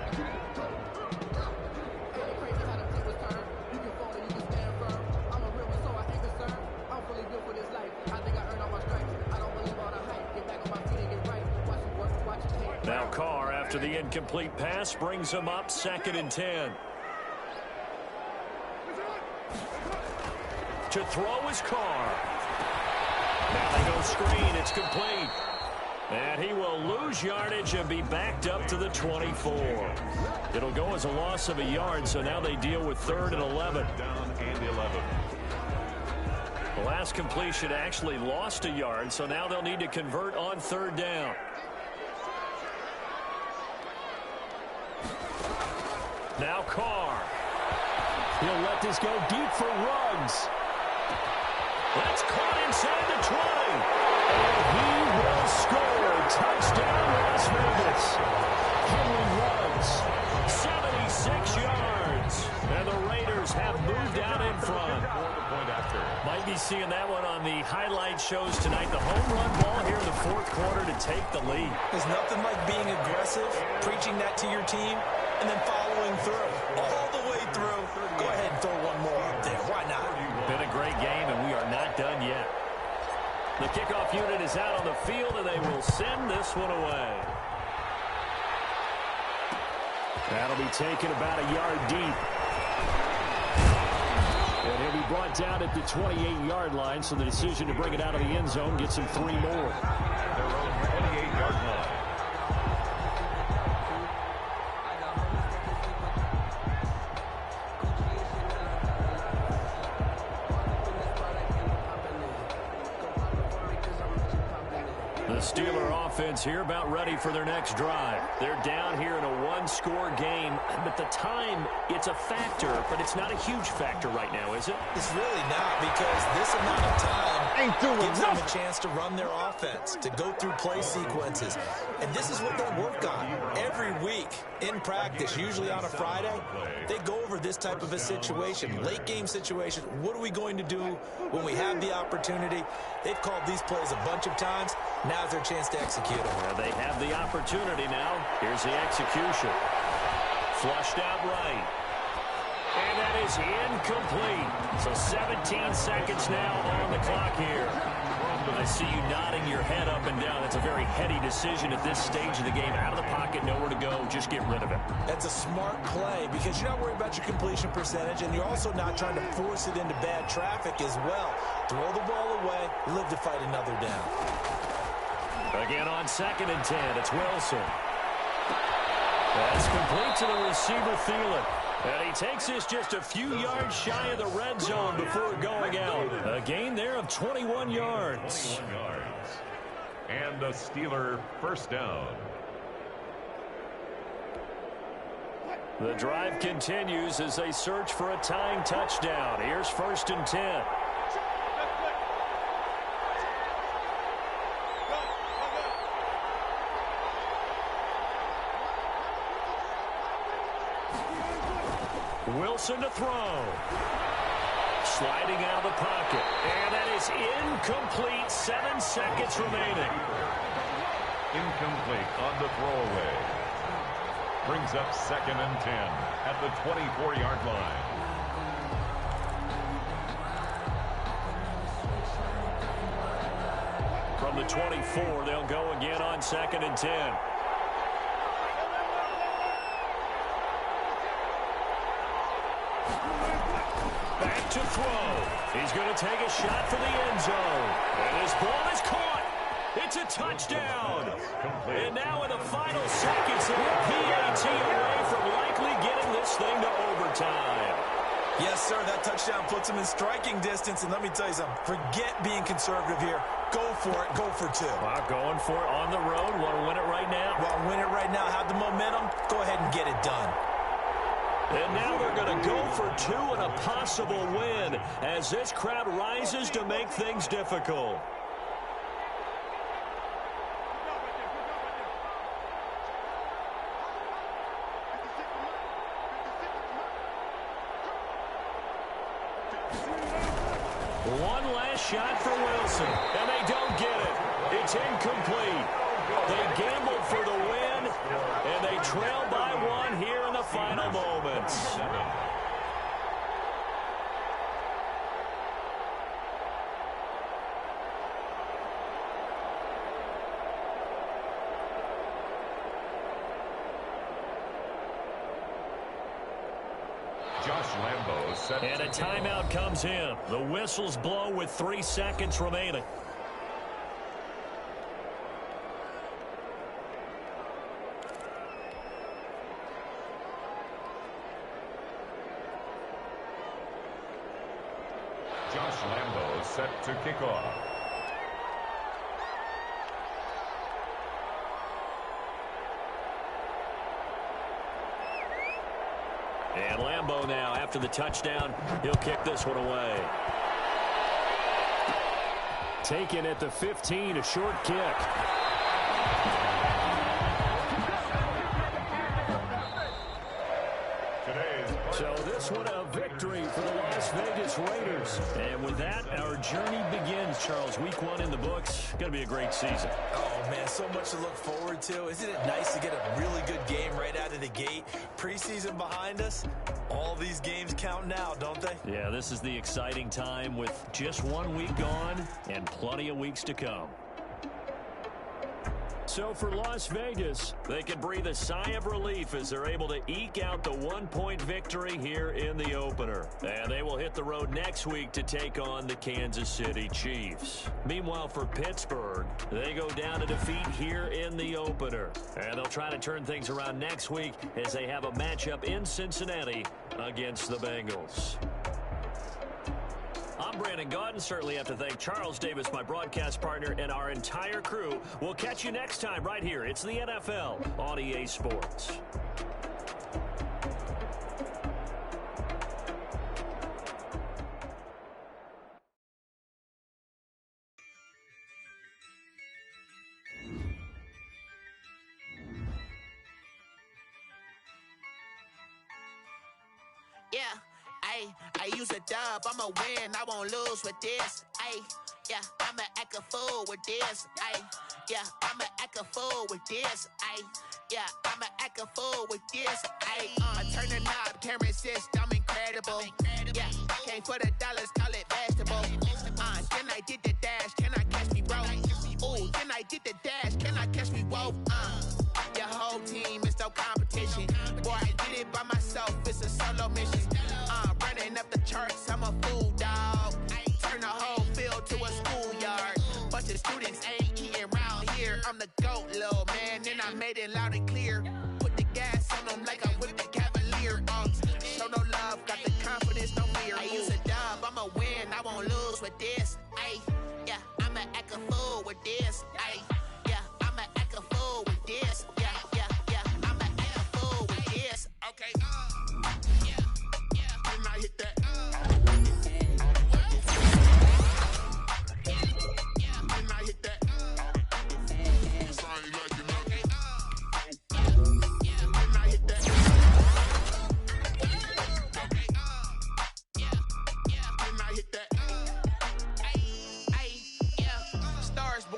Speaker 2: Now Carr, after the incomplete pass, brings him up 2nd and 10. To throw is Carr. Now they go screen. It's complete. And he will lose yardage and be backed up to the 24. It'll go as a loss of a yard, so now they deal with 3rd and 11.
Speaker 3: Down and 11.
Speaker 2: The last completion actually lost a yard, so now they'll need to convert on 3rd down. Now Carr. He'll let this go deep for Ruggs. That's caught inside the 20. And he will score. Touchdown, Las Vegas. Henry Ruggs, 76 yards. And the Raiders have moved out in front. Might be seeing that one on the highlight shows tonight. The home run ball here in the 4th quarter to take the lead.
Speaker 1: There's nothing like being aggressive, preaching that to your team, and then following through. All the way through. Go ahead and throw one more up there. Why not?
Speaker 2: Been a great game, and we are not done yet. The kickoff unit is out on the field, and they will send this one away. That'll be taken about a yard deep. And he'll be brought down at the 28-yard line, so the decision to bring it out of the end zone gets him 3 more.
Speaker 3: Their own 28-yard line.
Speaker 2: The Steeler offense here about ready for their next drive. They're down here in a one-score game, but the time, it's a factor, but it's not a huge factor right now, is it?
Speaker 1: It's really not, because this amount of time gives them a chance to run their offense, to go through play sequences. And this is what they work on every week in practice, usually on a Friday. They go over this type of a situation, late game situation. What are we going to do when we have the opportunity? They've called these plays a bunch of times. Now's their chance to execute them.
Speaker 2: Well, they have the opportunity now. Here's the execution. Flushed out right. And that is incomplete. So 17 seconds now on the clock here. I see you nodding your head up and down. That's a very heady decision at this stage of the game. Out of the pocket, nowhere to go. Just get rid of it.
Speaker 1: That's a smart play because you're not worried about your completion percentage, and you're also not trying to force it into bad traffic as well. Throw the ball away, live to fight another down.
Speaker 2: Again on 2nd and 10, it's Wilson. That's complete to the receiver, Thielen. And he takes this just a few yards shy of the red zone before going out. A gain there of 21 yards.
Speaker 3: 21 yards. And the Steeler first down.
Speaker 2: The drive continues as they search for a tying touchdown. Here's 1st and 10. Wilson to throw. Sliding out of the pocket. And that is incomplete. 7 seconds remaining.
Speaker 3: Incomplete on the throwaway. Brings up 2nd and 10 at the 24-yard line.
Speaker 2: From the 24, they'll go again on 2nd and 10. Back to throw. He's going to take a shot for the end zone. And his ball is caught. It's a touchdown. And now in the final seconds, they're a PAT away from likely getting this thing to overtime.
Speaker 1: Yes, sir, that touchdown puts him in striking distance. And let me tell you something, forget being conservative here. Go for it. Go for 2.
Speaker 2: Wow, going for it on the road. Want to win it right now?
Speaker 1: Want to win it right now. Have the momentum. Go ahead and get it done.
Speaker 2: And now they're going to go for 2 and a possible win as this crowd rises to make things difficult. One last shot for Wilson, and they don't get it. It's incomplete. They gambled for the win, and they trail by 1 here in the final moments.
Speaker 3: Josh Lambo set.
Speaker 2: And a timeout comes in. The whistles blow with 3 seconds remaining.
Speaker 3: Josh Lambo set to kick off.
Speaker 2: And Lambo now, after the touchdown, he'll kick this one away. Taken at the 15, a short kick. So this one a victory for the Las Vegas Raiders. And with that, our journey begins, Charles. Week 1 in the books. Going to be a great season.
Speaker 1: Oh, man, so much to look forward to. Isn't it nice to get a really good game right out of the gate? Preseason behind us. All these games count now, don't they?
Speaker 2: Yeah, this is the exciting time with just 1 week gone and plenty of weeks to come. So for Las Vegas, they can breathe a sigh of relief as they're able to eke out the 1-point victory here in the opener. And they will hit the road next week to take on the Kansas City Chiefs. Meanwhile, for Pittsburgh, they go down to defeat here in the opener. And they'll try to turn things around next week as they have a matchup in Cincinnati against the Bengals. I'm Brandon Gaudin. Certainly have to thank Charles Davis, my broadcast partner, and our entire crew. We'll catch you next time right here. It's the NFL on EA Sports.
Speaker 6: Yeah, I use a dub, I'ma win, I won't lose with this. Yeah, I'ma act a fool with this. Yeah, I'ma act a fool with this. Yeah, I'ma act a fool with this. I turn the knob, can't resist, I'm incredible. Yeah, came for the dollars, call it vegetable. Then I did the dash, can I catch me, bro? Ooh, then I did the dash, can I catch me, whoa? Your whole team is no competition. Boy, I did it by myself, it's a solo mission. Running up the charts, I'm a fool, dog. Turn the whole field to a schoolyard. Bunch of students ain't eating round here. I'm the GOAT, little man, and I made it loud and clear. Put the gas on them like I'm with the Cavalier. Show no love, got the confidence, no fear. I use a dub, I'ma win, I won't lose with this. Yeah, I'ma act a fool with this. Yeah, I'ma act a fool with this. Yeah, I'ma act a fool with this. Okay, and I hit that. And I hit that. And I hit that.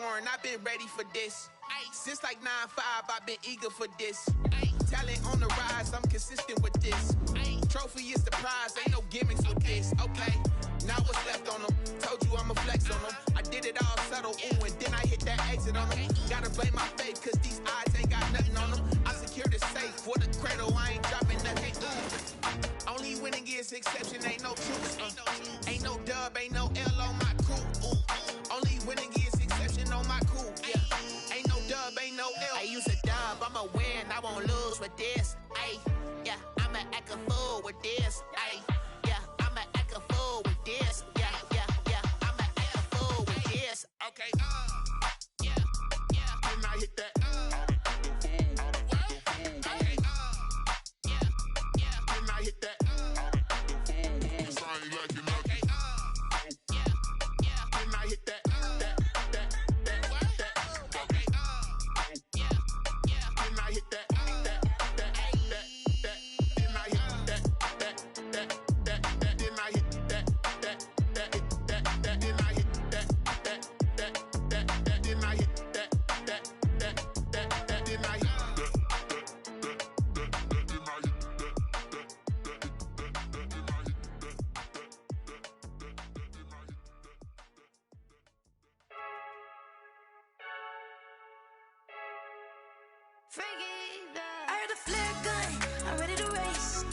Speaker 12: born, I've been ready for this. Since like 9-5, I've been eager for this. Talent on the rise, I'm consistent with this. Trophy is the prize, ain't no gimmicks with this. Okay, now what's left on them? Told you I'ma flex on them. I did it all subtle, ooh, and then I hit that exit on them. Gotta blame my faith, cause these eyes ain't got nothing on them. I secured the safe for the cradle, I ain't dropping nothing. Ooh. Only winning is exception, ain't no truth. Ain't no dub, ain't no L on my crew. Ooh. Only winning is exception on my crew. Yeah. Ain't no dub, ain't no L. I use a dub, I'ma win, I won't lose with this. Ay, yeah, I'ma act a fool with this. Ay, yeah, I'ma act a fool with this. Yeah, yeah, yeah, I'ma act a fool with this. Okay, yeah, yeah, and I hit that. Okay, yeah, yeah, and I hit that. Cause I ain't liking nothing. Okay, yeah, yeah, and I hit that.
Speaker 14: I heard a flare gun, I'm ready to race.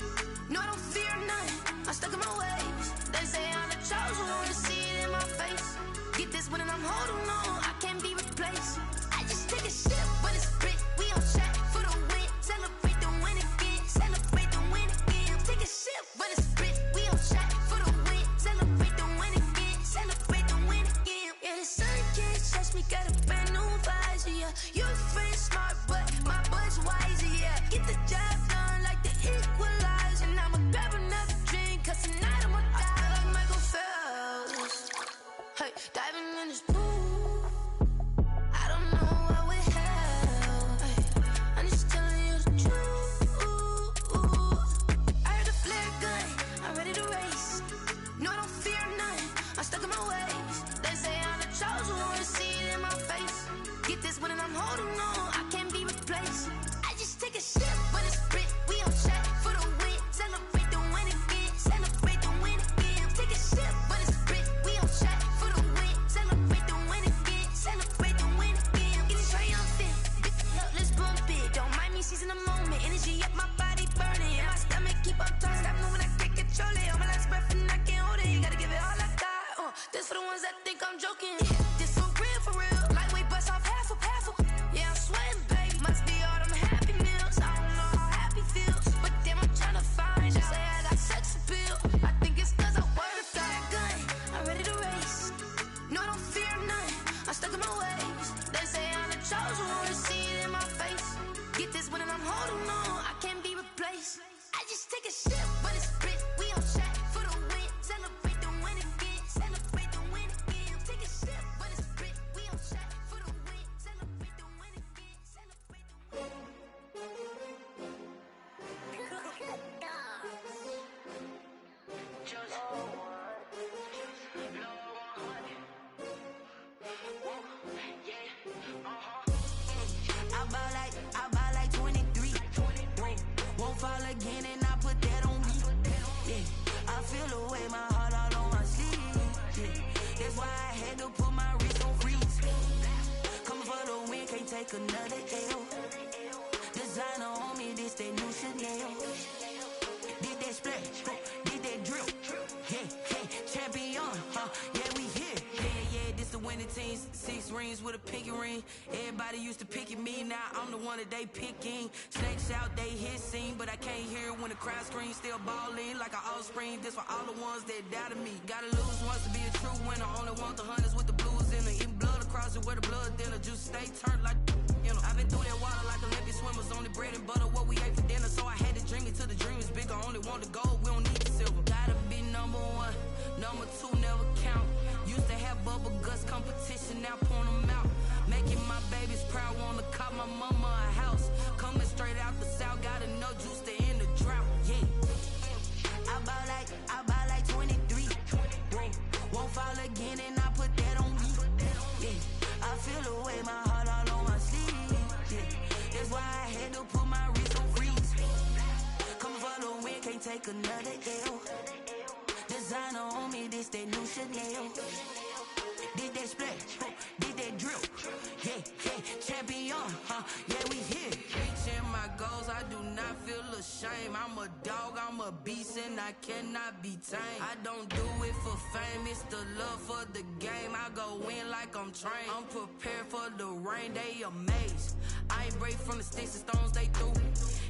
Speaker 14: No, I don't fear none, I'm stuck in my ways. They say I'm the chosen one, see it in my face. Get this one and I'm holding on, I can't be replaced. I just take a sip, but it's grit, we on track for the win. Celebrate the win again, celebrate the win again. Take a sip, but it's grit, we on track for the win. Celebrate the win again, celebrate the win again. Yeah, the sun can't touch me, got a brand new visor, yeah. You're friend smart, but my bud's wiser, yeah. Get the job done like the equalizer. And I'ma grab another drink, cause tonight I'ma die like Michael Phelps. Hey, diving in this pool, I don't know what we have. Hey, I'm just telling you the truth. I heard a flare gun, I'm ready to race. No, I don't fear none, I'm stuck in my ways. They say I'm the chosen one, see it in my face. Get this one and I'm holding on, I can't be replaced. I just take a sip, but it's grit, we on track for the win. Celebrate the win again, celebrate the win again. Take a sip, but it's grit, we on track for the win. Celebrate the win again, celebrate the win again. Get it triumphant, up, let's bump it. Don't mind me seizing the moment, energy up my body burning. And my stomach keep on tossing, stop moving, I can't control it. On my last breath and I can't hold it, you gotta give it all I got. This for the ones that think I'm joking. This for real, lightweight bust off half a. Yeah, I'm sweating, babe, must be all them happy meals. I don't know how happy feels, but damn, I'm tryna find out. Say I got sex appeal, I think it's cause I wear a fire gun. I'm ready to race, no, I don't fear none, I'm stuck in my ways. They say I'm the chosen one, see it in my face. Get this one and I'm holding on, I can't be replaced. I just take a sip, but it's grit, we on track for the win. Celebrate the win again, celebrate the win again. Take a sip, but it's grit, we on track for the win. Celebrate the win again, celebrate the win. I ball like 23. Won't fall again and I put that on me. Yeah, I feel the way, my heart all on my sleeve. Yeah, that's why I had to put my wrist on freeze. Coming for the win, can't take another L. Designer on me, this that new Chanel. Did that splash, did that drill. Yeah, champion, yeah, we here. Yeah, this the winning team. 6 rings with a pinky ring. Everybody used to pick at me, now I'm the one that they picking. Snakes out, they hit scene, but I can't hear it when the crowd screams. Still balling like an offspring. This for all the ones that doubted me. Gotta lose once to be a true winner. Only want the hunters with the blues in it. Eating blood across it where the blood thinner. Juice stay turned like, you know. I've been through that water like Olympic swimmers. Only bread and butter, what we ate for dinner. So I had to dream it till the dream is bigger. Only want the gold, we don't need the silver. Gotta be number 1, number 2 never count. Used to have bubble guts competition, now point them out. Making my babies proud, wanna call my mama a house. Coming straight out the south, gotta know juice to end the drought. Yeah, I ball like 23. Won't fall again and I put that on me. Yeah, I feel the take another L. Designer on me, this that new Chanel. Did that splash, did that drip. Yeah, champion, yeah, we here. Reaching my goals, I do not feel ashamed. I'm a dog, I'm a beast, and I cannot be tamed. I don't do it for fame, it's the love for the game. I go in like I'm trained. I'm prepared for the rain, they amazed. I ain't break from the sticks and stones they threw.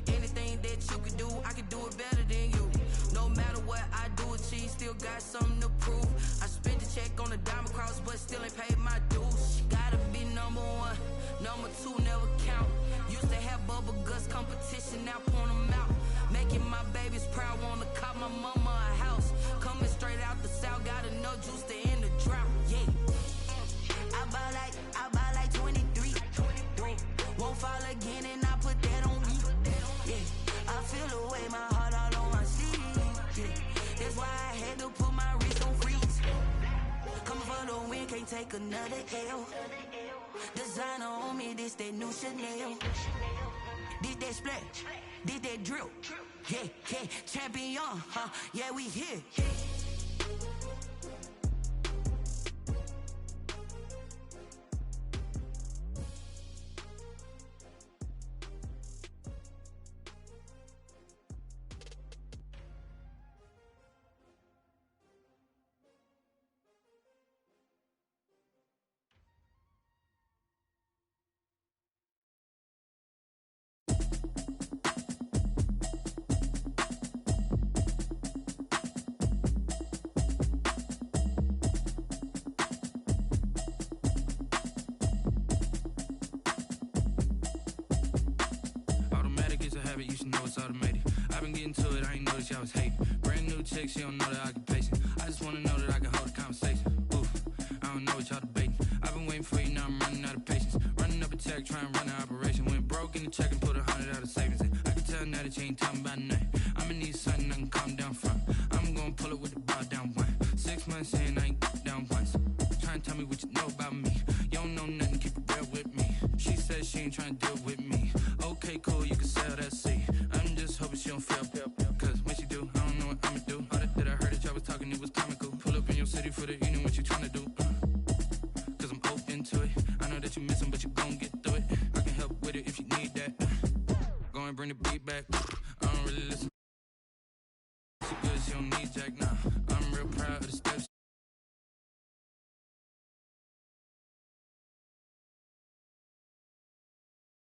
Speaker 14: Anything that you can do, I can do it better than you. No matter what I do, achieve, still got something to prove. I spent the check on the diamond cross, but still ain't paid my dues. Gotta be number one, number two never count. Used to have bubble guts competition, now point them out. Making my babies proud, wanna cop my mama a house. Coming straight out the south, got enough juice to end the drought. Yeah, I buy like 23. Won't fall again, and I put that on me. Yeah, I feel the way, my heart all on my sleeve. Yeah, that's why I had to put my wrist on freeze. Coming for the win, can't take another L. Designer on me, this that new Chanel. Did that splash, did that drip. Yeah, champion, yeah, we here.
Speaker 10: You should know it's automated. I've been getting to it, I ain't noticed y'all was hating. Brand new chick, she don't know the occupation. I just wanna know that I can hold a conversation. Oof, I don't know what y'all debating. I've been waiting for you, now I'm running out of patience. Running up a check, trying to run an operation. Went broke in the check and put 100 out of savings in. I can tell now that you ain't talking about nothing. I'ma need something I can calm down from. I'm gonna pull it with the bar down one. 6 months in, I ain't down once. Trying to tell me what you know about me. You don't know nothing, keep it real with me. She said she ain't trying to deal with me. Okay, cool, you can sell that seat. I'm just hoping she don't fail. Cause when she do, I don't know what I'ma do. All that I heard that y'all was talking, it was comical. Pull up in your city for the evening, what you tryna do? Cause I'm open to it. I know that you miss him, but you gon' get through it. I can help with it if you need that. Go and bring the beat back. I don't really listen. She good, she don't need Jack now.